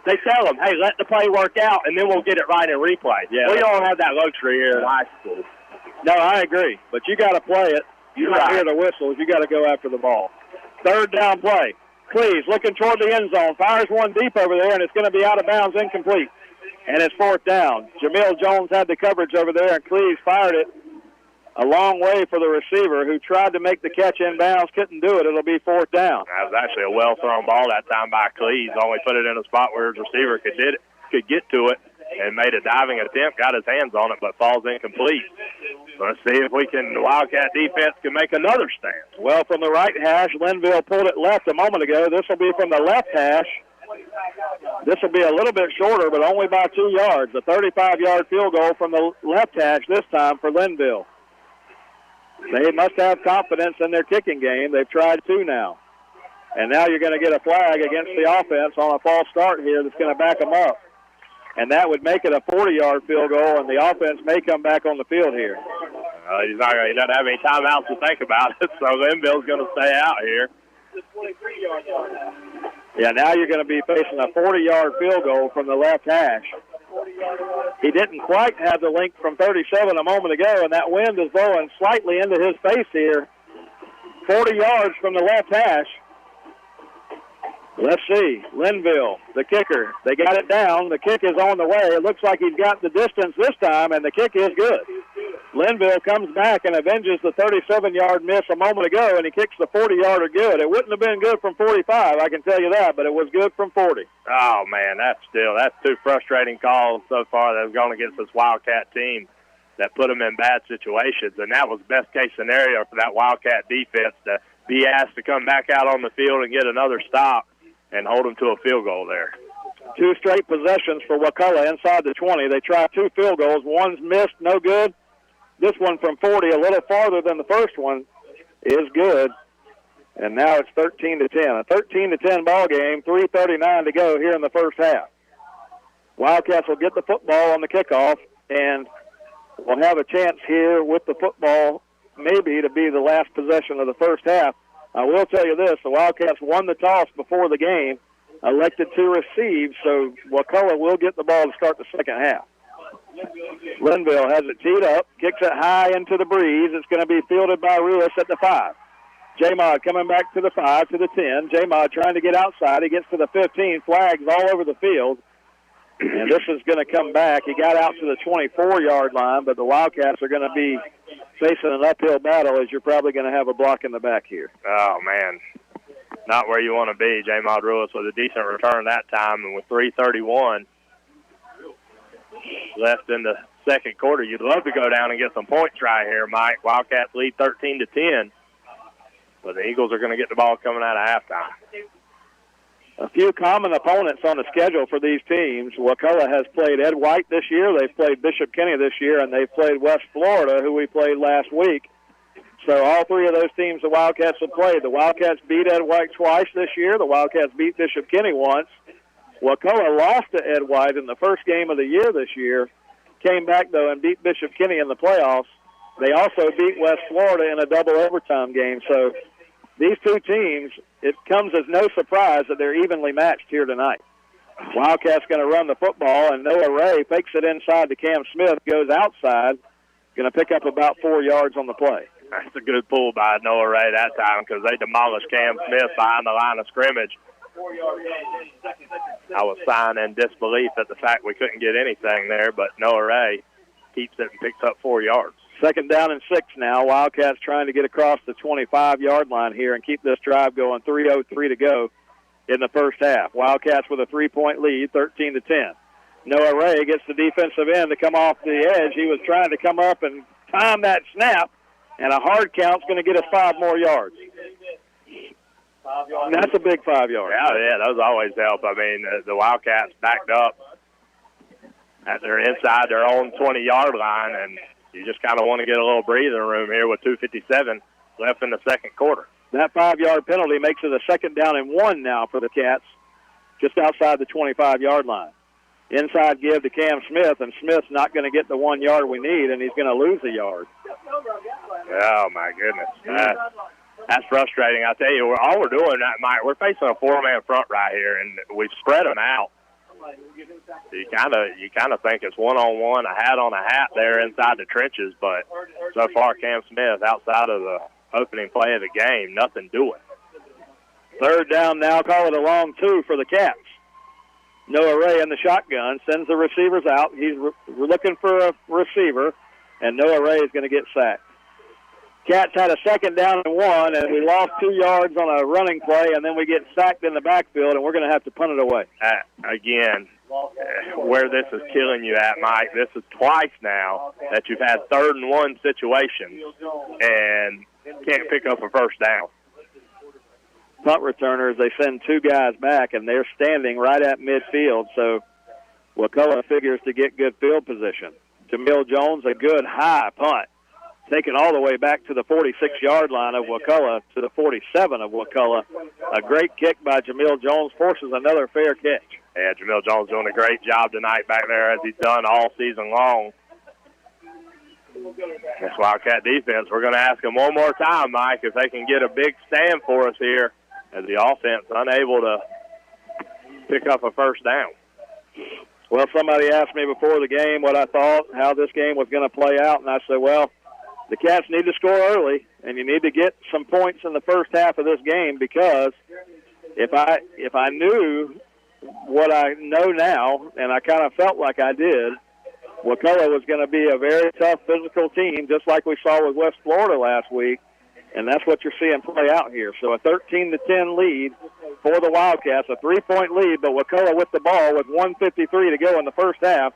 They tell them, hey, let the play work out, and then we'll get it right in replay. Yeah. We don't have that luxury here in high school. No, I agree. But you got to play it. You don't hear the whistles. You got to go after the ball. Third down play. Cleves looking toward the end zone. Fires one deep over there, and it's going to be out of bounds, incomplete. And it's fourth down. Jamil Jones had the coverage over there, and Cleves fired it a long way for the receiver who tried to make the catch inbounds, couldn't do it. It'll be fourth down. That was actually a well-thrown ball that time by Cleves. Only put it in a spot where his receiver could get to it and made a diving attempt, got his hands on it, but falls incomplete. So let's see if the Wildcat defense can make another stand. Well, from the right hash, Linville pulled it left a moment ago. This will be from the left hash. This will be a little bit shorter, but only by 2 yards. A 35-yard field goal from the left hash this time for Linville. They must have confidence in their kicking game. They've tried two now. And now you're going to get a flag against the offense on a false start here that's going to back them up. And that would make it a 40-yard field goal, and the offense may come back on the field here. He doesn't have any timeouts to think about it, so Linville's going to stay out here. Yeah, now you're going to be facing a 40-yard field goal from the left hash. He didn't quite have the length from 37 a moment ago, and that wind is blowing slightly into his face here. 40 yards from the left hash. Let's see. Linville, the kicker. They got it down. The kick is on the way. It looks like he's got the distance this time, and the kick is good. Linville comes back and avenges the 37-yard miss a moment ago, and he kicks the 40-yarder good. It wouldn't have been good from 45, I can tell you that, but it was good from 40. Oh, man, that's two frustrating calls so far that have gone against this Wildcat team that put them in bad situations, and that was best-case scenario for that Wildcat defense to be asked to come back out on the field and get another stop and hold them to a field goal there. Two straight possessions for Wakulla inside the 20. They tried two field goals. One's missed, no good. This one from 40, a little farther than the first one, is good. And now it's 13-10. A 13-10 ball game, 3:39 to go here in the first half. Wildcats will get the football on the kickoff, and will have a chance here with the football maybe to be the last possession of the first half. I will tell you this, the Wildcats won the toss before the game, elected to receive, so Wakulla will get the ball to start the second half. Linville has it teed up, kicks it high into the breeze. It's going to be fielded by Ruiz at the 5. J-Mod coming back to the 5, to the 10. J-Mod trying to get outside. He gets to the 15, flags all over the field. And this is going to come back. He got out to the 24-yard line, but the Wildcats are going to be facing an uphill battle as you're probably going to have a block in the back here. Oh, man. Not where you want to be. J-Mod Ruiz with a decent return that time, and with 3:31 left in the second quarter, you'd love to go down and get some points right here, Mike. Wildcats lead 13-10, but the Eagles are going to get the ball coming out of halftime. A few common opponents on the schedule for these teams. Wakulla has played Ed White this year. They've played Bishop Kenny this year, and they've played West Florida, who we played last week. So all three of those teams the Wildcats have played. The Wildcats beat Ed White twice this year. The Wildcats beat Bishop Kenny once. Wakulla lost to Ed White in the first game of the year this year. Came back, though, and beat Bishop Kenny in the playoffs. They also beat West Florida in a double overtime game. So these two teams, it comes as no surprise that they're evenly matched here tonight. Wildcats going to run the football, and Noah Ray fakes it inside to Cam Smith, goes outside, going to pick up about 4 yards on the play. That's a good pull by Noah Ray that time because they demolished Cam Smith behind the line of scrimmage. I was sighing in disbelief at the fact we couldn't get anything there, but Noah Ray keeps it and picks up 4 yards. Second down and 6 now. Wildcats trying to get across the 25-yard line here and keep this drive going. 3:03 to go in the first half. Wildcats with a 3-point lead, 13-10. Noah Ray gets the defensive end to come off the edge. He was trying to come up and time that snap, and a hard count's going to get us 5 more yards. And that's a big 5 yards. Yeah, those always help. I mean, the Wildcats backed up at their inside their own 20-yard line, and You just kind of want to get a little breathing room here with 2:57 left in the second quarter. That 5-yard penalty makes it a 2nd down and 1 now for the Cats, just outside the 25-yard line. Inside give to Cam Smith, and Smith's not going to get the 1 yard we need, and he's going to lose a yard. Oh, my goodness. That's frustrating. I tell you, all we're doing, Mike, we're facing a 4-man front right here, and we've spread them out. You kind of think it's one-on-one, a hat on a hat there inside the trenches, but so far Cam Smith, outside of the opening play of the game, nothing doing. 3rd down now, call it a long 2 for the Cats. Noah Ray in the shotgun, sends the receivers out. He's looking for a receiver, and Noah Ray is going to get sacked. Cats had a 2nd down and 1, and we lost 2 yards on a running play, and then we get sacked in the backfield, and we're going to have to punt it away. Again, where this is killing you at, Mike, this is twice now that you've had 3rd and 1 situations and can't pick up a first down. Punt returners, they send 2 guys back, and they're standing right at midfield, so Wakulla figures to get good field position. Jamil Jones, a good high punt, taken all the way back to the 46-yard line of Wakulla, to the 47 of Wakulla. A great kick by Jamil Jones, forces another fair catch. Yeah, Jamil Jones doing a great job tonight back there, as he's done all season long. This Wildcat defense, we're going to ask them one more time, Mike, if they can get a big stand for us here, as the offense unable to pick up a first down. Well, somebody asked me before the game what I thought, how this game was going to play out, and I said, well, the Cats need to score early, and you need to get some points in the first half of this game, because if I knew what I know now, and I kind of felt like I did, Wakulla was going to be a very tough physical team, just like we saw with West Florida last week, and that's what you're seeing play out here. So a 13-10 lead for the Wildcats, a 3-point lead, but Wakulla with the ball with 1:53 to go in the first half,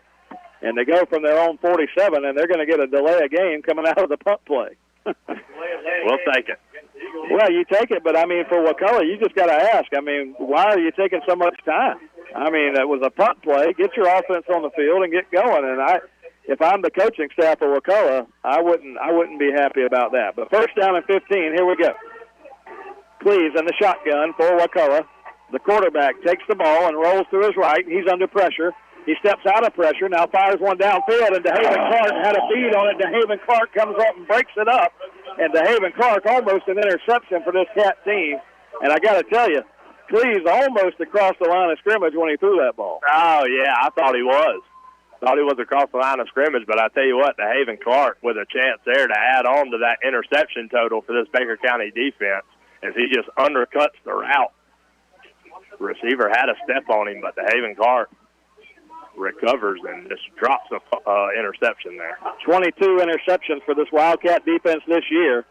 and they go from their own 47, and they're going to get a delay of game coming out of the punt play. We'll take it. Well, you take it, but, I mean, for Wakulla, you just got to ask, I mean, why are you taking so much time? I mean, it was a punt play. Get your offense on the field and get going. And if I'm the coaching staff of Wakulla, I wouldn't be happy about that. But 1st down and 15, here we go. Cleves in the shotgun for Wakulla. The quarterback takes the ball and rolls to his right. He's under pressure. He steps out of pressure, now fires one downfield, and DeHaven Clark had a bead on it. DeHaven Clark comes up and breaks it up, and DeHaven Clark almost an interception for this Cat team. And I got to tell you, Cleves almost across the line of scrimmage when he threw that ball. Oh, yeah, I thought he was. Thought he was across the line of scrimmage, but I tell you what, DeHaven Clark with a chance there to add on to that interception total for this Baker County defense as he just undercuts the route. The receiver had a step on him, but DeHaven Clark recovers and just drops a interception there. 22 interceptions for this Wildcat defense this year.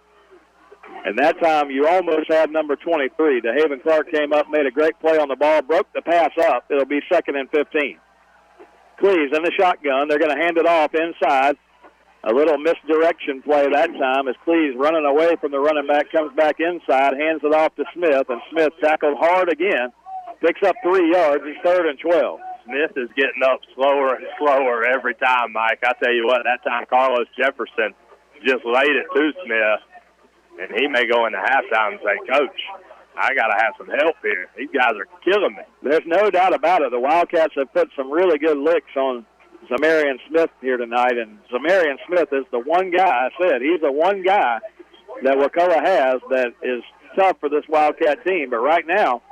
And that time you almost had number 23. DeHaven Clark came up, made a great play on the ball, broke the pass up. It'll be 2nd and 15. Cleves in the shotgun. They're going to hand it off inside. A little misdirection play that time as Cleves running away from the running back, comes back inside, hands it off to Smith, and Smith tackled hard again. Picks up 3 yards. It's 3rd and 12. Smith is getting up slower and slower every time, Mike. I tell you what, that time Carlos Jefferson just laid it to Smith, and he may go into halftime and say, Coach, I got to have some help here. These guys are killing me. There's no doubt about it. The Wildcats have put some really good licks on Zamarian Smith here tonight, and Zamarian Smith is the one guy, I said, he's the one guy that Wakulla has that is tough for this Wildcat team. But right now,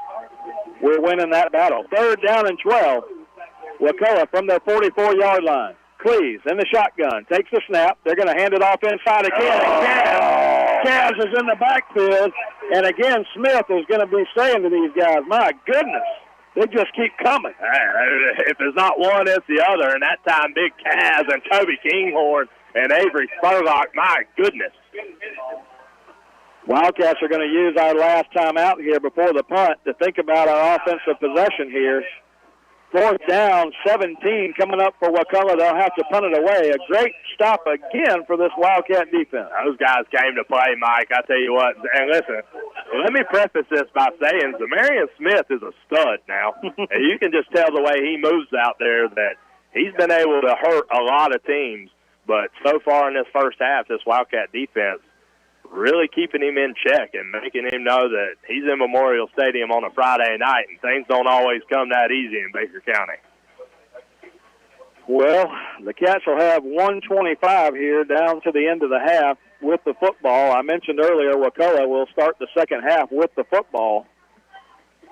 we're winning that battle. 3rd down and 12. Wakulla from their 44-yard line. Cleves in the shotgun. Takes the snap. They're going to hand it off inside again. And Cavs is in the backfield. And again, Smith is going to be saying to these guys, my goodness, they just keep coming. If there's not one, it's the other. And that time, Big Cavs and Toby Kinghorn and Avery Spurlock, my goodness. Wildcats are going to use our last time out here before the punt to think about our offensive possession here. 4th down, 17 coming up for Wakulla. They'll have to punt it away. A great stop again for this Wildcat defense. Those guys came to play, Mike. I tell you what. And listen, let me preface this by saying Zamarian Smith is a stud now. And you can just tell the way he moves out there that he's been able to hurt a lot of teams. But so far in this first half, this Wildcat defense really keeping him in check and making him know that he's in Memorial Stadium on a Friday night, and things don't always come that easy in Baker County. Well, the Cats will have 1:25 here down to the end of the half with the football. I mentioned earlier Wakulla will start the second half with the football.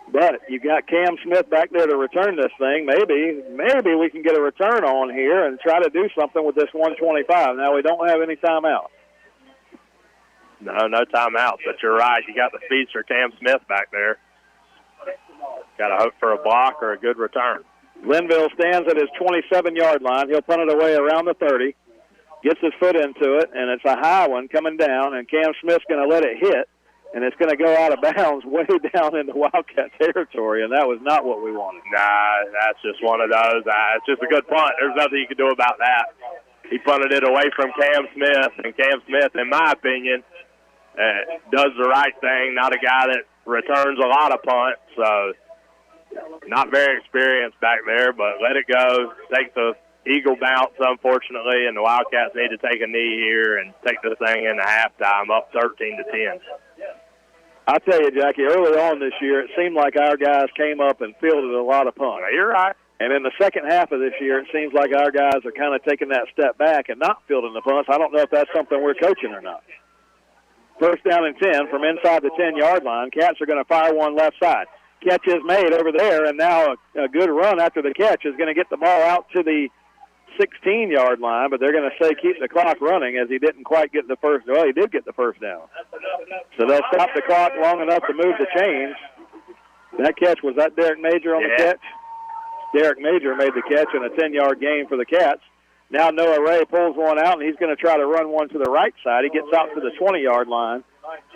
But you got Cam Smith back there to return this thing. Maybe we can get a return on here and try to do something with this 1:25. Now, we don't have any timeout. No timeout, but you're right. You got the speedster Cam Smith back there. Got to hope for a block or a good return. Glenville stands at his 27-yard line. He'll punt it away around the 30. Gets his foot into it, and it's a high one coming down, and Cam Smith's going to let it hit, and it's going to go out of bounds way down into Wildcat territory, and that was not what we wanted. Nah, that's just one of those. It's just a good punt. There's nothing you can do about that. He punted it away from Cam Smith, and Cam Smith, in my opinion, does the right thing. Not a guy that returns a lot of punts, so not very experienced back there, but let it go. Takes a eagle bounce, unfortunately, and the Wildcats need to take a knee here and take this thing into halftime, up 13-10. I'll tell you, Jackie, early on this year, it seemed like our guys came up and fielded a lot of punts. You're right. And in the second half of this year, it seems like our guys are kind of taking that step back and not fielding the punts. I don't know if that's something we're coaching or not. First down and 10 from inside the 10-yard line. Cats are going to fire one left side. Catch is made over there, and now a good run after the catch is going to get the ball out to the 16-yard line, but they're going to say keep the clock running as he didn't quite get the first. Well, he did get the first down. So they'll stop the clock long enough to move the chains. That catch, was that Derek Major on the catch? Derek Major made the catch in a 10-yard gain for the Cats. Now Noah Ray pulls one out, and he's going to try to run one to the right side. He gets out to the 20-yard line,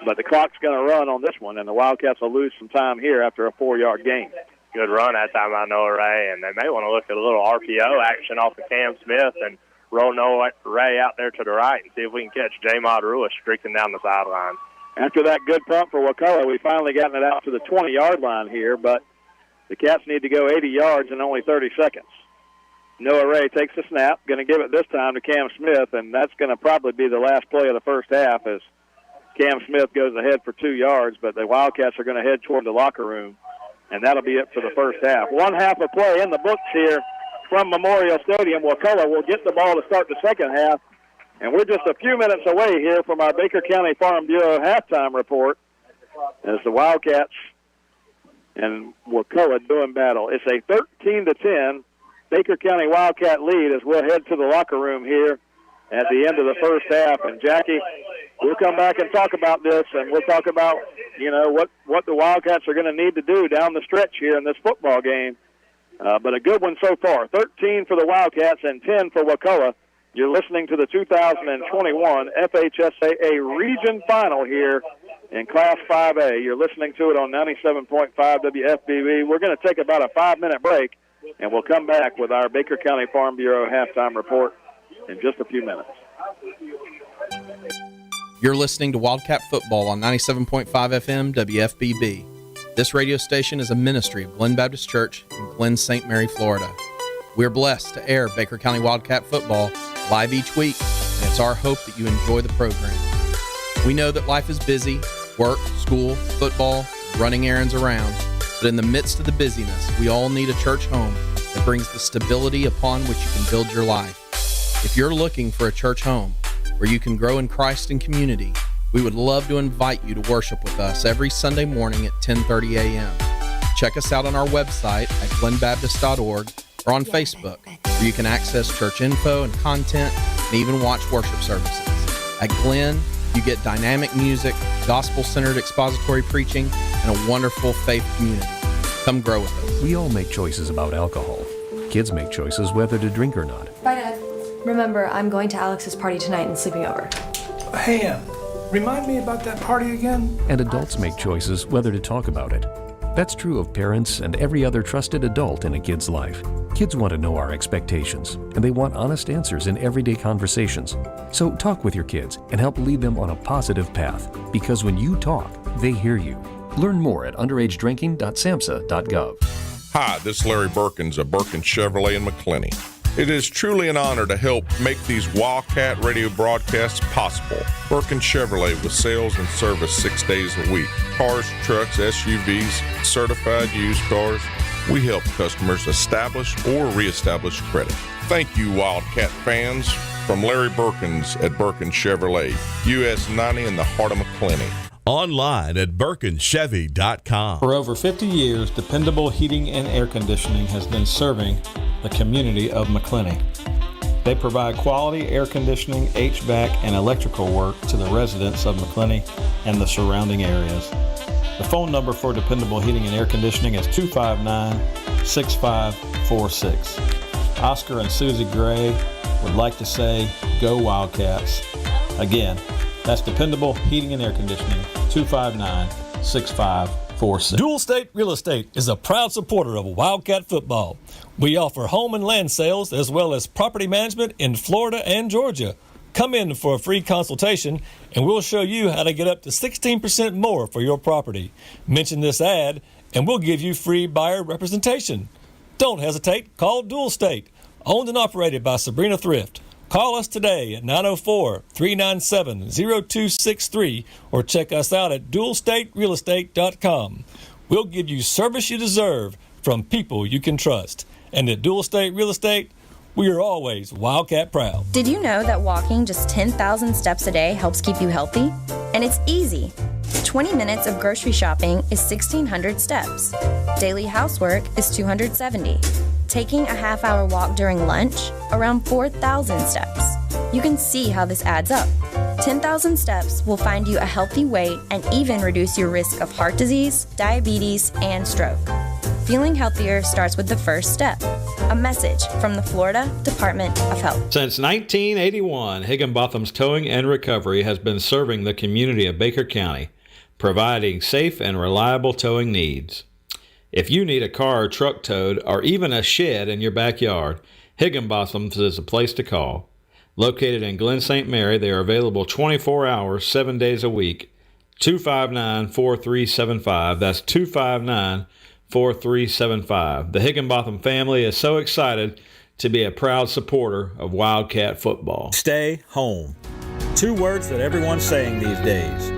but the clock's going to run on this one, and the Wildcats will lose some time here after a 4-yard gain. Good run that time by Noah Ray, and they may want to look at a little RPO action off of Cam Smith and roll Noah Ray out there to the right and see if we can catch J-Mod Ruiz streaking down the sideline. After that good pump for Wakulla, we finally gotten it out to the 20-yard line here, but the Cats need to go 80 yards in only 30 seconds. Noah Ray takes the snap, going to give it this time to Cam Smith, and that's going to probably be the last play of the first half as Cam Smith goes ahead for 2 yards, but the Wildcats are going to head toward the locker room, and that'll be it for the first half. One half of play in the books here from Memorial Stadium. Wakulla will get the ball to start the second half, and we're just a few minutes away here from our Baker County Farm Bureau halftime report as the Wildcats and Wakulla doing battle. It's a 13-10 Baker County Wildcat lead as we'll head to the locker room here at the end of the first half. And, Jackie, we'll come back and talk about this, and we'll talk about, what the Wildcats are going to need to do down the stretch here in this football game. But a good one so far. 13 for the Wildcats and 10 for Wakulla. You're listening to the 2021 FHSAA Region Final here in Class 5A. You're listening to it on 97.5 WFBB. We're going to take about a 5-minute break, and we'll come back with our Baker County Farm Bureau halftime report in just a few minutes. You're listening to Wildcat Football on 97.5 FM WFBB. This radio station is a ministry of Glen Baptist Church in Glen, St. Mary, Florida. We're blessed to air Baker County Wildcat Football live each week, and it's our hope that you enjoy the program. We know that life is busy, work, school, football, running errands around, but in the midst of the busyness, we all need a church home that brings the stability upon which you can build your life. If you're looking for a church home where you can grow in Christ and community, we would love to invite you to worship with us every Sunday morning at 10:30 a.m. Check us out on our website at glenbaptist.org or on Facebook, where you can access church info and content and even watch worship services. At Glen, you get dynamic music, gospel-centered expository preaching, and a wonderful faith community. Come grow with us. We all make choices about alcohol. Kids make choices whether to drink or not. Bye, Dad. Remember, I'm going to Alex's party tonight and sleeping over. Hey, remind me about that party again? And adults make choices whether to talk about it. That's true of parents and every other trusted adult in a kid's life. Kids want to know our expectations, and they want honest answers in everyday conversations. So talk with your kids and help lead them on a positive path, because when you talk, they hear you. Learn more at underagedrinking.samhsa.gov. Hi, this is Larry Birkins of Birkins Chevrolet in McClenny. It is truly an honor to help make these Wildcat radio broadcasts possible. Birkin Chevrolet with sales and service 6 days a week. Cars, trucks, SUVs, certified used cars. We help customers establish or reestablish credit. Thank you, Wildcat fans. From Larry Birkins at Birkin Chevrolet, US 90 in the heart of McClenny. Online at BirkinChevy.com. For over 50 years, Dependable Heating and Air Conditioning has been serving the community of McClenny. They provide quality air conditioning, HVAC, and electrical work to the residents of McClenny and the surrounding areas. The phone number for Dependable Heating and Air Conditioning is 259-6546. Oscar and Susie Gray would like to say, go Wildcats. Again, that's Dependable Heating and Air Conditioning, 259-6546. Dual State Real Estate is a proud supporter of Wildcat football. We offer home and land sales as well as property management in Florida and Georgia. Come in for a free consultation and we'll show you how to get up to 16% more for your property. Mention this ad and we'll give you free buyer representation. Don't hesitate. Call Dual State. Owned and operated by Sabrina Thrift. Call us today at 904-397-0263 or check us out at dualstaterealestate.com. We'll give you service you deserve from people you can trust. And at Dual State Real Estate, we are always Wildcat proud. Did you know that walking just 10,000 steps a day helps keep you healthy? And it's easy. 20 minutes of grocery shopping is 1,600 steps. Daily housework is 270. Taking a half-hour walk during lunch, around 4,000 steps. You can see how this adds up. 10,000 steps will find you a healthy weight and even reduce your risk of heart disease, diabetes, and stroke. Feeling healthier starts with the first step. A message from the Florida Department of Health. Since 1981, Higginbotham's Towing and Recovery has been serving the community of Baker County, providing safe and reliable towing needs. If you need a car or truck towed or even a shed in your backyard, Higginbotham's is a place to call. Located in Glen St. Mary, they are available 24 hours, 7 days a week. 259-4375. That's 259-4375. The Higginbotham family is so excited to be a proud supporter of Wildcat football. Stay home. 2 words that everyone's saying these days.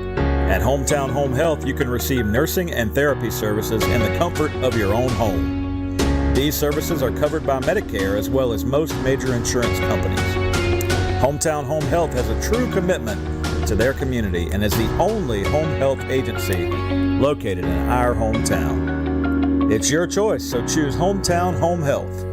At Hometown Home Health, you can receive nursing and therapy services in the comfort of your own home. These services are covered by Medicare as well as most major insurance companies. Hometown Home Health has a true commitment to their community and is the only home health agency located in our hometown. It's your choice, so choose Hometown Home Health.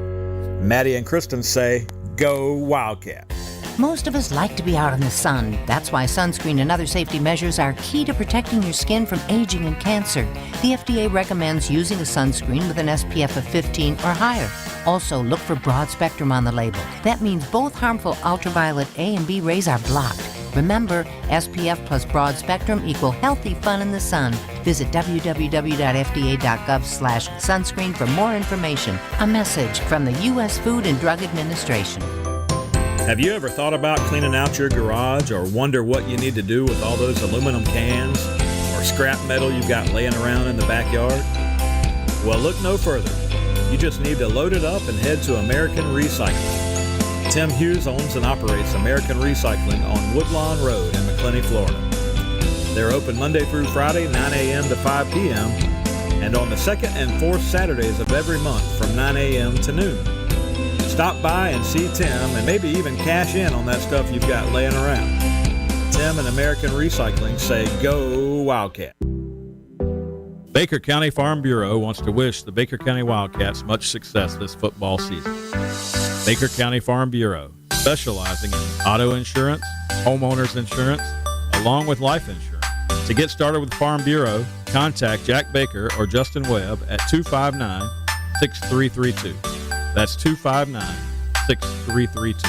Maddie and Kristen say, go Wildcat. Most of us like to be out in the sun. That's why sunscreen and other safety measures are key to protecting your skin from aging and cancer. The FDA recommends using a sunscreen with an SPF of 15 or higher. Also, look for broad spectrum on the label. That means both harmful ultraviolet A and B rays are blocked. Remember, SPF plus broad spectrum equal healthy fun in the sun. Visit www.fda.gov/sunscreen for more information. A message from the U.S. Food and Drug Administration. Have you ever thought about cleaning out your garage or wonder what you need to do with all those aluminum cans or scrap metal you've got laying around in the backyard? Well, look no further. You just need to load it up and head to American Recycling. Tim Hughes owns and operates American Recycling on Woodlawn Road in McClenny, Florida. They're open Monday through Friday, 9 a.m. to 5 p.m., and on the second and fourth Saturdays of every month from 9 a.m. to noon. Stop by and see Tim and maybe even cash in on that stuff you've got laying around. Tim and American Recycling say go Wildcat. Baker County Farm Bureau wants to wish the Baker County Wildcats much success this football season. Baker County Farm Bureau, specializing in auto insurance, homeowners insurance, along with life insurance. To get started with Farm Bureau, contact Jack Baker or Justin Webb at 259-6332. That's 259-6332.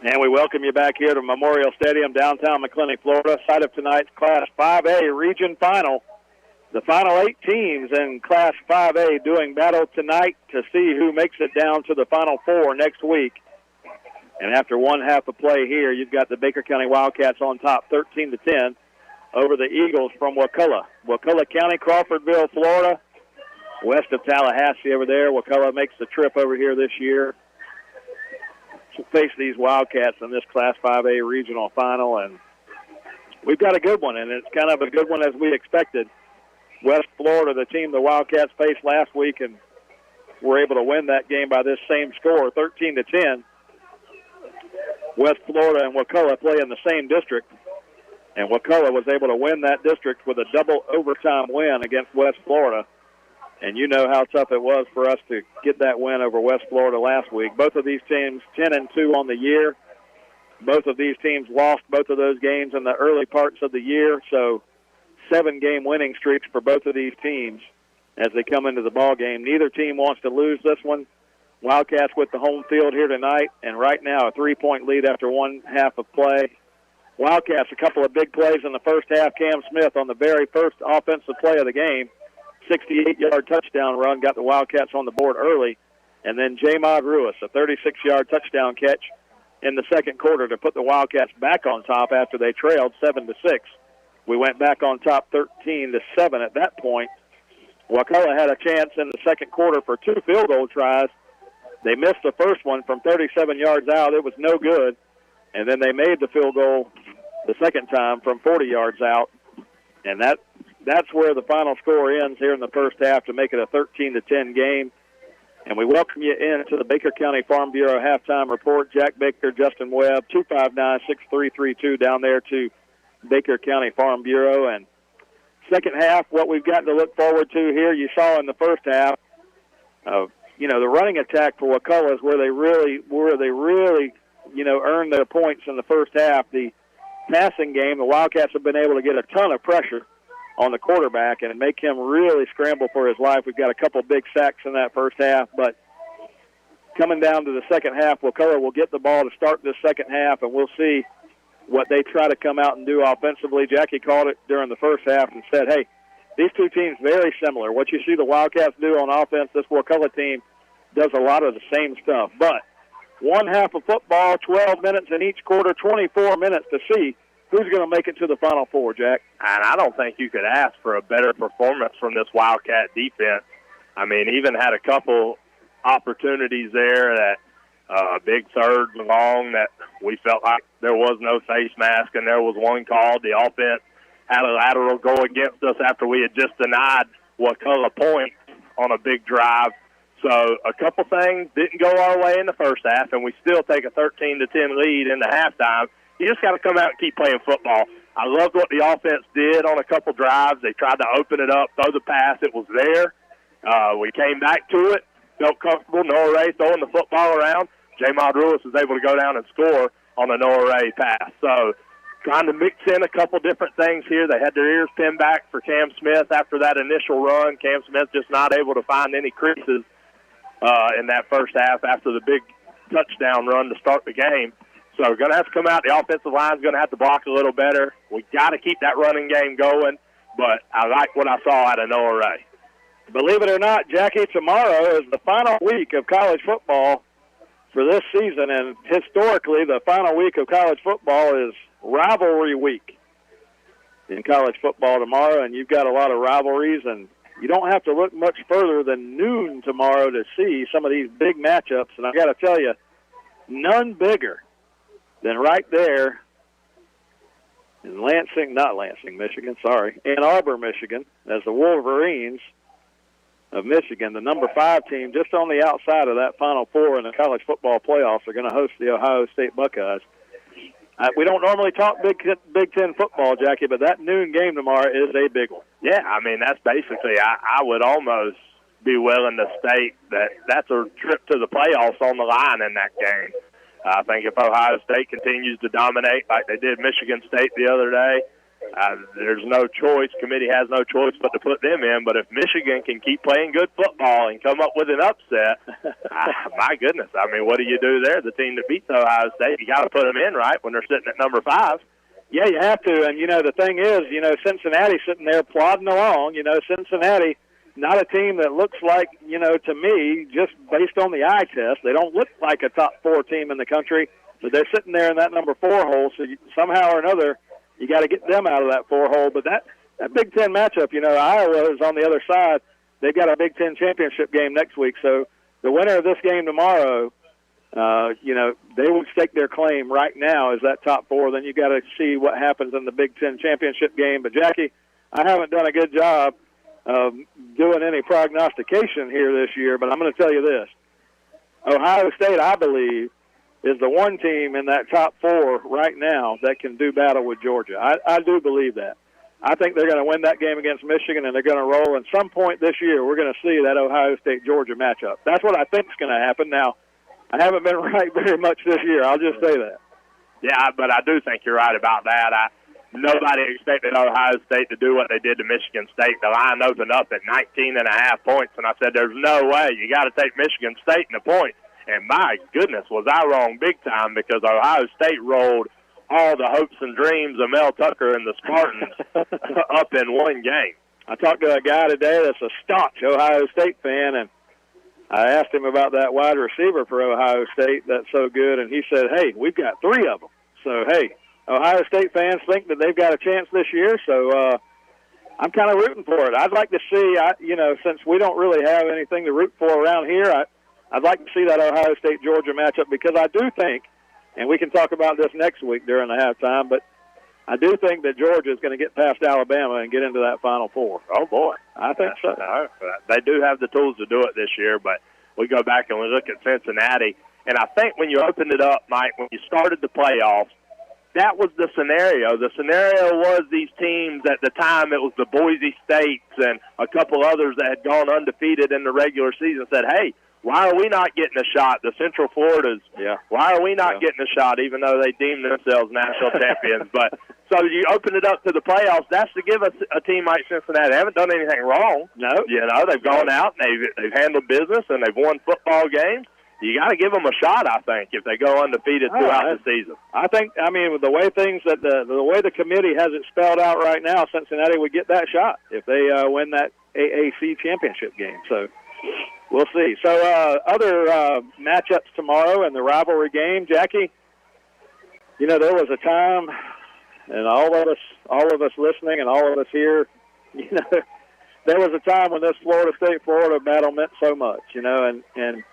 And we welcome you back here to Memorial Stadium, downtown McClenny, Florida, site of tonight's Class 5A Region Final. the final 8 teams in Class 5A doing battle tonight to see who makes it down to the Final 4 next week. And after one half of play here, you've got the Baker County Wildcats on top 13-10 over the Eagles from Wakulla. Wakulla County, Crawfordville, Florida, west of Tallahassee over there. Wakulla makes the trip over here this year to face these Wildcats in this Class 5A regional final. And we've got a good one, and it's kind of a good one as we expected. West Florida, the team the Wildcats faced last week, and were able to win that game by this same score, 13-10. West Florida and Wakulla play in the same district, and Wakulla was able to win that district with a double overtime win against West Florida. And you know how tough it was for us to get that win over West Florida last week. Both of these teams 10-2 on the year. Both of these teams lost both of those games in the early parts of the year, so 7-game winning streaks for both of these teams as they come into the ball game. Neither team wants to lose this one. Wildcats with the home field here tonight, and right now a 3-point lead after one half of play. Wildcats, a couple of big plays in the first half. Cam Smith on the very first offensive play of the game, 68-yard touchdown run, got the Wildcats on the board early. And then Jamod Ruiz, a 36-yard touchdown catch in the second quarter to put the Wildcats back on top after they trailed 7-6. We went back on top 13-7 at that point. Wakulla had a chance in the second quarter for 2 field goal tries. They missed the first one from 37 yards out. It was no good. And then they made the field goal the second time from 40 yards out. And that's where the final score ends here in the first half to make it a 13-10 game. And we welcome you into the Baker County Farm Bureau halftime report. Jack Baker, Justin Webb, 259-6332 down there to Baker County Farm Bureau. And second half, what we've got to look forward to here, you saw in the first half, the running attack for Wakulla is where they really, earned their points in the first half. The passing game, the Wildcats have been able to get a ton of pressure on the quarterback and make him really scramble for his life. We've got a couple big sacks in that first half, but coming down to the second half, Wakulla will get the ball to start this second half, and we'll see what they try to come out and do offensively. Jackie called it during the first half and said, hey, these two teams very similar. What you see the Wildcats do on offense, this Wakulla team does a lot of the same stuff. But one half of football, 12 minutes in each quarter, 24 minutes to see who's going to make it to the Final Four, Jack. And I don't think you could ask for a better performance from this Wildcat defense. I mean, even had a couple opportunities there that a big third and long that we felt like there was no face mask, and there was one called. The offense had a lateral go against us after we had just denied Wakulla points on a big drive. So a couple things didn't go our way in the first half, and we still take a 13-10 lead in the halftime. You just got to come out and keep playing football. I loved what the offense did on a couple drives. They tried to open it up, throw the pass. It was there. We came back to it, felt comfortable. Noah Ray throwing the football around. Jamod Ruiz was able to go down and score on a Noah Ray pass. So trying to mix in a couple different things here. They had their ears pinned back for Cam Smith after that initial run. Cam Smith just not able to find any creases in that first half after the big touchdown run to start the game. So we're going to have to come out. The offensive line's going to have to block a little better. We got to keep that running game going, but I like what I saw out of Noah Ray. Believe it or not, Jackie, tomorrow is the final week of college football for this season, and historically the final week of college football is rivalry week in college football tomorrow, and you've got a lot of rivalries, and you don't have to look much further than noon tomorrow to see some of these big matchups, and I got to tell you, none bigger than right there in Ann Arbor, Michigan, as the Wolverines of Michigan, the number 5 team, just on the outside of that Final Four in the college football playoffs, are going to host the Ohio State Buckeyes. We don't normally talk Big Ten football, Jackie, but that noon game tomorrow is a big one. Yeah, I mean, that's basically, I would almost be willing to state that that's a trip to the playoffs on the line in that game. I think if Ohio State continues to dominate like they did Michigan State the other day, there's no choice. Committee has no choice but to put them in. But if Michigan can keep playing good football and come up with an upset, my goodness, I mean, what do you do there? The team that beats Ohio State, you got to put them in, right, when they're sitting at number 5. Yeah, you have to. And, the thing is, Cincinnati sitting there plodding along. Cincinnati, not a team that looks like, to me, just based on the eye test, they don't look like a top 4 team in the country, but they're sitting there in that number 4 hole. So somehow or another, you got to get them out of that 4 hole. But that Big Ten matchup, Iowa is on the other side. They've got a Big Ten championship game next week. So the winner of this game tomorrow, they would stake their claim right now as that top 4. Then you got to see what happens in the Big Ten championship game. But, Jackie, I haven't done a good job of doing any prognostication here this year, but I'm going to tell you this. Ohio State, I believe, is the one team in that top 4 right now that can do battle with Georgia. I do believe that. I think they're going to win that game against Michigan, and they're going to roll. And some point this year, we're going to see that Ohio State-Georgia matchup. That's what I think is going to happen. Now, I haven't been right very much this year. I'll just say that. Yeah, but I do think you're right about that. Nobody expected Ohio State to do what they did to Michigan State. The line opened up at 19.5 points, and I said, there's no way. You got to take Michigan State in the point. And my goodness, was I wrong big time, because Ohio State rolled all the hopes and dreams of Mel Tucker and the Spartans up in one game. I talked to a guy today that's a staunch Ohio State fan, and I asked him about that wide receiver for Ohio State that's so good, and he said, hey, we've got 3 of them. So, hey, Ohio State fans think that they've got a chance this year, so I'm kind of rooting for it. I'd like to see, since we don't really have anything to root for around here, I'd like to see that Ohio State-Georgia matchup, because I do think, and we can talk about this next week during the halftime, but I do think that Georgia is going to get past Alabama and get into that Final Four. Oh, boy. I think so. They do have the tools to do it this year, but we go back and we look at Cincinnati, and I think when you opened it up, Mike, when you started the playoffs, that was the scenario. The scenario was these teams at the time, it was the Boise States and a couple others that had gone undefeated in the regular season, said, hey, why are we not getting a shot? The Central Floridas, why are we not getting a shot, even though they deem themselves national champions? But so you open it up to the playoffs. That's to give us a team like Cincinnati. They haven't done anything wrong. No. They've gone out and they've handled business and they've won football games. You got to give them a shot, I think, if they go undefeated throughout the season. I think, with the way things that the way the committee has it spelled out right now, Cincinnati would get that shot if they win that AAC championship game. So we'll see. So other matchups tomorrow in the rivalry game, Jackie. There was a time, and all of us listening, and all of us here, there was a time when this Florida State-Florida battle meant so much, and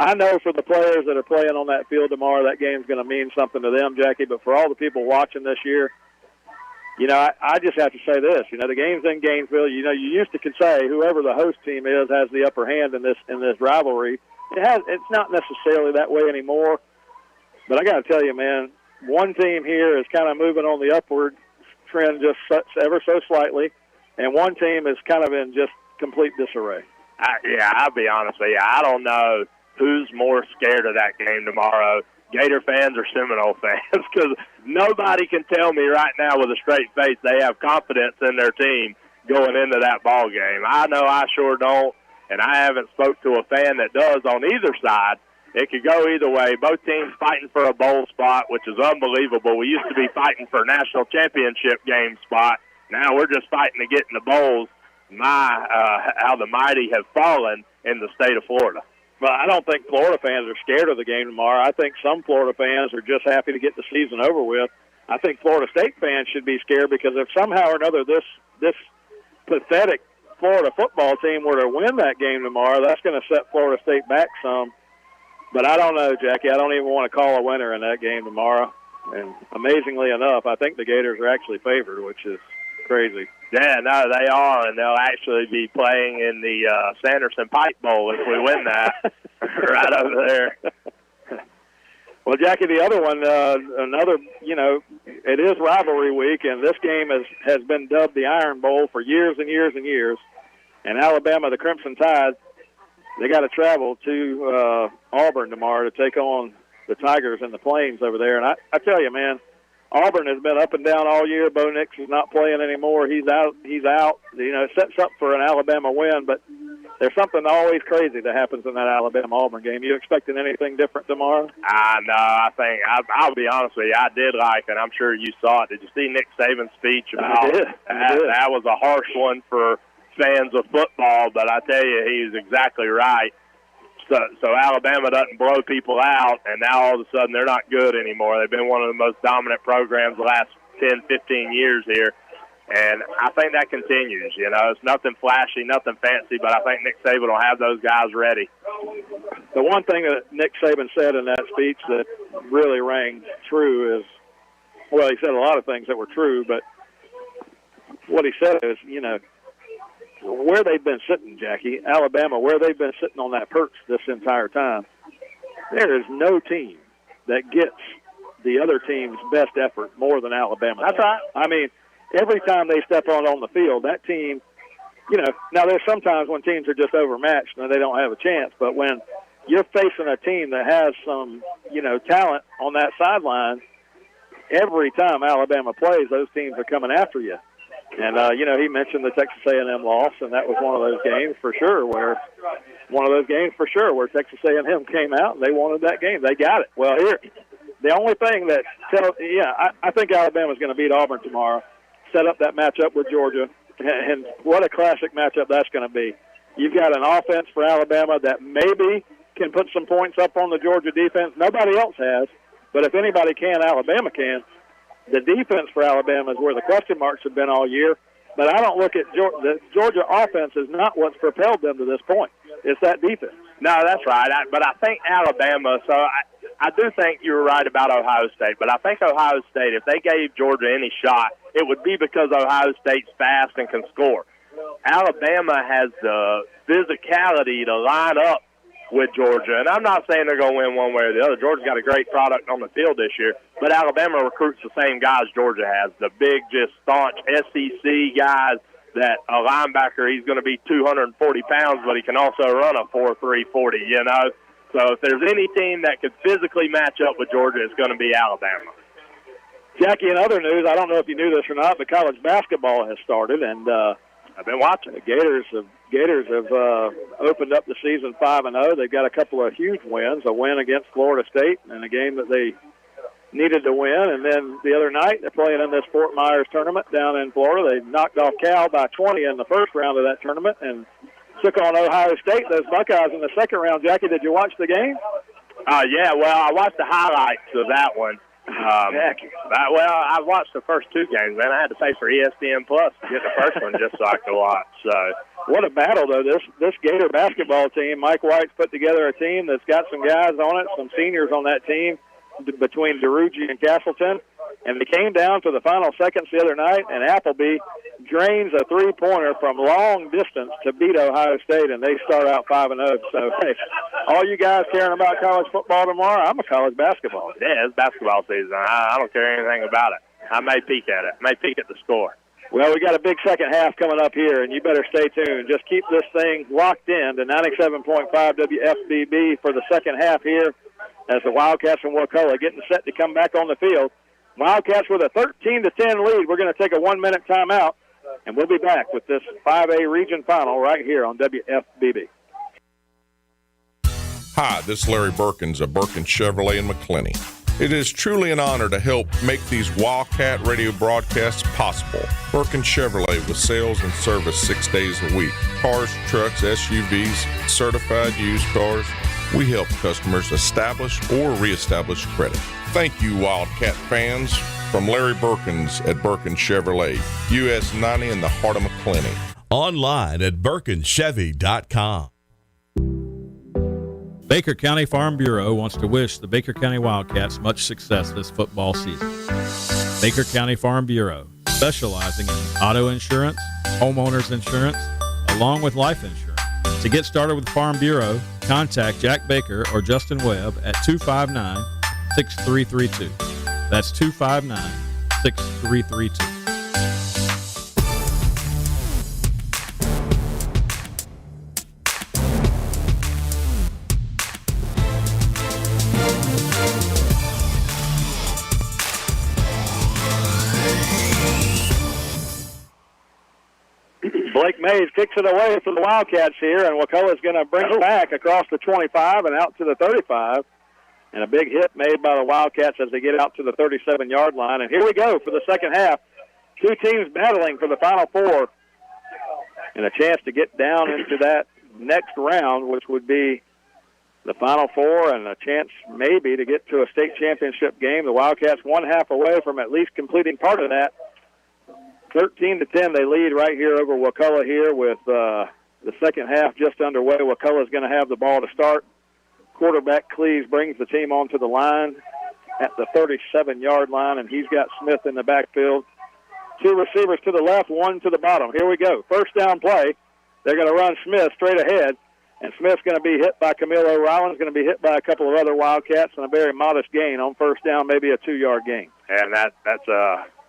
I know for the players that are playing on that field tomorrow, that game's going to mean something to them, Jackie. But for all the people watching this year, I just have to say this. The game's in Gainesville. You used to say whoever the host team is has the upper hand in this rivalry. It's not necessarily that way anymore. But I got to tell you, man, one team here is kind of moving on the upward trend just ever so slightly, and one team is kind of in just complete disarray. I'll be honest with you. I don't know who's more scared of that game tomorrow, Gator fans or Seminole fans, because nobody can tell me right now with a straight face they have confidence in their team going into that ball game. I know I sure don't, and I haven't spoke to a fan that does on either side. It could go either way. Both teams fighting for a bowl spot, which is unbelievable. We used to be fighting for a national championship game spot. Now we're just fighting to get in the bowls. How the mighty have fallen in the state of Florida. Well, I don't think Florida fans are scared of the game tomorrow. I think some Florida fans are just happy to get the season over with. I think Florida State fans should be scared because if somehow or another this pathetic Florida football team were to win that game tomorrow, that's going to set Florida State back some. But I don't know, Jackie. I don't even want to call a winner in that game tomorrow. And amazingly enough, I think the Gators are actually favored, which is crazy. Yeah, no, they are, and they'll actually be playing in the Sanderson Pipe Bowl if we win that right over there. Well, Jackie, the other one, it is rivalry week, and this game has been dubbed the Iron Bowl for years and years and years. And Alabama, the Crimson Tide, they got to travel to Auburn tomorrow to take on the Tigers in the Plains over there. And I tell you, man, Auburn has been up and down all year. Bo Nix is not playing anymore. He's out. It sets up for an Alabama win, but there's something always crazy that happens in that Alabama-Auburn game. You expecting anything different tomorrow? No, I think I'll be honest with you. I did like it. I'm sure you saw it. Did you see Nick Saban's speech? I did. That was a harsh one for fans of football, but I tell you, he's exactly right. So Alabama doesn't blow people out, and now all of a sudden they're not good anymore. They've been one of the most dominant programs the last 10, 15 years here, and I think that continues. You know, it's nothing flashy, nothing fancy, but I think Nick Saban will have those guys ready. The one thing that Nick Saban said in that speech that really rang true is, well, he said a lot of things that were true, but what he said is, you know, where they've been sitting, Jackie, Alabama, where they've been sitting on that perch this entire time, there is no team that gets the other team's best effort more than Alabama. That's right. I mean, every time they step on the field, that team, you know, now there's sometimes when teams are just overmatched and they don't have a chance, but when you're facing a team that has some, you know, talent on that sideline, every time Alabama plays, those teams are coming after you. And, you know, he mentioned the Texas A&M loss, and that was one of those games for sure where Texas A&M came out and they wanted that game. They got it. Well, here, the only thing that I think Alabama's going to beat Auburn tomorrow, set up that matchup with Georgia, and what a classic matchup that's going to be. You've got an offense for Alabama that maybe can put some points up on the Georgia defense. Nobody else has, but if anybody can, Alabama can. The defense for Alabama is where the question marks have been all year, but I don't look at the Georgia offense is not what's propelled them to this point. It's that defense. No, that's right. But I think Alabama, so I do think you were right about Ohio State, but I think Ohio State, if they gave Georgia any shot, it would be because Ohio State's fast and can score. Alabama has the physicality to line up with Georgia, and I'm not saying they're going to win one way or the other. Georgia's got a great product on the field this year, but Alabama recruits the same guys Georgia has, the big, just staunch SEC guys that a linebacker, he's going to be 240 pounds, but he can also run a 4.3 40, you know. So if there's any team that could physically match up with Georgia, it's going to be Alabama. Jackie, in other news, I don't know if you knew this or not, but college basketball has started, and I've been watching. The Gators have opened up the season 5-0. They've got a couple of huge wins, a win against Florida State in a game that they needed to win, and then the other night they're playing in this Fort Myers tournament down in Florida. They knocked off Cal by 20 in the first round of that tournament and took on Ohio State, those Buckeyes, in the second round. Jackie, did you watch the game? Yeah, well, I watched the highlights of that one. I watched the first two games, man. I had to pay for ESPN Plus to get the first one just so I could watch. So, what a battle, though. This Gator basketball team, Mike White's put together a team that's got some guys on it, some seniors on that team between DeRuggi and Castleton. And they came down to the final seconds the other night, and Appleby drains a three-pointer from long distance to beat Ohio State, and they start out 5-0. So, hey, all you guys caring about college football tomorrow, I'm a college basketball. Yeah, it's basketball season. I don't care anything about it. I may peek at it. May peek at the score. Well, we got a big second half coming up here, and you better stay tuned. Just keep this thing locked in to 97.5 WFBB for the second half here as the Wildcats from Wakulla getting set to come back on the field. Wildcats with a 13-10 lead. We're going to take a 1-minute timeout, and we'll be back with this 5A region final right here on WFBB. Hi, this is Larry Birkins of Birkins Chevrolet in McClenny. It is truly an honor to help make these Wildcat radio broadcasts possible. Birkins Chevrolet with sales and service 6 days a week. Cars, trucks, SUVs, certified used cars. We help customers establish or reestablish credit. Thank you, Wildcat fans. From Larry Birkins at Birkins Chevrolet, US 90 in the heart of McClenny. Online at BirkinsChevy.com. Baker County Farm Bureau wants to wish the Baker County Wildcats much success this football season. Baker County Farm Bureau, specializing in auto insurance, homeowners insurance, along with life insurance. To get started with Farm Bureau, contact Jack Baker or Justin Webb at 259-6332. That's 259-6332. Blake Mays kicks it away for the Wildcats here, and Wakulla's going to bring it back across the 25 and out to the 35. And a big hit made by the Wildcats as they get out to the 37-yard line. And here we go for the second half. Two teams battling for the Final Four. And a chance to get down into that next round, which would be the Final Four, and a chance maybe to get to a state championship game. The Wildcats 1 half away from at least completing part of that. 13-10, they lead right here over Wakulla here with the second half just underway. Wakulla's going to have the ball to start. Quarterback Cleves brings the team onto the line at the 37-yard line, and he's got Smith in the backfield. Two receivers to the left, one to the bottom. Here we go. First down play. They're going to run Smith straight ahead, and Smith's going to be hit by Camille O'Reilly's going to be hit by a couple of other Wildcats, and a very modest gain on first down, maybe a 2-yard gain. And that's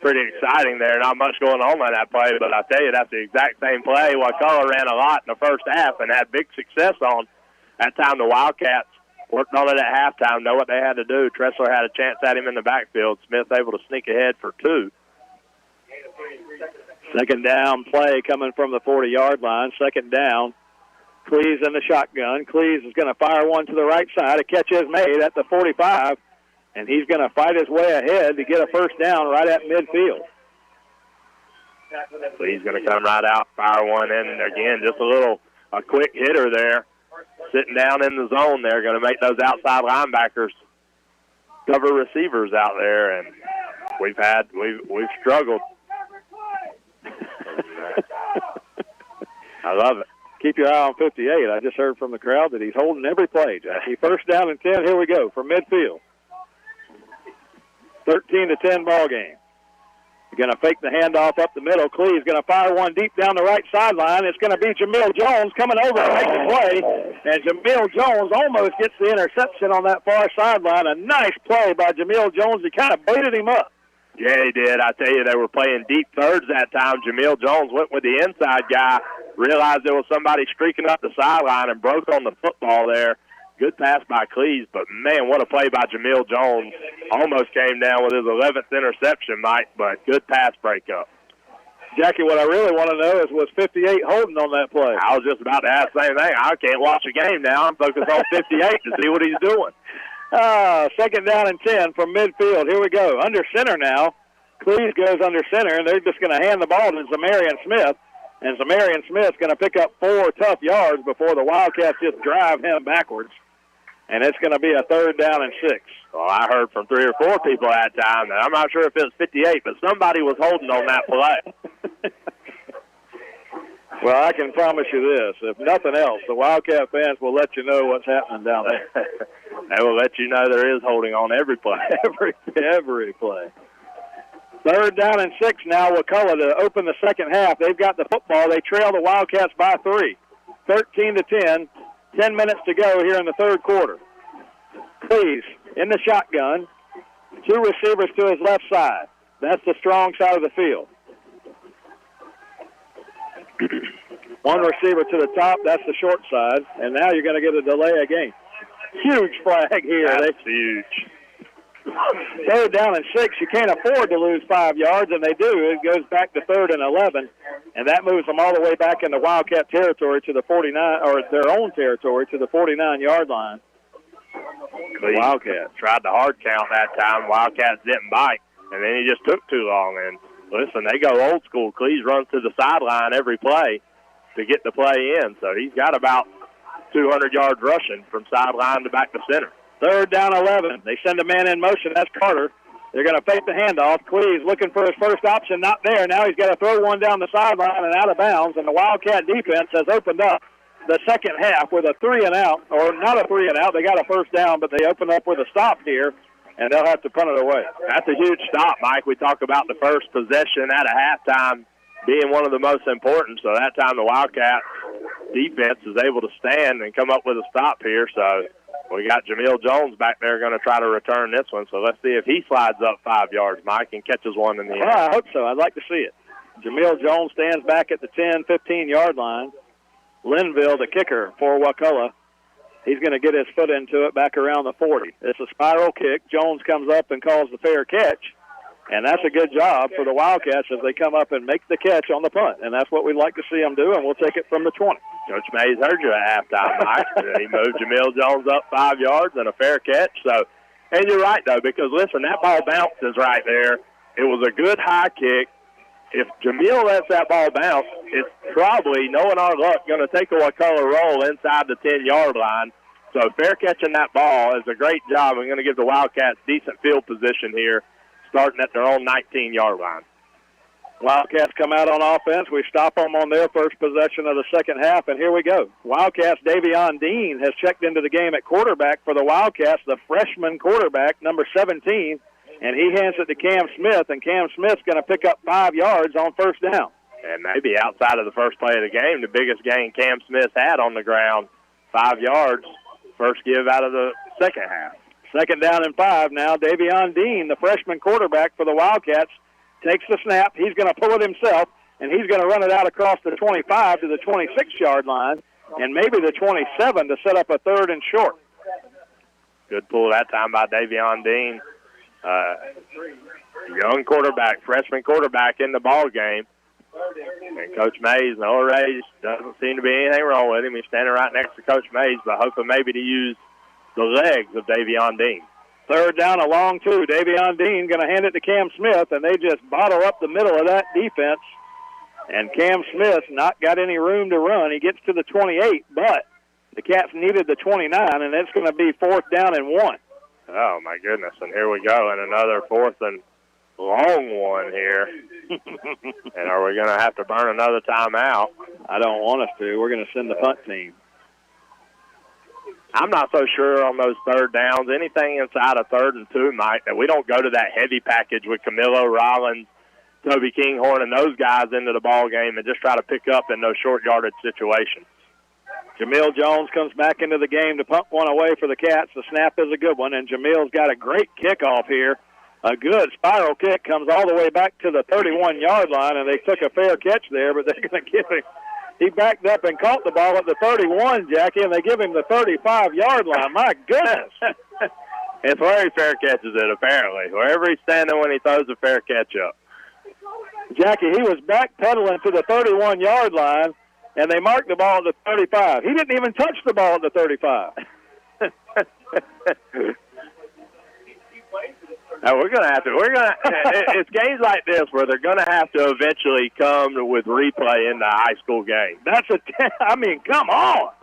pretty exciting there. Not much going on that play, but I tell you, that's the exact same play Wakulla ran a lot in the first half and had big success on. That time the Wildcats worked on it at halftime, know what they had to do. Tressler had a chance at him in the backfield. Smith able to sneak ahead for 2. Second down play coming from the 40-yard line. Second down. Cleves in the shotgun. Cleves is going to fire one to the right side. A catch is made at the 45, and he's going to fight his way ahead to get a first down right at midfield. Cleves going to come right out, fire one in. Again, just a quick hitter there. Sitting down in the zone there, going to make those outside linebackers cover receivers out there, and we've struggled. I love it. Keep your eye on 58. I just heard from the crowd that he's holding every play, Jackie. First down and 10. Here we go from midfield. 13-10 ball game. You're going to fake the handoff up the middle. Cleve's going to fire one deep down the right sideline. It's going to be Jamil Jones coming over to make the play. And Jamil Jones almost gets the interception on that far sideline. A nice play by Jamil Jones. He kind of baited him up. Yeah, he did. I tell you, they were playing deep thirds that time. Jamil Jones went with the inside guy, realized there was somebody streaking up the sideline and broke on the football there. Good pass by Cleves, but, man, what a play by Jamil Jones. Almost came down with his 11th interception, Mike, but good pass breakup. Jackie, what I really want to know is, was 58 holding on that play? I was just about to ask the same thing. I can't watch a game now. I'm focused on 58 to see what he's doing. Second down and 10 from midfield. Here we go. Under center now. Cleves goes under center, and they're just going to hand the ball to Zamarian Smith. And Zamarian Smith's going to pick up 4 tough yards before the Wildcats just drive him backwards. And it's going to be a third down and 6. Well, I heard from 3 or 4 people at that time, and I'm not sure if it was 58, but somebody was holding on that play. Well, I can promise you this. If nothing else, the Wildcat fans will let you know what's happening down there. They will let you know there is holding on every play. every play. Third down and 6 now. Wakulla to open the second half. They've got the football. They trail the Wildcats by 3. 13-10. 10 minutes to go here in the third quarter. Cleves in the shotgun. 2 receivers to his left side. That's the strong side of the field. 1 receiver to the top. That's the short side. And now you're going to get a delay of game. Huge flag here. That's huge. Third down and 6. You can't afford to lose 5 yards, and they do. It goes back to 3rd and 11, and that moves them all the way back into Wildcat territory to the 49, or their own territory to the 49-yard line. Wildcats tried to hard count that time. Wildcats didn't bite, and then he just took too long. And listen, they go old school. Cleves runs to the sideline every play to get the play in, so he's got about 200 yards rushing from sideline to back to center. Third down 11. They send a man in motion. That's Carter. They're going to fake the handoff. Cleves looking for his first option. Not there. Now he's got to throw one down the sideline and out of bounds. And the Wildcat defense has opened up the second half with a 3-and-out, or not a 3-and-out. They got a first down, but they open up with a stop here, and they'll have to punt it away. That's a huge stop, Mike. We talk about the first possession at a halftime being one of the most important. So that time the Wildcat defense is able to stand and come up with a stop here. So we got Jamil Jones back there going to try to return this one. So let's see if he slides up 5 yards, Mike, and catches one in the end. Well, I hope so. I'd like to see it. Jamil Jones stands back at the 10, 15-yard line. Linville, the kicker for Wakulla, he's going to get his foot into it back around the 40. It's a spiral kick. Jones comes up and calls the fair catch. And that's a good job for the Wildcats as they come up and make the catch on the punt. And that's what we'd like to see them do, and we'll take it from the 20. Coach Mays heard you at halftime, Mike. He moved Jamil Jones up 5 yards and a fair catch. So, and you're right, though, because, listen, that ball bounces right there. It was a good high kick. If Jamil lets that ball bounce, it's probably, knowing our luck, going to take a Wakulla roll inside the 10-yard line. So fair catching that ball is a great job. I'm going to give the Wildcats decent field position here, starting at their own 19-yard line. Wildcats come out on offense. We stop them on their first possession of the second half, and here we go. Wildcats' Davion Dean has checked into the game at quarterback for the Wildcats, the freshman quarterback, number 17, and he hands it to Cam Smith, and Cam Smith's going to pick up 5 yards on first down. And maybe outside of the first play of the game, the biggest gain Cam Smith had on the ground, 5 yards, first give out of the second half. Second down and 5 now. Davion Dean, the freshman quarterback for the Wildcats, takes the snap. He's going to pull it himself, and he's going to run it out across the 25 to the 26-yard line and maybe the 27 to set up a third and short. Good pull that time by Davion Dean. Young quarterback, freshman quarterback in the ball game. And Coach Mays, no raise, doesn't seem to be anything wrong with him. He's standing right next to Coach Mays, but hoping maybe to use the legs of Davion Dean. Third down, a long two. Davion Dean going to hand it to Cam Smith, and they just bottle up the middle of that defense. And Cam Smith not got any room to run. He gets to the 28, but the Cats needed the 29, and it's going to be fourth down and 1. Oh, my goodness. And here we go, and another fourth and long one here. And are we going to have to burn another timeout? I don't want us to. We're going to send the punt team. I'm not so sure on those third downs. Anything inside of 3rd and 2, Mike, that we don't go to that heavy package with Camilo Rollins, Toby Kinghorn, and those guys into the ball game and just try to pick up in those short yardage situations. Jamil Jones comes back into the game to punt one away for the Cats. The snap is a good one, and Jamil's got a great kickoff here. A good spiral kick comes all the way back to the 31-yard line, and they took a fair catch there, but they're going to give him. He backed up and caught the ball at the 31, Jackie, and they give him the 35-yard line. My goodness. It's where he fair catches it, apparently. Wherever he's standing when he throws a fair catch up. Jackie, he was backpedaling to the 31-yard line, and they marked the ball at the 35. He didn't even touch the ball at the 35. Now we're gonna have to. It's games like this where they're gonna have to eventually come with replay in the high school game. That's I mean, come on.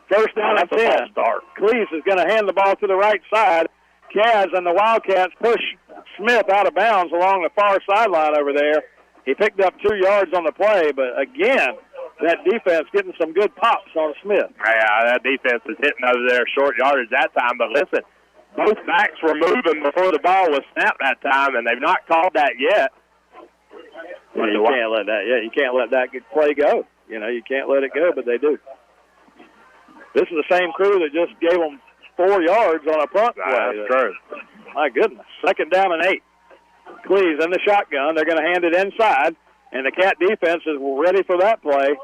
First down and 10. Cleese is going to hand the ball to the right side. Kaz and the Wildcats push Smith out of bounds along the far sideline over there. He picked up 2 yards on the play, but again, that defense getting some good pops on Smith. Yeah, that defense is hitting over there short yardage that time. But listen, both backs were moving before the ball was snapped that time, and they've not called that yet. Yeah, you can't let that. Yeah, you can't let that play go. You know, you can't let it go, but they do. This is the same crew that just gave them 4 yards on a punt play. That's true. My goodness. Second down and 8. Cleese in the shotgun. They're going to hand it inside, and the Cat defense is ready for that play.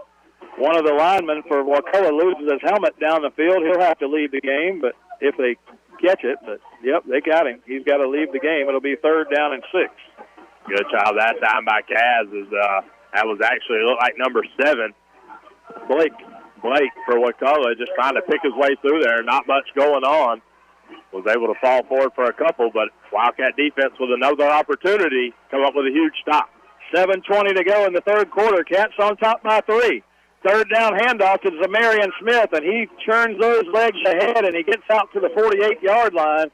One of the linemen for Wakulla loses his helmet down the field. He'll have to leave the game, but if they catch it, but yep, they got him. He's got to leave the game. It'll be third down and 6. Good job that time by Kaz. That was actually looked like number 7. Blake for Wakulla just trying to pick his way through there. Not much going on. Was able to fall forward for a couple, but Wildcat defense with another opportunity come up with a huge stop. 7:20 to go in the third quarter. Cats on top by 3. Third down handoff to Zamarian Smith, and he churns those legs ahead, and he gets out to the 48-yard line.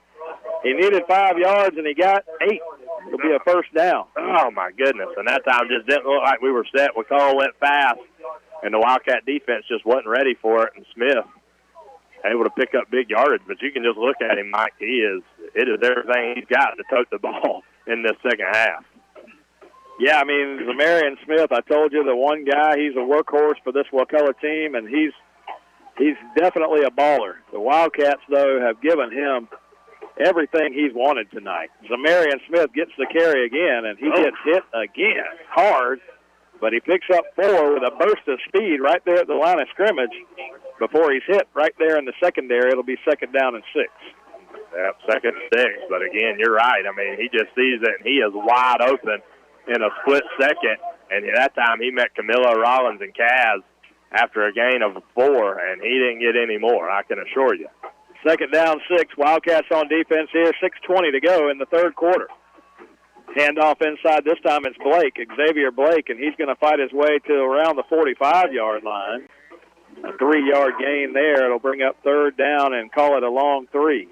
He needed 5 yards, and he got 8. It'll be a first down. Oh, my goodness. And that time just didn't look like we were set. Wakulla went fast, and the Wildcat defense just wasn't ready for it, and Smith able to pick up big yardage. But you can just look at him, Mike. It is everything he's got to tote the ball in this second half. Yeah, I mean, Zamarian Smith, I told you, the one guy, he's a workhorse for this Wakulla team, and he's definitely a baller. The Wildcats, though, have given him everything he's wanted tonight. Zamarian Smith gets the carry again, and he gets hit again hard, but he picks up 4 with a burst of speed right there at the line of scrimmage before he's hit right there in the secondary. It'll be second down and 6. Yep, 2nd and 6. But, again, you're right. I mean, he just sees it, and he is wide open in a split second. And that time he met Camilo Rollins and Kaz after a gain of 4, and he didn't get any more, I can assure you. 2nd down, 6. Wildcats on defense here. 6:20 to go in the third quarter. Handoff inside. This time it's Blake, Xavier Blake, and he's going to fight his way to around the 45-yard line. A 3-yard gain there. It'll bring up 3rd down and call it a long 3.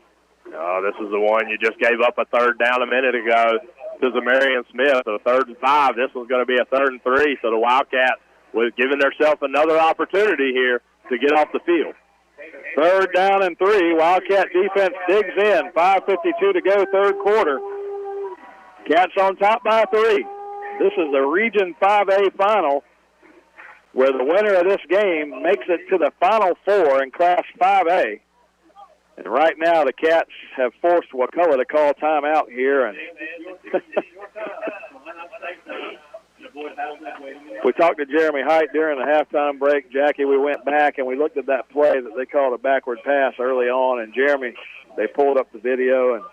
Oh, this is the one you just gave up a 3rd down a minute ago to Zamarian Smith. So 3rd and 5. This was going to be a 3rd and 3. So the Wildcats was giving themselves another opportunity here to get off the field. 3rd down and 3. Wildcat defense digs in. 5:52 to go, third quarter. Cats on top by 3. This is the Region 5A final, where the winner of this game makes it to the Final Four in Class 5A. And right now the Cats have forced Wakulla to call timeout here. And we talked to Jeremy Height during the halftime break. Jackie, we went back and we looked at that play that they called a backward pass early on. And Jeremy, they pulled up the video and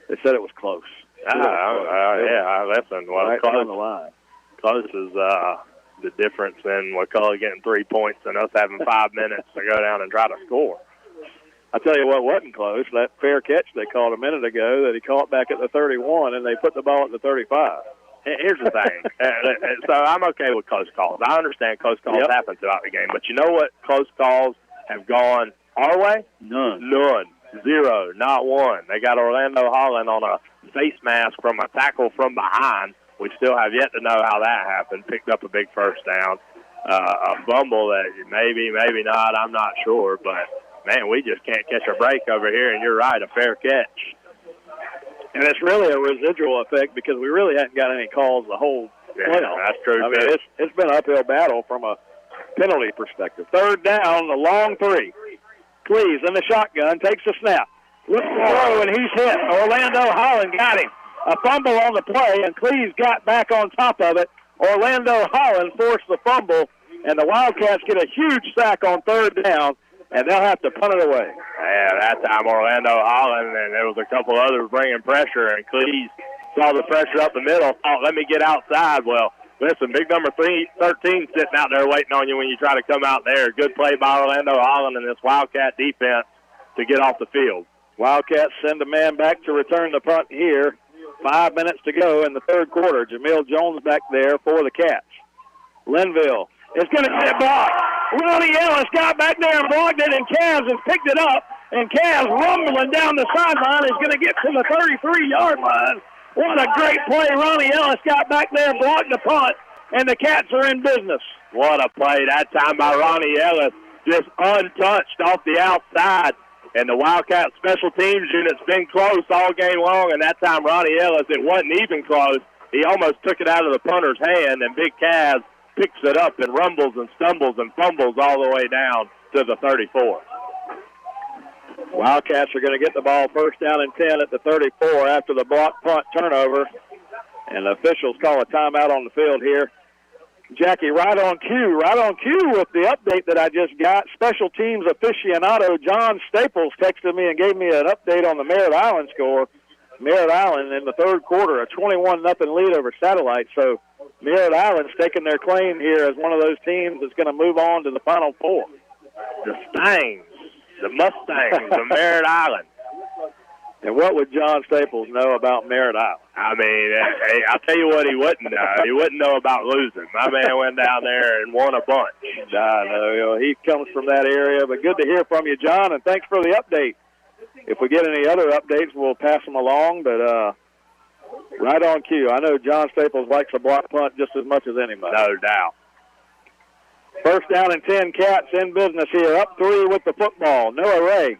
they said it was close. Yeah, listen. Well, right down the line. Close is the difference in Wakulla getting 3 points and us having 5 minutes to go down and try to score. I tell you what wasn't close, that fair catch they called a minute ago that he caught back at the 31, and they put the ball at the 35. Here's the thing. So I'm okay with close calls. I understand close calls happen throughout the game, but you know what close calls have gone our way? None. 0, not one. They got Orlando Holland on a face mask from a tackle from behind. We still have yet to know how that happened. Picked up a big first down. A fumble that maybe not, I'm not sure. But, man, we just can't catch a break over here, and you're right, a fair catch. And it's really a residual effect because we really hadn't got any calls the whole playoff. That's true. I mean, it's been an uphill battle from a penalty perspective. 3rd down, the long 3. Cleese in the shotgun, takes a snap. Looks to throw, and he's hit. Orlando Holland got him. A fumble on the play, and Cleese got back on top of it. Orlando Holland forced the fumble, and the Wildcats get a huge sack on 3rd down, and they'll have to punt it away. Yeah, that time Orlando Holland, and there was a couple others bringing pressure, and Cleese saw the pressure up the middle, thought, let me get outside. Well, listen, big number 13 sitting out there waiting on you when you try to come out there. Good play by Orlando Holland and this Wildcat defense to get off the field. Wildcats send a man back to return the punt here. 5 minutes to go in the third quarter. Jamil Jones back there for the Cats. Linville is going to get it blocked. Ronnie Ellis got back there and blocked it, and Cavs has picked it up. And Cavs rumbling down the sideline is going to get to the 33-yard line. What a great play. Ronnie Ellis got back there and blocked the punt, and the Cats are in business. What a play that time by Ronnie Ellis. Just untouched off the outside. And the Wildcat special teams unit's been close all game long, and that time Ronnie Ellis, it wasn't even close. He almost took it out of the punter's hand, and Big Cavs picks it up and rumbles and stumbles and fumbles all the way down to the 34. Wildcats are going to get the ball first down and 10 at the 34 after the block punt turnover. And the officials call a timeout on the field here. Jackie, right on cue with the update that I just got. Special teams aficionado John Staples texted me and gave me an update on the Merritt Island score. Merritt Island in the third quarter, a 21-0 lead over Satellite. So Merritt Island's taking their claim here as one of those teams that's going to move on to the Final Four. The Stangs, the Mustangs of Merritt Island. And what would John Staples know about Merritt Island? I mean, I'll tell you what he wouldn't know. He wouldn't know about losing. My man went down there and won a bunch. I know. He comes from that area. But good to hear from you, John, and thanks for the update. If we get any other updates, we'll pass them along. But right on cue. I know John Staples likes a block punt just as much as anybody. No doubt. First down and 10, Cats in business here. Up 3 with the football. Noah Ray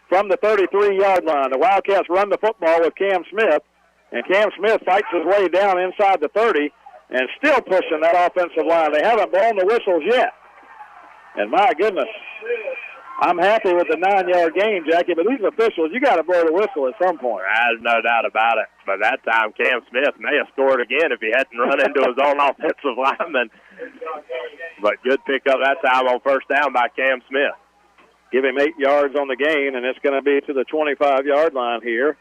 from the 33-yard line. The Wildcats run the football with Cam Smith, and Cam Smith fights his way down inside the 30 and still pushing that offensive line. They haven't blown the whistles yet. And my goodness, I'm happy with the 9-yard gain, Jackie, but these officials, you got to blow the whistle at some point. There's no doubt about it. But that time, Cam Smith may have scored again if he hadn't run into his own offensive lineman. But good pickup that time on first down by Cam Smith. give him 8 yards on the gain, and it's going to be to the 25-yard line here.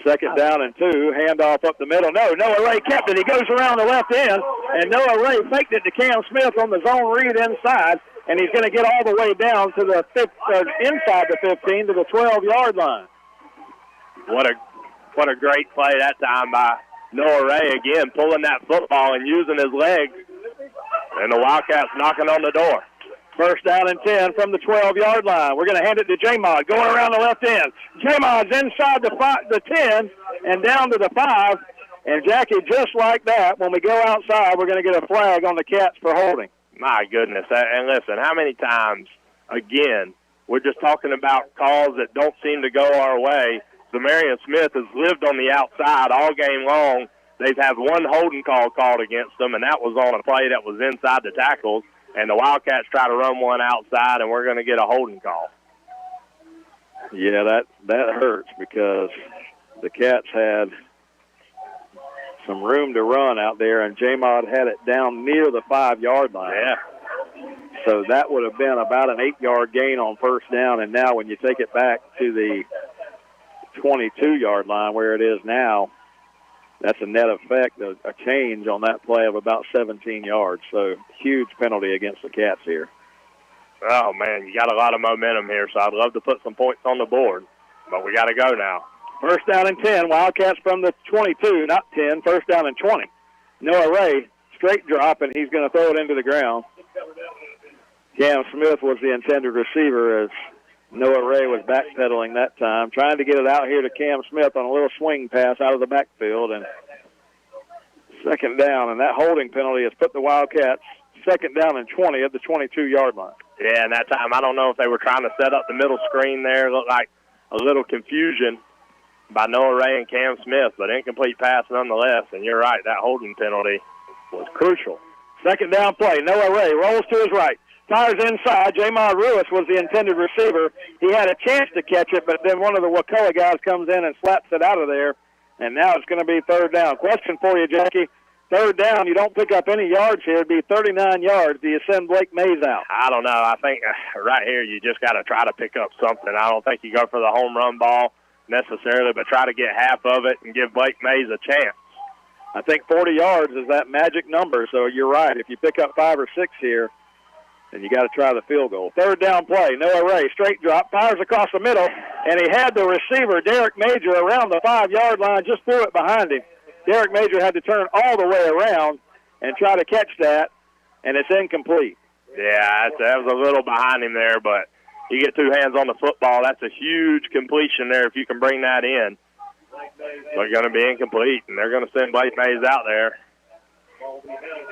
Second down and 2, handoff up the middle. No, Noah Ray kept it. He goes around the left end, and Noah Ray faked it to Cam Smith on the zone read inside, and he's going to get all the way down to the inside the 15 to the 12-yard line. What a great play that time by Noah Ray, again, pulling that football and using his legs, and the Wildcats knocking on the door. First down and 10 from the 12-yard line. We're going to hand it to J-Mod going around the left end. J-Mod's inside the 10 and down to the 5. And, Jackie, just like that, when we go outside, we're going to get a flag on the Cats for holding. My goodness. And listen, how many times, again, we're just talking about calls that don't seem to go our way. Zamarian Smith has lived on the outside all game long. They've had one holding call called against them, and that was on a play that was inside the tackles. And the Wildcats try to run one outside, and we're going to get a holding call. Yeah, that hurts because the Cats had some room to run out there, and J-Mod had it down near the 5-yard line. Yeah. So that would have been about an 8-yard gain on first down, and now when you take it back to the 22-yard line where it is now, that's a net effect, a change on that play of about 17 yards. So huge penalty against the Cats here. Oh, man, you got a lot of momentum here, so I'd love to put some points on the board, but we got to go now. First down and 10, Wildcats from the 22, not 10, first down and 20. Noah Ray, straight drop, and he's going to throw it into the ground. Cam Smith was the intended receiver as Noah Ray was backpedaling that time, trying to get it out here to Cam Smith on a little swing pass out of the backfield. And second down, and that holding penalty has put the Wildcats second down and 20 at the 22-yard line. Yeah, and that time I don't know if they were trying to set up the middle screen there. It looked like a little confusion by Noah Ray and Cam Smith, but incomplete pass nonetheless. And you're right, that holding penalty was crucial. Second down play, Noah Ray rolls to his right. Fires inside. J-Mod Ruiz was the intended receiver. He had a chance to catch it, but then one of the Wakulla guys comes in and slaps it out of there, and now it's going to be third down. Question for you, Jackie. Third down, you don't pick up any yards here. It'd be 39 yards. Do you send Blake Mays out? I don't know. I think right here you just got to try to pick up something. I don't think you go for the home run ball necessarily, but try to get half of it and give Blake Mays a chance. I think 40 yards is that magic number, so you're right. If you pick up 5 or 6 here, and you got to try the field goal. Third down play, Noah Ray, straight drop, fires across the middle, and he had the receiver, Derek Major, around the 5-yard line, just threw it behind him. Derek Major had to turn all the way around and try to catch that, and it's incomplete. Yeah, that was a little behind him there, but you get 2 hands on the football. That's a huge completion there if you can bring that in. But going to be incomplete, and they're going to send Blake Mays out there.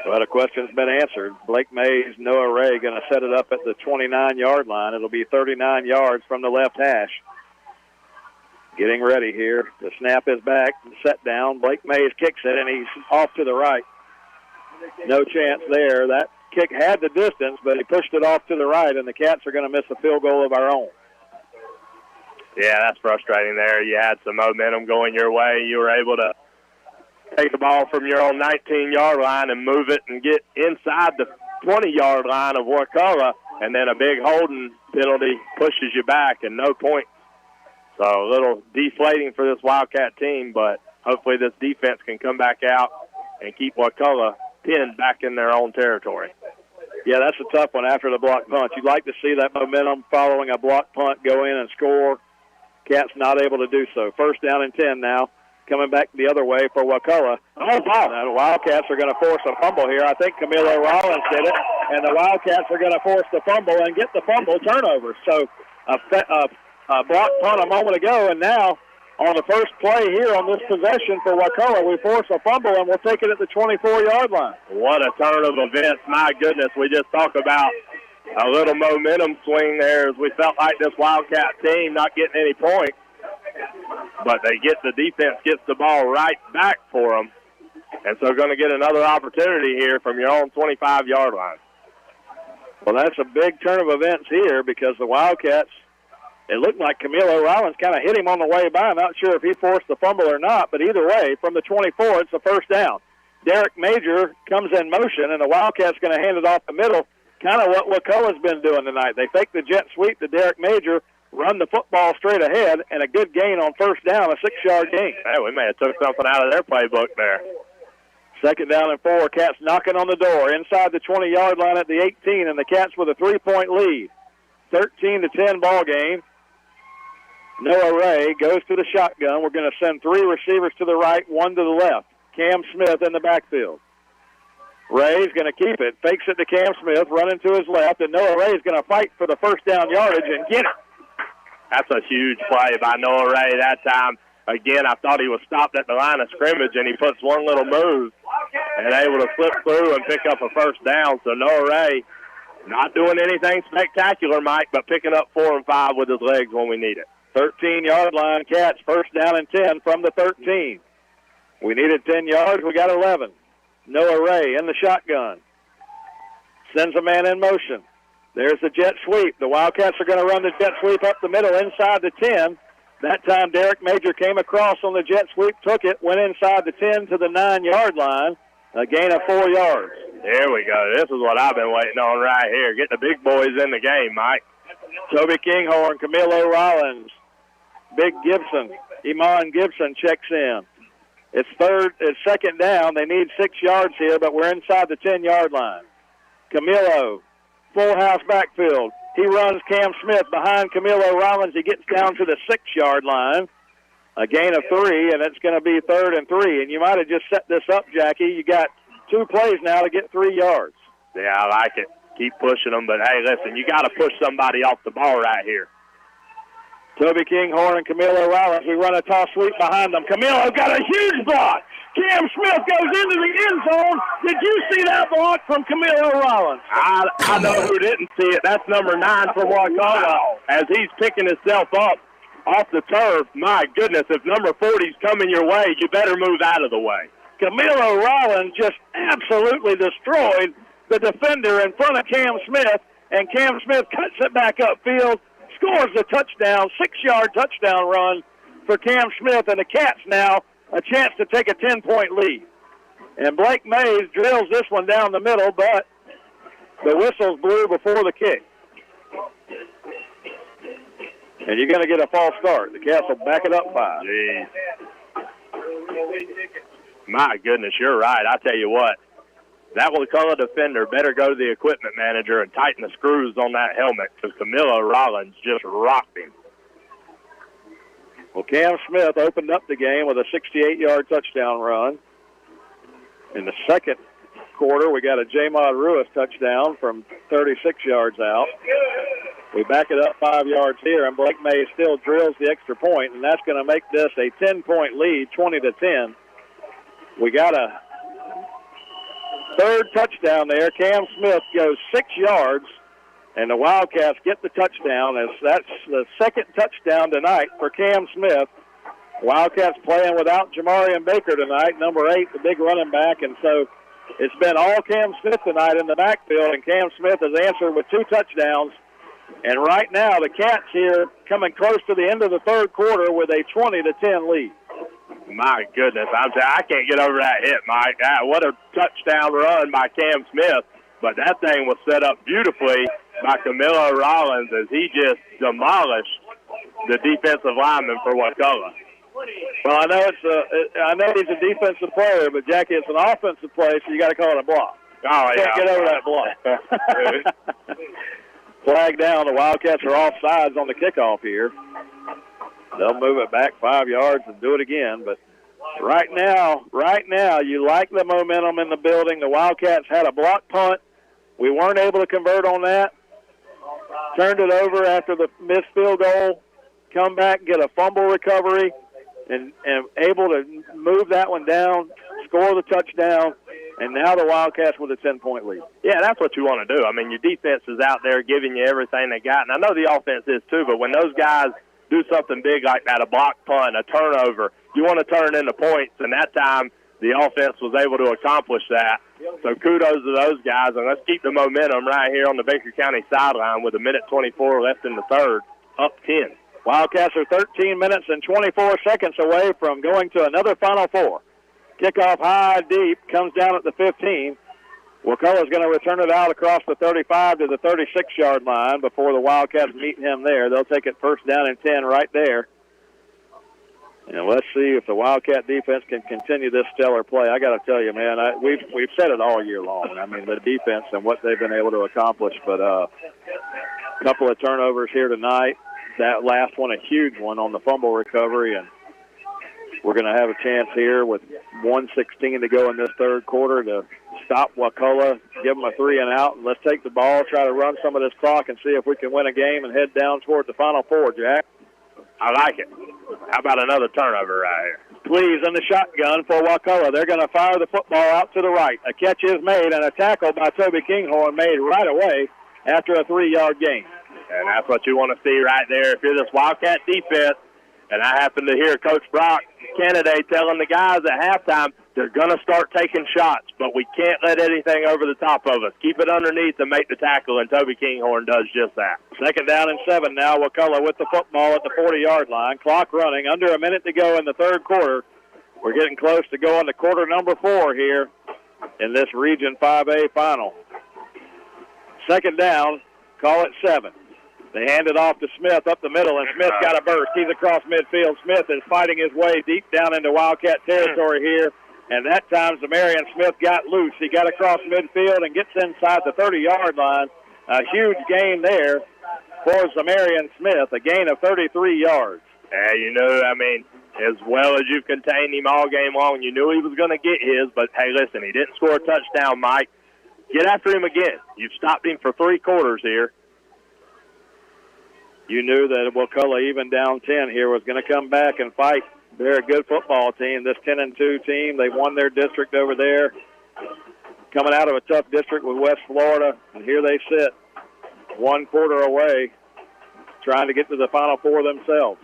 Well, the question's been answered. Blake Mays, Noah Ray going to set it up at the 29-yard line. It'll be 39 yards from the left hash. Getting ready here. The snap is back. Set down. Blake Mays kicks it, and he's off to the right. No chance there. That kick had the distance, but he pushed it off to the right, and the Cats are going to miss a field goal of our own. Yeah, that's frustrating there. You had some momentum going your way. You were able to take the ball from your own 19-yard line and move it and get inside the 20-yard line of Wakulla, and then a big holding penalty pushes you back and no points. So a little deflating for this Wildcat team, but hopefully this defense can come back out and keep Wakulla pinned back in their own territory. Yeah, that's a tough one after the block punt. You'd like to see that momentum following a block punt go in and score. Cats not able to do so. First down and 10 now. Coming back the other way for Wakulla. Oh, wow. Now the Wildcats are going to force a fumble here. I think Camilo Rollins did it, and the Wildcats are going to force the fumble and get the fumble turnover. So a block punt a moment ago, and now on the first play here on this possession for Wakulla, we force a fumble, and we'll take it at the 24-yard line. What a turn of events. My goodness, we just talked about a little momentum swing there as we felt like this Wildcat team not getting any points. But the defense gets the ball right back for them. And so going to get another opportunity here from your own 25-yard line. Well, that's a big turn of events here because the Wildcats, it looked like Camilo Rollins kind of hit him on the way by. I'm not sure if he forced the fumble or not, but either way, from the 24, it's a first down. Derek Major comes in motion, and the Wildcats going to hand it off the middle. kind of what Wakulla's been doing tonight. They fake the jet sweep to Derek Major, run the football straight ahead, and a good gain on first down, a 6-yard gain. Hey, we may have took something out of their playbook there. 2nd down and 4. Cats knocking on the door inside the 20-yard line at the 18, and the Cats with a 3-point lead. 13-10 ball game. Noah Ray goes to the shotgun. We're going to send 3 receivers to the right, 1 to the left. Cam Smith in the backfield. Ray's going to keep it, fakes it to Cam Smith, running to his left, and Noah Ray's going to fight for the first down yardage and get it. That's a huge play by Noah Ray that time. Again, I thought he was stopped at the line of scrimmage, and he puts one little move and able to flip through and pick up a first down. So Noah Ray not doing anything spectacular, Mike, but picking up 4 and 5 with his legs when we need it. 13-yard line, Cats, first down and 10 from the 13. We needed 10 yards. We got 11. Noah Ray in the shotgun. Sends a man in motion. There's the jet sweep. The Wildcats are going to run the jet sweep up the middle inside the 10. That time Derek Major came across on the jet sweep, took it, went inside the 10 to the 9-yard line, a gain of 4 yards. There we go. This is what I've been waiting on right here. Get the big boys in the game, Mike. Toby Kinghorn, Camilo Rollins, Big Gibson, Iman Gibson checks in. It's 2nd down. They need 6 yards here, but we're inside the 10-yard line. Camilo, full house backfield. He runs Cam Smith behind Camilo Rollins. He gets down to the 6-yard line, a gain of 3, and it's going to be 3rd and 3. And you might have just set this up, Jackie. You got 2 plays now to get 3 yards. Yeah, I like it. Keep pushing them, but, hey, listen, you got to push somebody off the ball right here. Toby Kinghorn and Camilo Rollins. We run a toss sweep behind them. Camilo got a huge block. Cam Smith goes into the end zone. Did you see that block from Camilo Rollins? I know who didn't see it. That's number 9 for Wakulla. As he's picking himself up off the turf, my goodness, if number 40's coming your way, you better move out of the way. Camilo Rollins just absolutely destroyed the defender in front of Cam Smith, and Cam Smith cuts it back upfield, scores the touchdown, 6-yard touchdown run for Cam Smith, and the Cats now a chance to take a 10-point lead. And Blake Mays drills this one down the middle, but the whistle's blew before the kick. And you're going to get a false start. The Cats will back it up 5. Jeez. My goodness, you're right. I tell you what, that Wakulla defender better go to the equipment manager and tighten the screws on that helmet because Camilo Rollins just rocked him. Well, Cam Smith opened up the game with a 68-yard touchdown run. In the second quarter, we got a J-Mod Ruiz touchdown from 36 yards out. We back it up 5 yards here, and Blake May still drills the extra point, and that's going to make this a 10-point lead, 20-10. We got a third touchdown there. Cam Smith goes 6 yards, and the Wildcats get the touchdown. As that's the second touchdown tonight for Cam Smith. Wildcats playing without Jamarian Baker tonight, number 8, the big running back, and so it's been all Cam Smith tonight in the backfield, and Cam Smith has answered with 2 touchdowns. And right now, the Cats here coming close to the end of the third quarter with a 20-10 lead. My goodness, I can't get over that hit, Mike. What a touchdown run by Cam Smith. But that thing was set up beautifully by Camilo Rollins as he just demolished the defensive lineman for Wakulla. Well, I know he's a defensive player, but Jackie, it's an offensive play, so you got to call it a block. Oh, yeah. Can't get over that block. Flag down. The Wildcats are offsides on the kickoff here. They'll move it back 5 yards and do it again. But right now, you like the momentum in the building. The Wildcats had a block punt. We weren't able to convert on that. Turned it over after the missed field goal. Come back, get a fumble recovery, and able to move that one down, score the touchdown, and now the Wildcats with a 10-point lead. Yeah, that's what you want to do. I mean, your defense is out there giving you everything they got, and I know the offense is too, but when those guys do something big like that, a block punt, a turnover, you want to turn it into points, and that time the offense was able to accomplish that. So kudos to those guys, and let's keep the momentum right here on the Baker County sideline with 1:24 left in the third, up 10. Wildcats are 13 minutes and 24 seconds away from going to another Final Four. Kickoff high, deep, comes down at the 15. Wakulla's going to return it out across the 35 to the 36-yard line before the Wildcats meet him there. They'll take it first down and 10 right there. And let's see if the Wildcat defense can continue this stellar play. I got to tell you, man, we've said it all year long. I mean, the defense and what they've been able to accomplish. But a couple of turnovers here tonight. That last one, a huge one on the fumble recovery. And we're going to have a chance here with 1:16 to go in this third quarter to stop Wakulla, give them a 3 and out, and let's take the ball, try to run some of this clock and see if we can win a game and head down toward the Final Four, Jack. I like it. How about another turnover right here? Please, in the shotgun for Wakulla. They're going to fire the football out to the right. A catch is made, and a tackle by Toby Kinghorn made right away after a 3-yard gain. And that's what you want to see right there. If you're this Wildcat defense, and I happen to hear Coach Brock Kennedy telling the guys at halftime they're going to start taking shots, but we can't let anything over the top of us. Keep it underneath and make the tackle, and Toby Kinghorn does just that. Second down and 7 now. Wakulla with the football at the 40-yard line. Clock running. Under a minute to go in the third quarter. We're getting close to going to quarter number 4 here in this Region 5A final. Second down. Call it 7. They hand it off to Smith up the middle, and Smith got a burst. He's across midfield. Smith is fighting his way deep down into Wildcat territory here, and that time Zamarian Smith got loose. He got across midfield and gets inside the 30-yard line. A huge gain there for Zamarian Smith, a gain of 33 yards. Yeah, you know, I mean, as well as you've contained him all game long, you knew he was going to get his, but, hey, listen, he didn't score a touchdown, Mike. Get after him again. You've stopped him for 3 quarters here. You knew that Wakulla, even down 10 here, was going to come back and fight. They're a good football team. This 10-2 team, they won their district over there, coming out of a tough district with West Florida, and here they sit, 1 quarter away, trying to get to the Final Four themselves.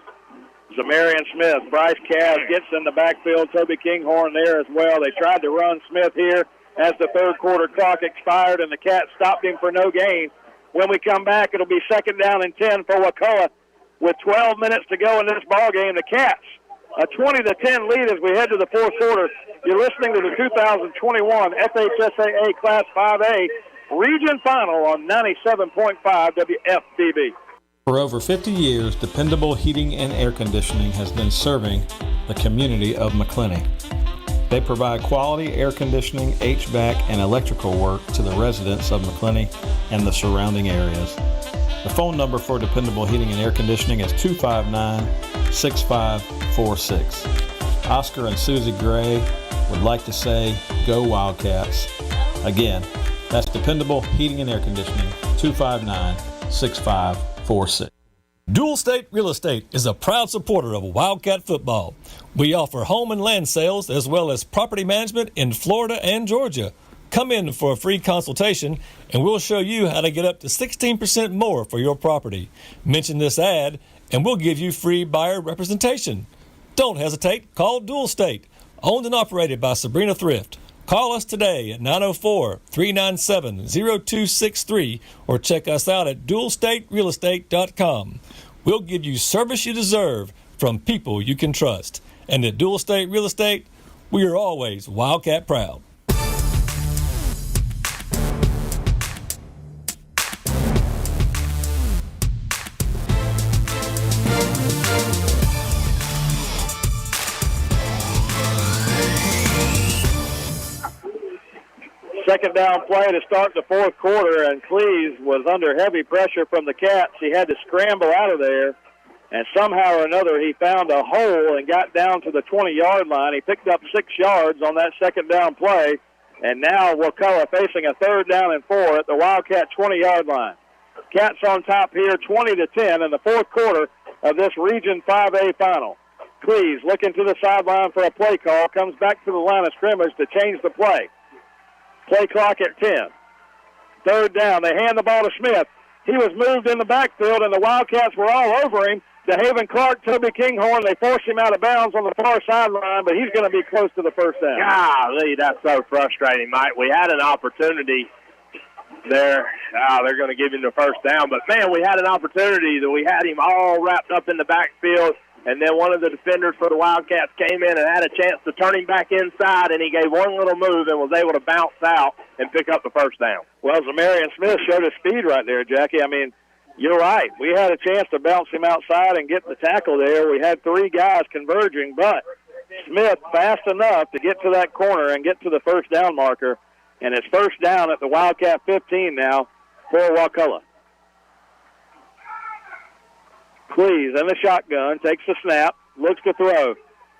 Zamarian Smith, Bryce Cass gets in the backfield. Toby Kinghorn there as well. They tried to run Smith here as the third quarter clock expired, and the Cats stopped him for no gain. When we come back, it'll be second down and 10 for Wakulla with 12 minutes to go in this ballgame. The Cats, a 20-10 lead as we head to the fourth quarter. You're listening to the 2021 FHSAA Class 5A Region Final on 97.5 WFBB. For over 50 years, Dependable Heating and Air Conditioning has been serving the community of McClenny. They provide quality air conditioning, HVAC, and electrical work to the residents of McClenny and the surrounding areas. The phone number for Dependable Heating and Air Conditioning is 259-6546. Oscar and Susie Gray would like to say, go Wildcats. Again, that's Dependable Heating and Air Conditioning, 259-6546. Dual State Real Estate is a proud supporter of Wildcat football. We offer home and land sales as well as property management in Florida and Georgia. Come in for a free consultation and we'll show you how to get up to 16% more for your property. Mention this ad and we'll give you free buyer representation. Don't hesitate. Call Dual State. Owned and operated by Sabrina Thrift. Call us today at 904-397-0263 or check us out at dualstaterealestate.com. We'll give you service you deserve from people you can trust. And at Dual State Real Estate, we are always Wildcat proud. Second down play to start the fourth quarter, and Cleese was under heavy pressure from the Cats. He had to scramble out of there, and somehow or another he found a hole and got down to the 20-yard line. He picked up 6 yards on that second down play, and now Wakulla facing a third down and 4 at the Wildcat 20-yard line. Cats on top here, 20-10 in the fourth quarter of this Region 5A final. Cleese looking to the sideline for a play call, comes back to the line of scrimmage to change the play. Play clock at 10. Third down. They hand the ball to Smith. He was moved in the backfield, and the Wildcats were all over him. DeHaven Clark, Toby Kinghorn, they forced him out of bounds on the far sideline, but he's going to be close to the first down. Golly, that's so frustrating, Mike. We had an opportunity there. They're going to give him the first down. But, man, we had an opportunity that we had him all wrapped up in the backfield. and then one of the defenders for the Wildcats came in and had a chance to turn him back inside, and he gave one little move and was able to bounce out and pick up the first down. Well, Zamarian Smith showed his speed right there, Jackie. I mean, you're right. We had a chance to bounce him outside and get the tackle there. We had 3 guys converging, but Smith fast enough to get to that corner and get to the first down marker, and it's first down at the Wildcat 15 now for Wakulla. Cleese in the shotgun, takes the snap, looks to throw.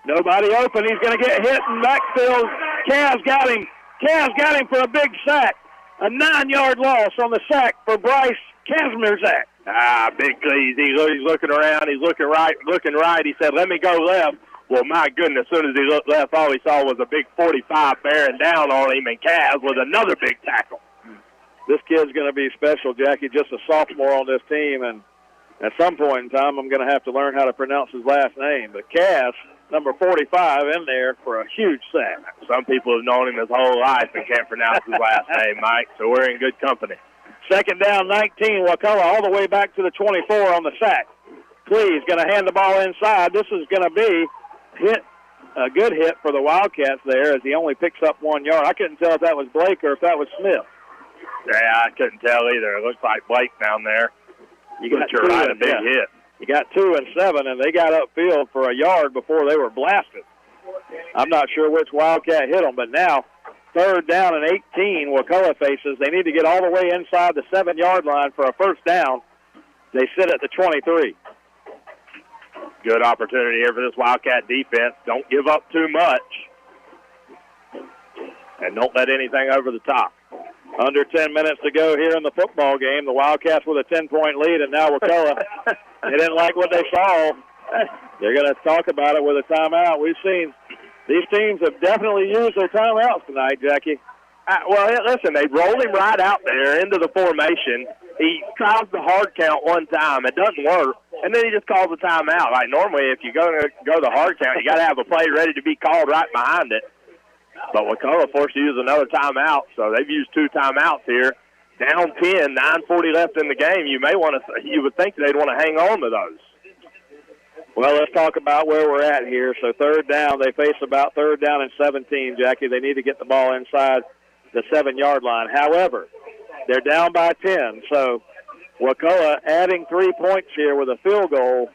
Nobody open. He's going to get hit in backfield. Cavs got him. Cavs got him for a big sack. A 9-yard loss on the sack for Bryce Kazmierzak. Big Cleese. He's looking around. He's looking right. He said, let me go left. Well, my goodness, as soon as he looked left, all he saw was a big 45 bearing down on him, and Cavs with another big tackle. This kid's going to be special, Jackie, just a sophomore on this team, and at some point in time I'm going to have to learn how to pronounce his last name. But Cass, number 45, in there for a huge sack. Some people have known him his whole life and can't pronounce his last name, Mike, so we're in good company. Second down, 19, Wakulla all the way back to the 24 on the sack. Cleese going to hand the ball inside. This is going to be a good hit for the Wildcats there as he only picks up 1 yard. I couldn't tell if that was Blake or if that was Smith. Yeah, I couldn't tell either. It looks like Blake down there. You got a big hit. You got 2 and 7, and they got upfield for a yard before they were blasted. I'm not sure which Wildcat hit them, but now third down and 18 Wakulla faces. They need to get all the way inside the 7-yard line for a first down. They sit at the 23. Good opportunity here for this Wildcat defense. Don't give up too much, and don't let anything over the top. Under 10 minutes to go here in the football game. The Wildcats with a 10-point lead, and now Wakulla, they didn't like what they saw. They're going to talk about it with a timeout. We've seen these teams have definitely used their timeouts tonight, Jackie. Well, listen, they rolled him right out there into the formation. He tries the hard count one time. It doesn't work, and then he just calls a timeout. Like normally, if you go the hard count, you got to have a play ready to be called right behind it. But Wakulla forced to use another timeout, so they've used 2 timeouts here. Down 10, 9:40 left in the game. You would think they'd want to hang on to those. Well, let's talk about where we're at here. So third down, they face about third down and 17, Jackie. They need to get the ball inside the 7-yard line. However, they're down by 10, so Wakulla adding 3 points here with a field goal.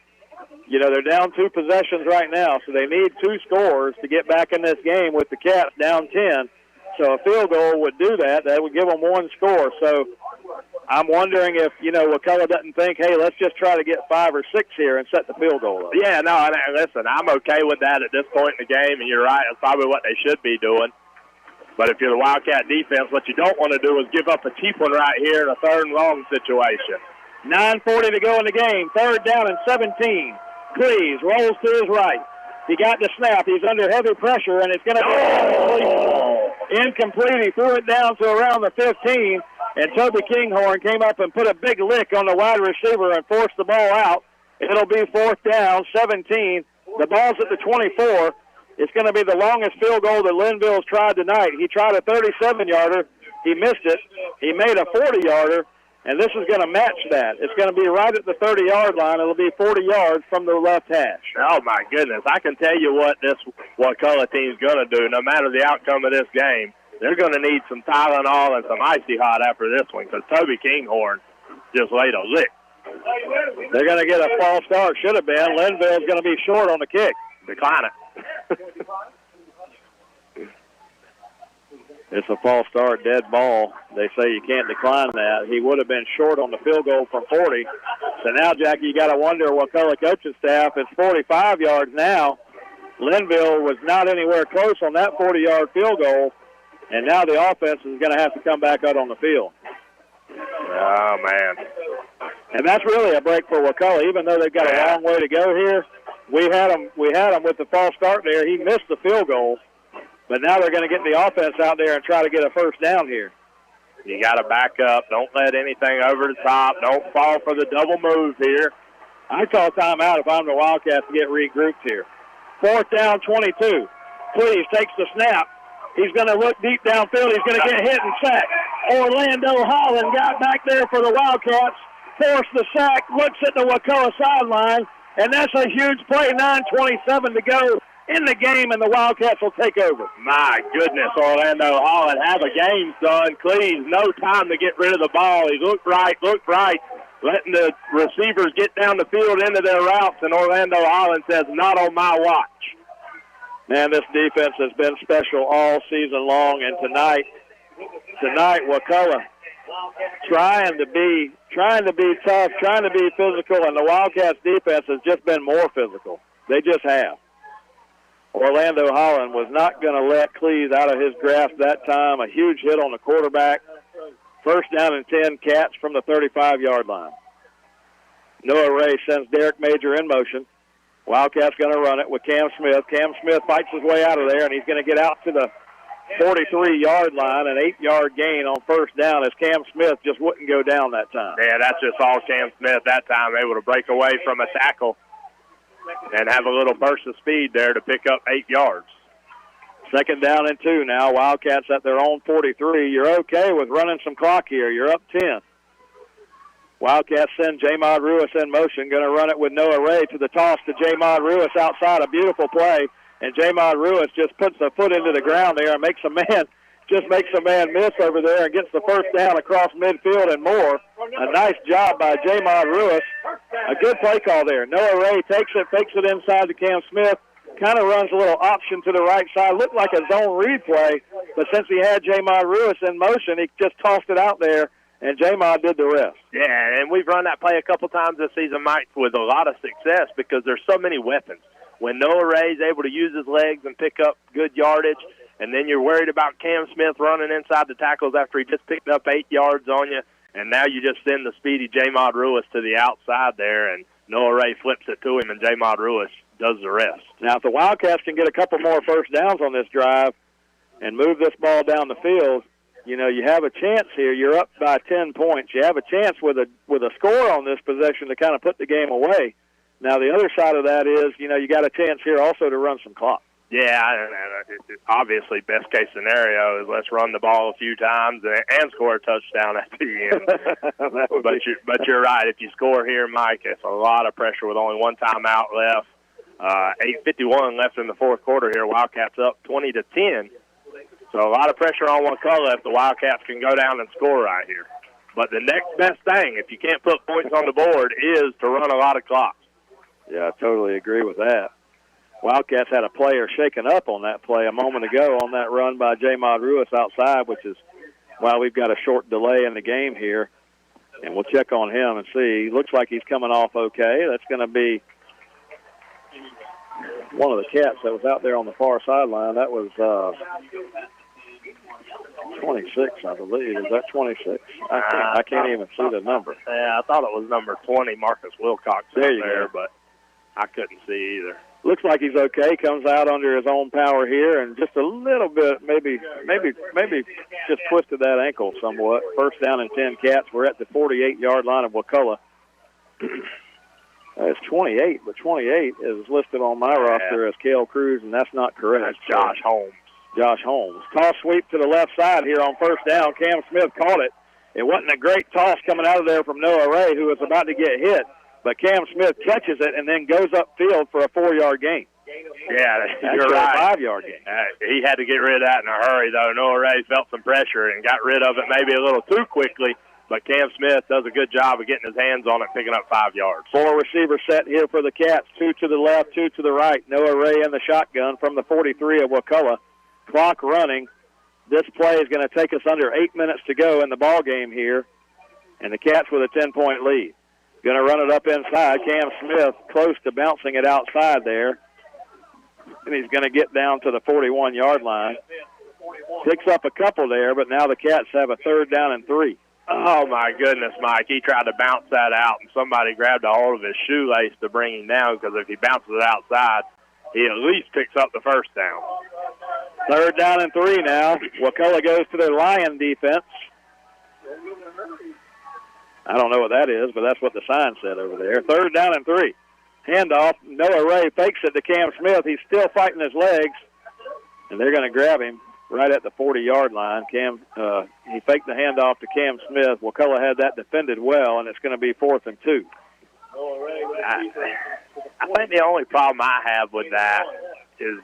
You know, they're down 2 possessions right now, so they need 2 scores to get back in this game with the Cats down 10. So a field goal would do that. That would give them 1 score. So I'm wondering if, Wakulla doesn't think, hey, let's just try to get 5 or 6 here and set the field goal up. Yeah, no, listen, I'm okay with that at this point in the game, and you're right. That's probably what they should be doing. But if you're the Wildcat defense, what you don't want to do is give up a cheap one right here in a third and long situation. 9:40 to go in the game. Third down and 17. Cleese rolls to his right. He got the snap. He's under heavy pressure, and it's going to be incomplete. He threw it down to around the 15, and Toby Kinghorn came up and put a big lick on the wide receiver and forced the ball out. It'll be fourth down, 17. The ball's at the 24. It's going to be the longest field goal that Linville's tried tonight. He tried a 37-yarder. He missed it. He made a 40-yarder. And this is going to match that. It's going to be right at the 30-yard line. It'll be 40 yards from the left hash. Oh, my goodness. I can tell you what this Wakulla team's going to do. No matter the outcome of this game, they're going to need some Tylenol and some Icy Hot after this one because Toby Kinghorn just laid a lick. They're going to get a false start. Should have been. Linville's going to be short on the kick. Decline it. It's a false start, dead ball. They say you can't decline that. He would have been short on the field goal from 40. So now, Jackie, you got to wonder, Wakulla coaching staff, it's 45 yards now. Linville was not anywhere close on that 40-yard field goal, and now the offense is going to have to come back out on the field. Oh, man. And that's really a break for Wakulla, even though they've got a long way to go here. We had him with the false start there. He missed the field goal. But now they're going to get the offense out there and try to get a first down here. You got to back up. Don't let anything over the top. Don't fall for the double move here. I call timeout if I'm the Wildcats to get regrouped here. Fourth down, 22. Cleese takes the snap. He's going to look deep downfield. He's going to get hit and sacked. Orlando Holland got back there for the Wildcats. Forced the sack. Looks at the Wakulla sideline. And that's a huge play. 9:27 to go in the game, and the Wildcats will take over. My goodness, Orlando Holland have a game, son. Cleves, no time to get rid of the ball. He looked right, letting the receivers get down the field into their routes, and Orlando Holland says, not on my watch. Man, this defense has been special all season long, and tonight, Wakulla trying to be tough, trying to be physical, and the Wildcats defense has just been more physical. They just have. Orlando Holland was not going to let Cleves out of his grasp that time. A huge hit on the quarterback. First down and 10, Cats from the 35-yard line. Noah Ray sends Derek Major in motion. Wildcats going to run it with Cam Smith. Cam Smith fights his way out of there, and he's going to get out to the 43-yard line, an 8-yard gain on first down as Cam Smith just wouldn't go down that time. Yeah, that's just all Cam Smith that time, able to break away from a tackle and have a little burst of speed there to pick up 8 yards. Second down and 2 now. Wildcats at their own 43. You're okay with running some clock here. You're up 10. Wildcats send Jamod Ruiz in motion. Going to run it with Noah Ray to the toss to Jamod Ruiz outside. A beautiful play. And Jamod Ruiz just puts a foot into the ground there and makes a man miss over there and gets the first down across midfield and more. A nice job by Jamod Ruiz. A good play call there. Noah Ray takes it, fakes it inside to Cam Smith. Kind of runs a little option to the right side. Looked like a zone read play, but since he had Jamod Ruiz in motion, he just tossed it out there, and Jamod did the rest. Yeah, and we've run that play a couple times this season, Mike, with a lot of success because there's so many weapons. When Noah Ray's able to use his legs and pick up good yardage, and then you're worried about Cam Smith running inside the tackles after he just picked up 8 yards on you, and now you just send the speedy Jamod Ruiz to the outside there, and Noah Ray flips it to him, and Jamod Ruiz does the rest. Now, if the Wildcats can get a couple more first downs on this drive and move this ball down the field, you know, you have a chance here. You're up by 10 points. You have a chance with a score on this possession to kind of put the game away. Now, the other side of that is, you know, you got a chance here also to run some clock. Yeah, obviously, best case scenario is let's run the ball a few times and score a touchdown at the end. but you're right. If you score here, Mike, it's a lot of pressure with only one timeout left. 8:51 left in the fourth quarter here. Wildcats up 20-10. So a lot of pressure on Wakulla if the Wildcats can go down and score right here. But the next best thing, if you can't put points on the board, is to run a lot of clock. Yeah, I totally agree with that. Wildcats had a player shaken up on that play a moment ago on that run by Jamod Ruiz outside, which is why we've got a short delay in the game here. And we'll check on him and see. He looks like he's coming off okay. That's going to be one of the Cats that was out there on the far sideline. That was 26, I believe. Is that 26? I can't even see the number. Yeah, I thought it was number 20, Marcus Wilcox there, but I couldn't see either. Looks like he's okay. Comes out under his own power here, and just a little bit, maybe just twisted that ankle somewhat. First down and 10 Cats. We're at the 48-yard line of Wakulla. It's 28, but 28 is listed on my roster as Cale Cruz, and that's not correct. That's Josh Holmes. Josh Holmes. Toss sweep to the left side here on first down. Cam Smith caught it. It wasn't a great toss coming out of there from Noah Ray, who was about to get hit, but Cam Smith catches it and then goes upfield for a 4-yard gain. Yeah, you're right. A 5-yard gain. He had to get rid of that in a hurry, though. Noah Ray felt some pressure and got rid of it maybe a little too quickly, but Cam Smith does a good job of getting his hands on it, picking up 5 yards. 4 receiver set here for the Cats, 2 to the left, 2 to the right. Noah Ray in the shotgun from the 43 of Wakulla. Clock running. This play is going to take us under 8 minutes to go in the ball game here, and the Cats with a 10-point lead. Going to run it up inside. Cam Smith close to bouncing it outside there, and he's going to get down to the 41-yard line. Picks up a couple there, but now the Cats have a 3rd down and 3. Oh, my goodness, Mike. He tried to bounce that out, and somebody grabbed a hold of his shoelace to bring him down, because if he bounces it outside, he at least picks up the first down. 3rd down and 3 now. Wakulla goes to their Lion defense. I don't know what that is, but that's what the sign said over there. 3rd down and 3. Handoff. Noah Ray fakes it to Cam Smith. He's still fighting his legs, and they're going to grab him right at the 40-yard line. He faked the handoff to Cam Smith. Wakulla had that defended well, and it's going to be 4th and 2. the only problem I have with that is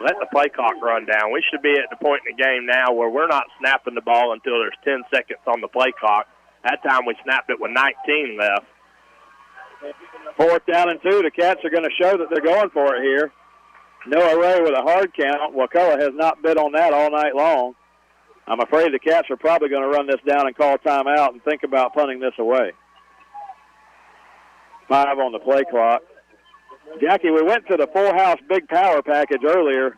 let the play clock run down. We should be at the point in the game now where we're not snapping the ball until there's 10 seconds on the play clock. That time we snapped it with 19 left. 4th down and 2. The Cats are going to show that they're going for it here. Noah Ray with a hard count. Wakulla has not bid on that all night long. I'm afraid the Cats are probably going to run this down and call timeout and think about punting this away. 5 on the play clock. Jackie, we went to the full house big power package earlier,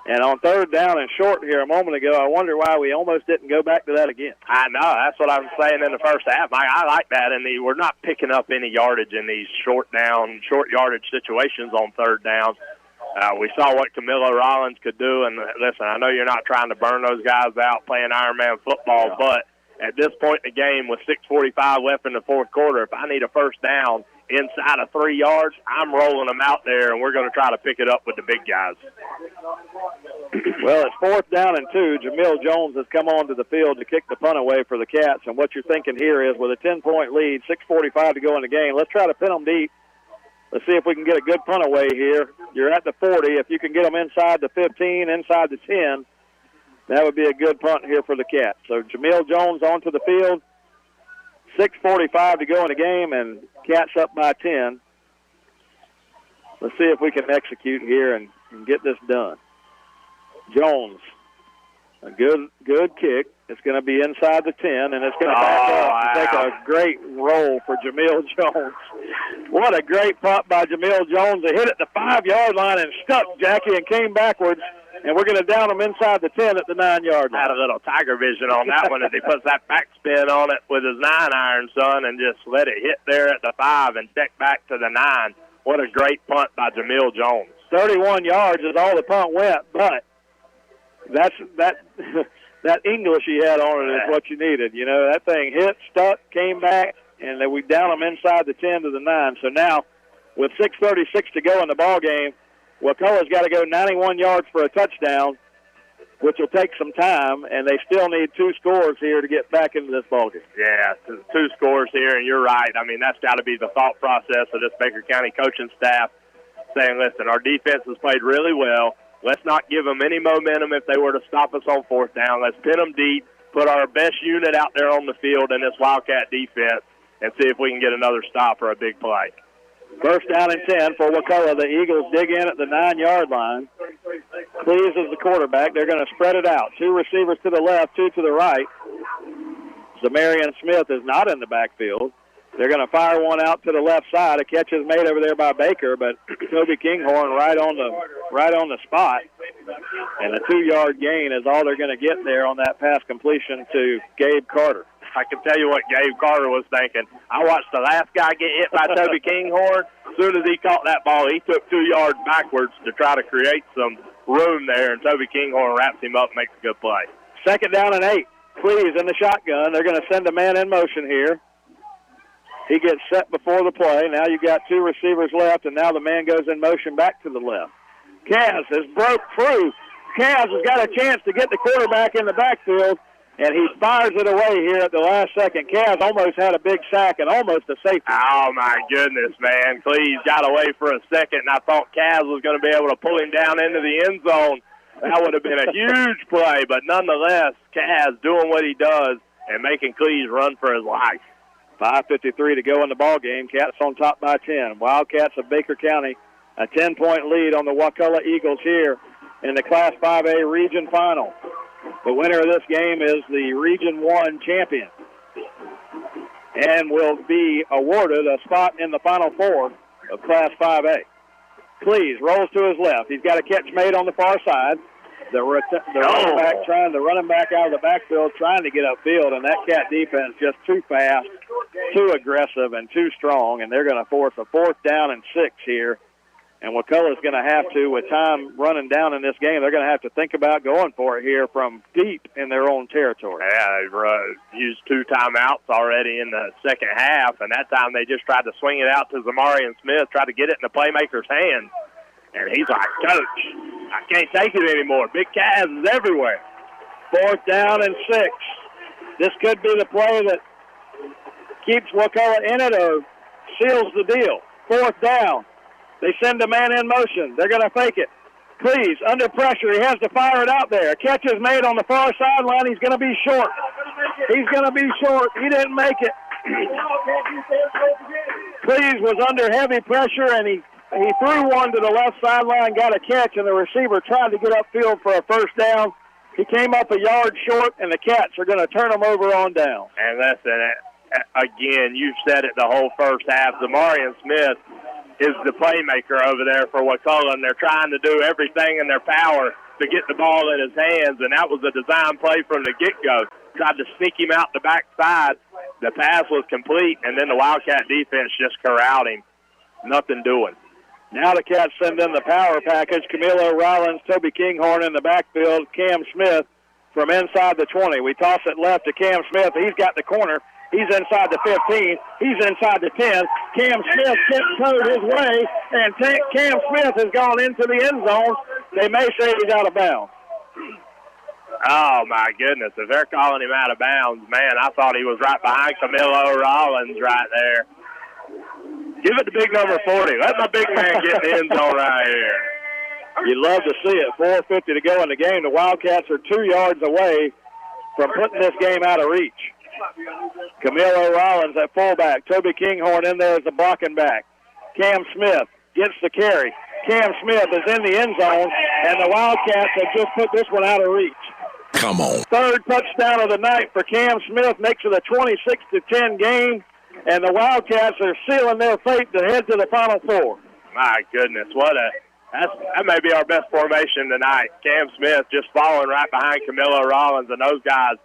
and on 3rd down and short here a moment ago, I wonder why we almost didn't go back to that again. I know. That's what I was saying in the first half. I like that. And we're not picking up any yardage in these short yardage situations on 3rd down. We saw what Camilo Rollins could do. And, listen, I know you're not trying to burn those guys out playing Ironman football, but at this point in the game with 6:45 left in the 4th quarter, if I need a first down inside of 3 yards, I'm rolling them out there, and we're going to try to pick it up with the big guys. Well, it's 4th down and 2. Jamil Jones has come onto the field to kick the punt away for the Cats. And what you're thinking here is with a 10-point lead, 6:45 to go in the game, let's try to pin them deep. Let's see if we can get a good punt away here. You're at the 40. If you can get them inside the 15, inside the 10, that would be a good punt here for the Cats. So Jamil Jones onto the field. 6:45 to go in the game, and Cats up by 10. Let's see if we can execute here and get this done. Jones, a good kick. It's going to be inside the 10, and it's going to back up and take a great roll for Jamil Jones. What a great punt by Jamil Jones. They hit it the 5-yard line and stuck, Jackie, and came backwards. And we're going to down them inside the 10 at the 9-yard line. Had a little tiger vision on that one as he puts that backspin on it with his 9-iron, son, and just let it hit there at the 5 and deck back to the 9. What a great punt by Jamil Jones. 31 yards is all the punt went, but that English he had on it is what you needed. You know, that thing hit, stuck, came back, and then we down them inside the 10 to the 9. So now, with 6:36 to go in the ball game, Wakulla's got to go 91 yards for a touchdown, which will take some time, and they still need 2 scores here to get back into this ballgame. Yeah, 2 scores here, and you're right. I mean, that's got to be the thought process of this Baker County coaching staff, saying, listen, our defense has played really well. Let's not give them any momentum if they were to stop us on 4th down. Let's pin them deep, put our best unit out there on the field in this Wildcat defense, and see if we can get another stop or a big play. 1st down and 10 for Wakulla. The Eagles dig in at the 9-yard line. Cleves is the quarterback. They're going to spread it out. 2 receivers to the left, 2 to the right. Zamarian Smith is not in the backfield. They're going to fire one out to the left side. A catch is made over there by Baker, but Toby Kinghorn right on the spot. And a 2-yard gain is all they're going to get there on that pass completion to Gabe Carter. I can tell you what Gabe Carter was thinking. I watched the last guy get hit by Toby Kinghorn. As soon as he caught that ball, he took 2 yards backwards to try to create some room there, and Toby Kinghorn wraps him up and makes a good play. 2nd down and 8. Cleves in the shotgun. They're going to send a man in motion here. He gets set before the play. Now you've got 2 receivers left, and now the man goes in motion back to the left. Kaz has broke through. Kaz has got a chance to get the quarterback in the backfield, and he fires it away here at the last second. Kaz almost had a big sack and almost a safety. Oh, my goodness, man. Cleves got away for a second, and I thought Kaz was going to be able to pull him down into the end zone. That would have been a huge play, but nonetheless, Kaz doing what he does and making Cleves run for his life. 5:53 to go in the ball game. Cats on top by 10. Wildcats of Baker County, a 10-point lead on the Wakulla Eagles here in the Class 5A Region Final. The winner of this game is the Region 1 champion and will be awarded a spot in the Final Four of Class 5A. Cleves rolls to his left. He's got a catch made on the far side. The running back trying to run him back out of the backfield, trying to get upfield, and that Cat defense just too fast, too aggressive, and too strong, and they're going to force a 4th down and 6 here. And Wakulla's going to have to, with time running down in this game, they're going to have to think about going for it here from deep in their own territory. Yeah, they've used 2 timeouts already in the second half, and that time they just tried to swing it out to Zamarian Smith, tried to get it in the playmaker's hands. And he's like, Coach, I can't take it anymore. Big Cavs is everywhere. 4th down and 6. This could be the play that keeps Wakulla in it or seals the deal. 4th down. They send a man in motion. They're going to fake it. Cleese, under pressure. He has to fire it out there. A catch is made on the far sideline. He's going to be short. He's going to be short. He didn't make it. Cleese was under heavy pressure, and he threw one to the left sideline, got a catch, and the receiver tried to get upfield for a first down. He came up a yard short, and the Cats are going to turn him over on down. And listen, again, you've said it the whole first half. Zamarian Smith is the playmaker over there for Wakulla, and they're trying to do everything in their power to get the ball in his hands, and that was a design play from the get-go. Tried to sneak him out the backside. The pass was complete, and then the Wildcat defense just corralled him. Nothing doing. Now the Cats send in the power package. Camilo Rollins, Toby Kinghorn in the backfield, Cam Smith from inside the 20. We toss it left to Cam Smith. He's got the corner. He's inside the 15. He's inside the 10. Cam Smith tiptoed his way, and Cam Smith has gone into the end zone. They may say he's out of bounds. Oh, my goodness. If they're calling him out of bounds, man, I thought he was right behind Camilo Rollins right there. Give it to big number 40. Let my big man get in the end zone right here. You'd love to see it. 4:50 to go in the game. The Wildcats are 2 yards away from putting this game out of reach. Camilo Rollins at fullback. Toby Kinghorn in there as the blocking back. Cam Smith gets the carry. Cam Smith is in the end zone, and the Wildcats have just put this one out of reach. Come on. Third touchdown of the night for Cam Smith makes it a 26-10 game, and the Wildcats are sealing their fate to head to the Final Four. My goodness, that may be our best formation tonight. Cam Smith just falling right behind Camilo Rollins, and those guys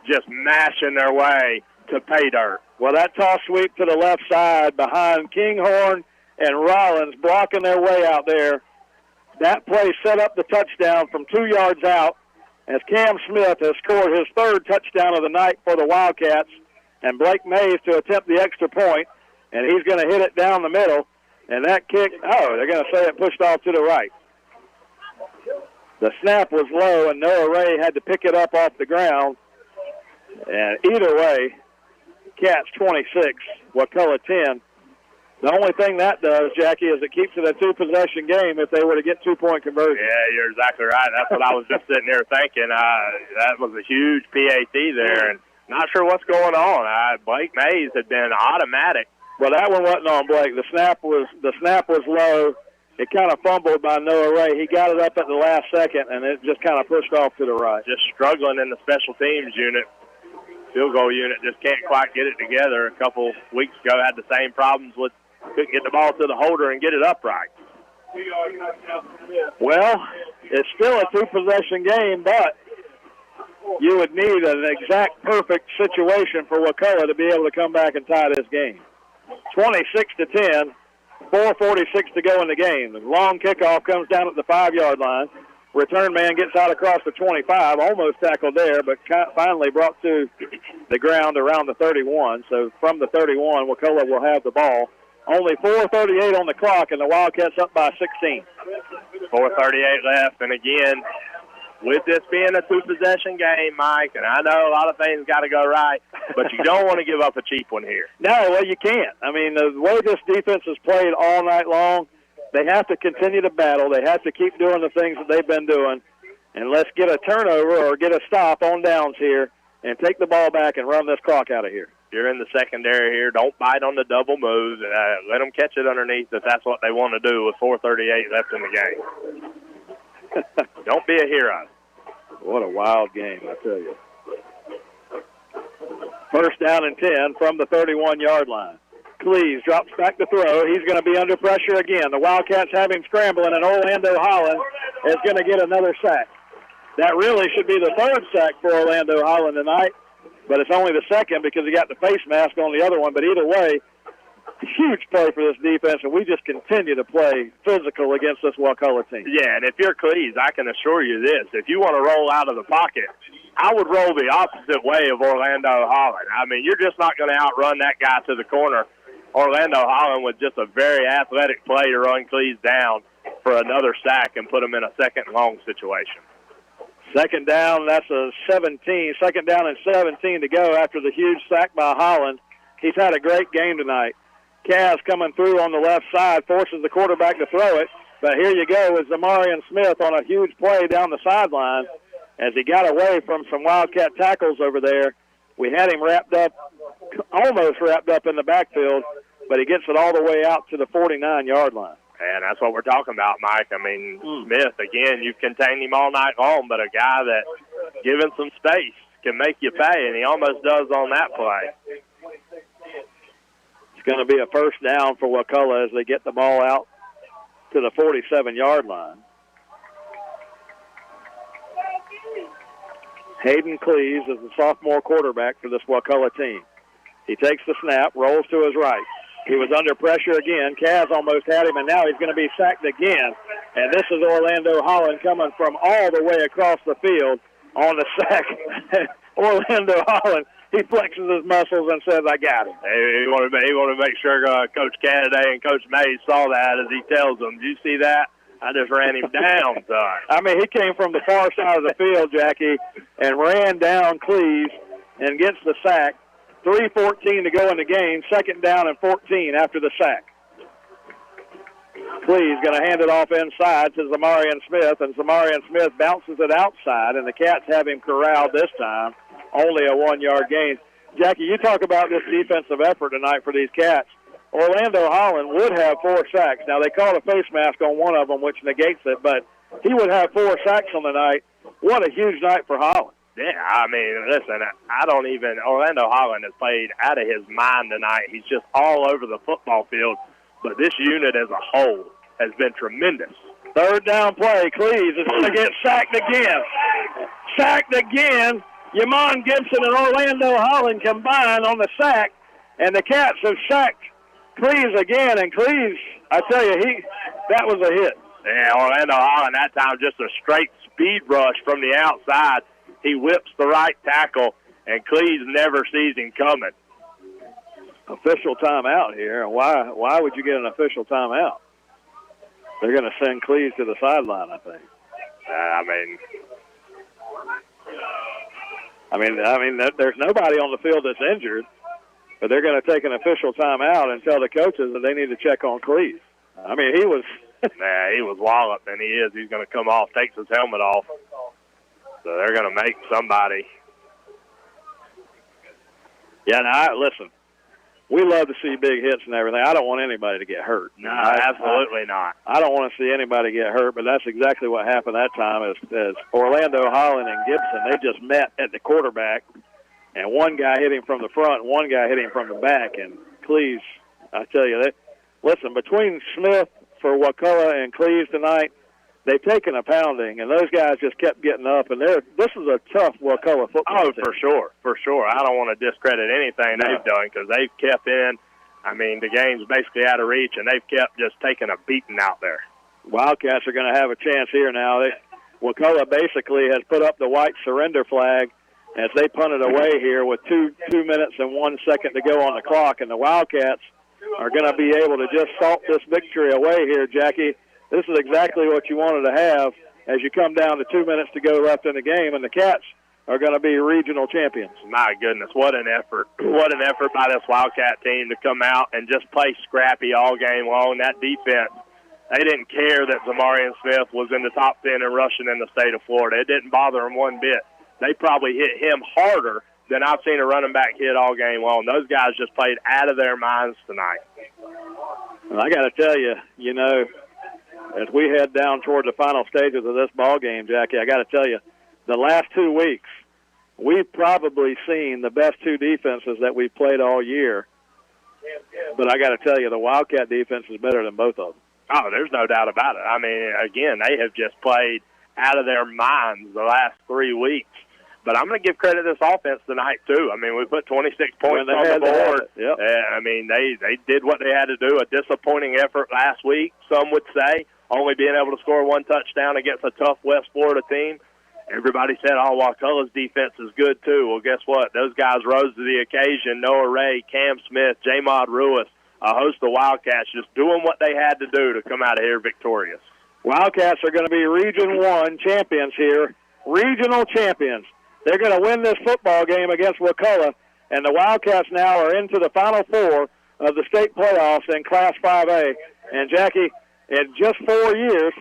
just mashing their way to pay dirt. Well, that toss sweep to the left side behind Kinghorn and Rollins blocking their way out there. That play set up the touchdown from 2 yards out as Cam Smith has scored his third touchdown of the night for the Wildcats, and Blake Mays to attempt the extra point, and he's going to hit it down the middle. And that kick, they're going to say it pushed off to the right. The snap was low, and Noah Ray had to pick it up off the ground. And either way, Cats 26, Wakulla 10. The only thing that does, Jackie, is it keeps it a two-possession game if they were to get two-point conversion. Yeah, you're exactly right. That's what I was just sitting there thinking. That was a huge PAT there, and not sure what's going on. Blake Mays had been automatic. Well, that one wasn't on Blake. The snap was low. It kind of fumbled by Noah Ray. He got it up at the last second, and it just kind of pushed off to the right. Just struggling in the special teams unit. Field goal unit just can't quite get it together. A couple weeks ago had the same problems with couldn't get the ball to the holder and get it upright. Well, it's still a two-possession game, but you would need an exact perfect situation for Wakulla to be able to come back and tie this game. 26-10, 4:46 to go in the game. The long kickoff comes down at the 5-yard line. Return man gets out across the 25, almost tackled there, but finally brought to the ground around the 31. So from the 31, Wakulla will have the ball. Only 4:38 on the clock, and the Wildcats up by 16. 4:38 left, and again, with this being a two-possession game, Mike, and I know a lot of things got to go right, but you don't want to give up a cheap one here. No, well, you can't. I mean, the way this defense has played all night long, they have to continue to battle. They have to keep doing the things that they've been doing, and let's get a turnover or get a stop on downs here and take the ball back and run this clock out of here. You're in the secondary here. Don't bite on the double moves. Let them catch it underneath if that's what they want to do with 4:38 left in the game. Don't be a hero. What a wild game, I tell you. First down and 10 from the 31-yard line. Cleese drops back to throw. He's going to be under pressure again. The Wildcats have him scrambling, and Orlando Holland is going to get another sack. That really should be the third sack for Orlando Holland tonight, but it's only the second because he got the face mask on the other one. But either way, huge play for this defense, and we just continue to play physical against this Wakulla team. Yeah, and if you're Cleese, I can assure you this. If you want to roll out of the pocket, I would roll the opposite way of Orlando Holland. I mean, you're just not going to outrun that guy to the corner. Orlando Holland with just a very athletic play to run Cleese down for another sack and put him in a second and long situation. Second down, that's a 17. Second down and 17 to go after the huge sack by Holland. He's had a great game tonight. Kaz coming through on the left side, forces the quarterback to throw it. But here you go is Zamarian Smith on a huge play down the sideline as he got away from some Wildcat tackles over there. We had him almost wrapped up in the backfield, but he gets it all the way out to the 49-yard line. And that's what we're talking about, Mike. I mean, Smith, again, you've contained him all night long, but a guy that, given some space, can make you pay, and he almost does on that play. It's going to be a first down for Wakulla as they get the ball out to the 47-yard line. Hayden Cleves is the sophomore quarterback for this Wakulla team. He takes the snap, rolls to his right. He was under pressure again. Kaz almost had him, and now he's going to be sacked again. And this is Orlando Holland coming from all the way across the field on the sack. Orlando Holland, he flexes his muscles and says, I got him. He wanted to make sure Coach Canada and Coach Mays saw that as he tells them, did you see that? I just ran him down, son. I mean, he came from the far side of the field, Jackie, and ran down Cleves and gets the sack. 3:14 to go in the game, second down and 14 after the sack. Cleves going to hand it off inside to Zamarian Smith, and Zamarian Smith bounces it outside, and the Cats have him corralled this time. Only a 1-yard gain. Jackie, you talk about this defensive effort tonight for these Cats. Orlando Holland would have 4 sacks. Now, they called a face mask on one of them, which negates it, but he would have 4 sacks on the night. What a huge night for Holland. Yeah, I mean, listen, Orlando Holland has played out of his mind tonight. He's just all over the football field, but this unit as a whole has been tremendous. Third down play, Cleves is going to get sacked again. Sacked again. Yamon Gibson and Orlando Holland combined on the sack, and the Cats have sacked Cleves again, and Cleves, I tell you, that was a hit. Yeah, Orlando Holland that time just a straight speed rush from the outside. He whips the right tackle, and Cleves never sees him coming. Official timeout here. Why would you get an official timeout? They're going to send Cleves to the sideline, I think. I mean, there's nobody on the field that's injured, but they're going to take an official timeout and tell the coaches that they need to check on Cleves. I mean, he was... he was walloped, and he's going to come off, takes his helmet off. So they're going to make somebody. Yeah, now, listen, we love to see big hits and everything. I don't want anybody to get hurt. No, absolutely not. I don't want to see anybody get hurt, but that's exactly what happened that time as Orlando Holland and Gibson, they just met at the quarterback, and one guy hit him from the front and one guy hit him from the back. And Cleves, I tell you, listen, between Smith for Wakulla and Cleves tonight, they've taken a pounding, and those guys just kept getting up. And this is a tough Wakulla football team. For sure. I don't want to discredit anything they've done because they've kept in. I mean, the game's basically out of reach, and they've kept just taking a beating out there. Wildcats are going to have a chance here now. Wakulla basically has put up the white surrender flag as they punt it away here with 2 minutes and 1 second to go on the clock, and the Wildcats are going to be able to just salt this victory away here, Jackie. This is exactly what you wanted to have as you come down to 2 minutes to go left in the game, and the Cats are going to be regional champions. My goodness, what an effort. What an effort by this Wildcat team to come out and just play scrappy all game long. That defense, they didn't care that Zamarian Smith was in the top 10 in rushing in the state of Florida. It didn't bother them one bit. They probably hit him harder than I've seen a running back hit all game long. Those guys just played out of their minds tonight. Well, I got to tell you, as we head down toward the final stages of this ball game, Jackie, I got to tell you, the last 2 weeks, we've probably seen the best 2 defenses that we've played all year. But I got to tell you, the Wildcat defense is better than both of them. Oh, there's no doubt about it. I mean, again, they have just played out of their minds the last 3 weeks. But I'm going to give credit to this offense tonight, too. I mean, we put 26 points on the board. Yep. I mean, they did what they had to do. A disappointing effort last week, some would say, only being able to score 1 touchdown against a tough West Florida team. Everybody said, Wakulla's defense is good, too. Well, guess what? Those guys rose to the occasion. Noah Ray, Cam Smith, J-Mod Ruiz, a host of Wildcats just doing what they had to do to come out of here victorious. Wildcats are going to be Region 1 champions here, regional champions. They're going to win this football game against Wakulla, and the Wildcats now are into the Final Four of the state playoffs in Class 5A. And, Jackie, in just 4 years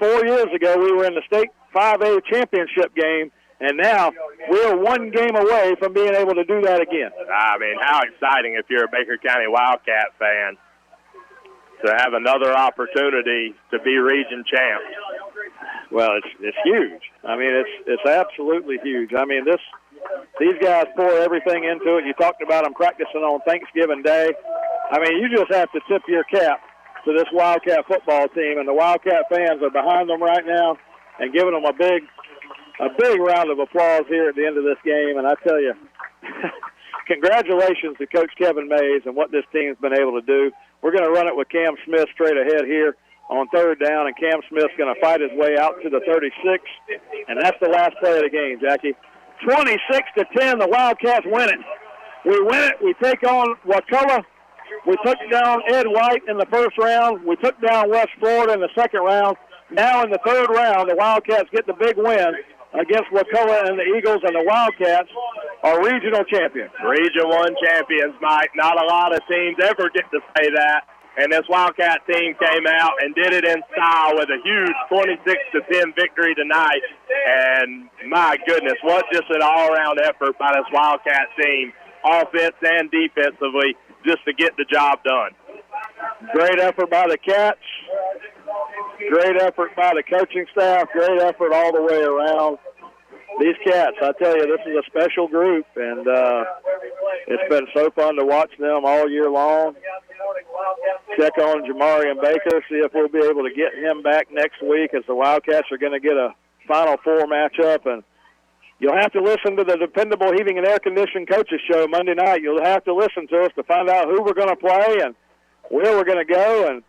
ago, we were in the state 5A championship game, and now we're one game away from being able to do that again. I mean, how exciting if you're a Baker County Wildcat fan to have another opportunity to be region champs. Well, it's huge. I mean, it's absolutely huge. I mean, these guys pour everything into it. You talked about them practicing on Thanksgiving Day. I mean, you just have to tip your cap to this Wildcat football team, and the Wildcat fans are behind them right now and giving them a big round of applause here at the end of this game. And I tell you, congratulations to Coach Kevin Mays and what this team's been able to do. We're going to run it with Cam Smith straight ahead here on third down, and Cam Smith's going to fight his way out to the 36, and that's the last play of the game, Jackie. 26-10, the Wildcats win it. We win it. We take on Wakulla. We took down Ed White in the first round. We took down West Florida in the second round. Now in the third round, the Wildcats get the big win against Wakulla and the Eagles, and the Wildcats are regional champions. Region 1 champions, Mike. Not a lot of teams ever get to say that. And this Wildcat team came out and did it in style with a huge 26-10 victory tonight. And my goodness, what just an all-around effort by this Wildcat team, offense and defensively, just to get the job done. Great effort by the Cats. Great effort by the coaching staff. Great effort all the way around. These Cats, I tell you, this is a special group, and it's been so fun to watch them all year long. Check on Jamarian Baker, see if we'll be able to get him back next week, as the Wildcats are going to get a Final Four matchup. And you'll have to listen to the Dependable Heating and Air Conditioning Coaches Show Monday night. You'll have to listen to us to find out who we're going to play and where we're going to go and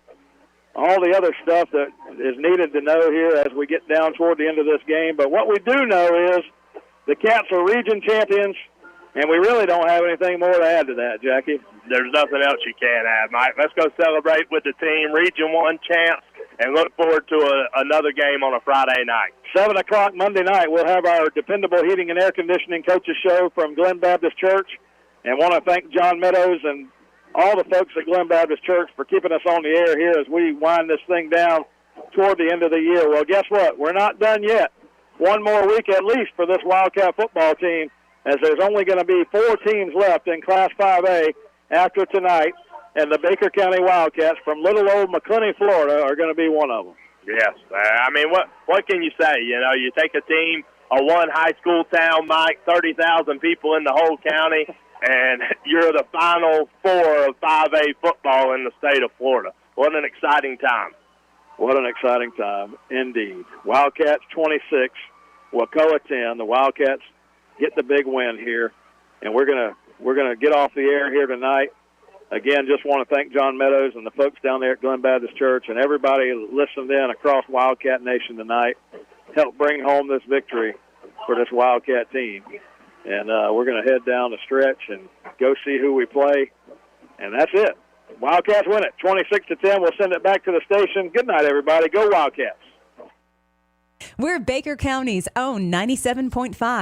all the other stuff that is needed to know here as we get down toward the end of this game. But what we do know is the Cats are region champions, and we really don't have anything more to add to that, Jackie. There's nothing else you can add, Mike. Let's go celebrate with the team, Region 1 champs, and look forward to another game on a Friday night. 7 o'clock Monday night, we'll have our Dependable Heating and Air Conditioning Coaches Show from Glen Baptist Church, and want to thank John Meadows and all the folks at Glen Baptist Church for keeping us on the air here as we wind this thing down toward the end of the year. Well, guess what? We're not done yet. One more week at least for this Wildcat football team, as there's only going to be 4 teams left in Class 5A after tonight, and the Baker County Wildcats from little old McClenny, Florida, are going to be one of them. Yes. I mean, what can you say? You know, you take a team, a one high school town, Mike, 30,000 people in the whole county, and you're the Final Four of 5A football in the state of Florida. What an exciting time. What an exciting time, indeed. Wildcats 26, Wakulla 10. The Wildcats get the big win here, and we're gonna get off the air here tonight. Again, just want to thank John Meadows and the folks down there at Glen Baptist Church and everybody who listened in across Wildcat Nation tonight. Help bring home this victory for this Wildcat team. And we're going to head down the stretch and go see who we play. And that's it. Wildcats win it, 26-10. We'll send it back to the station. Good night, everybody. Go Wildcats. We're Baker County's own 97.5.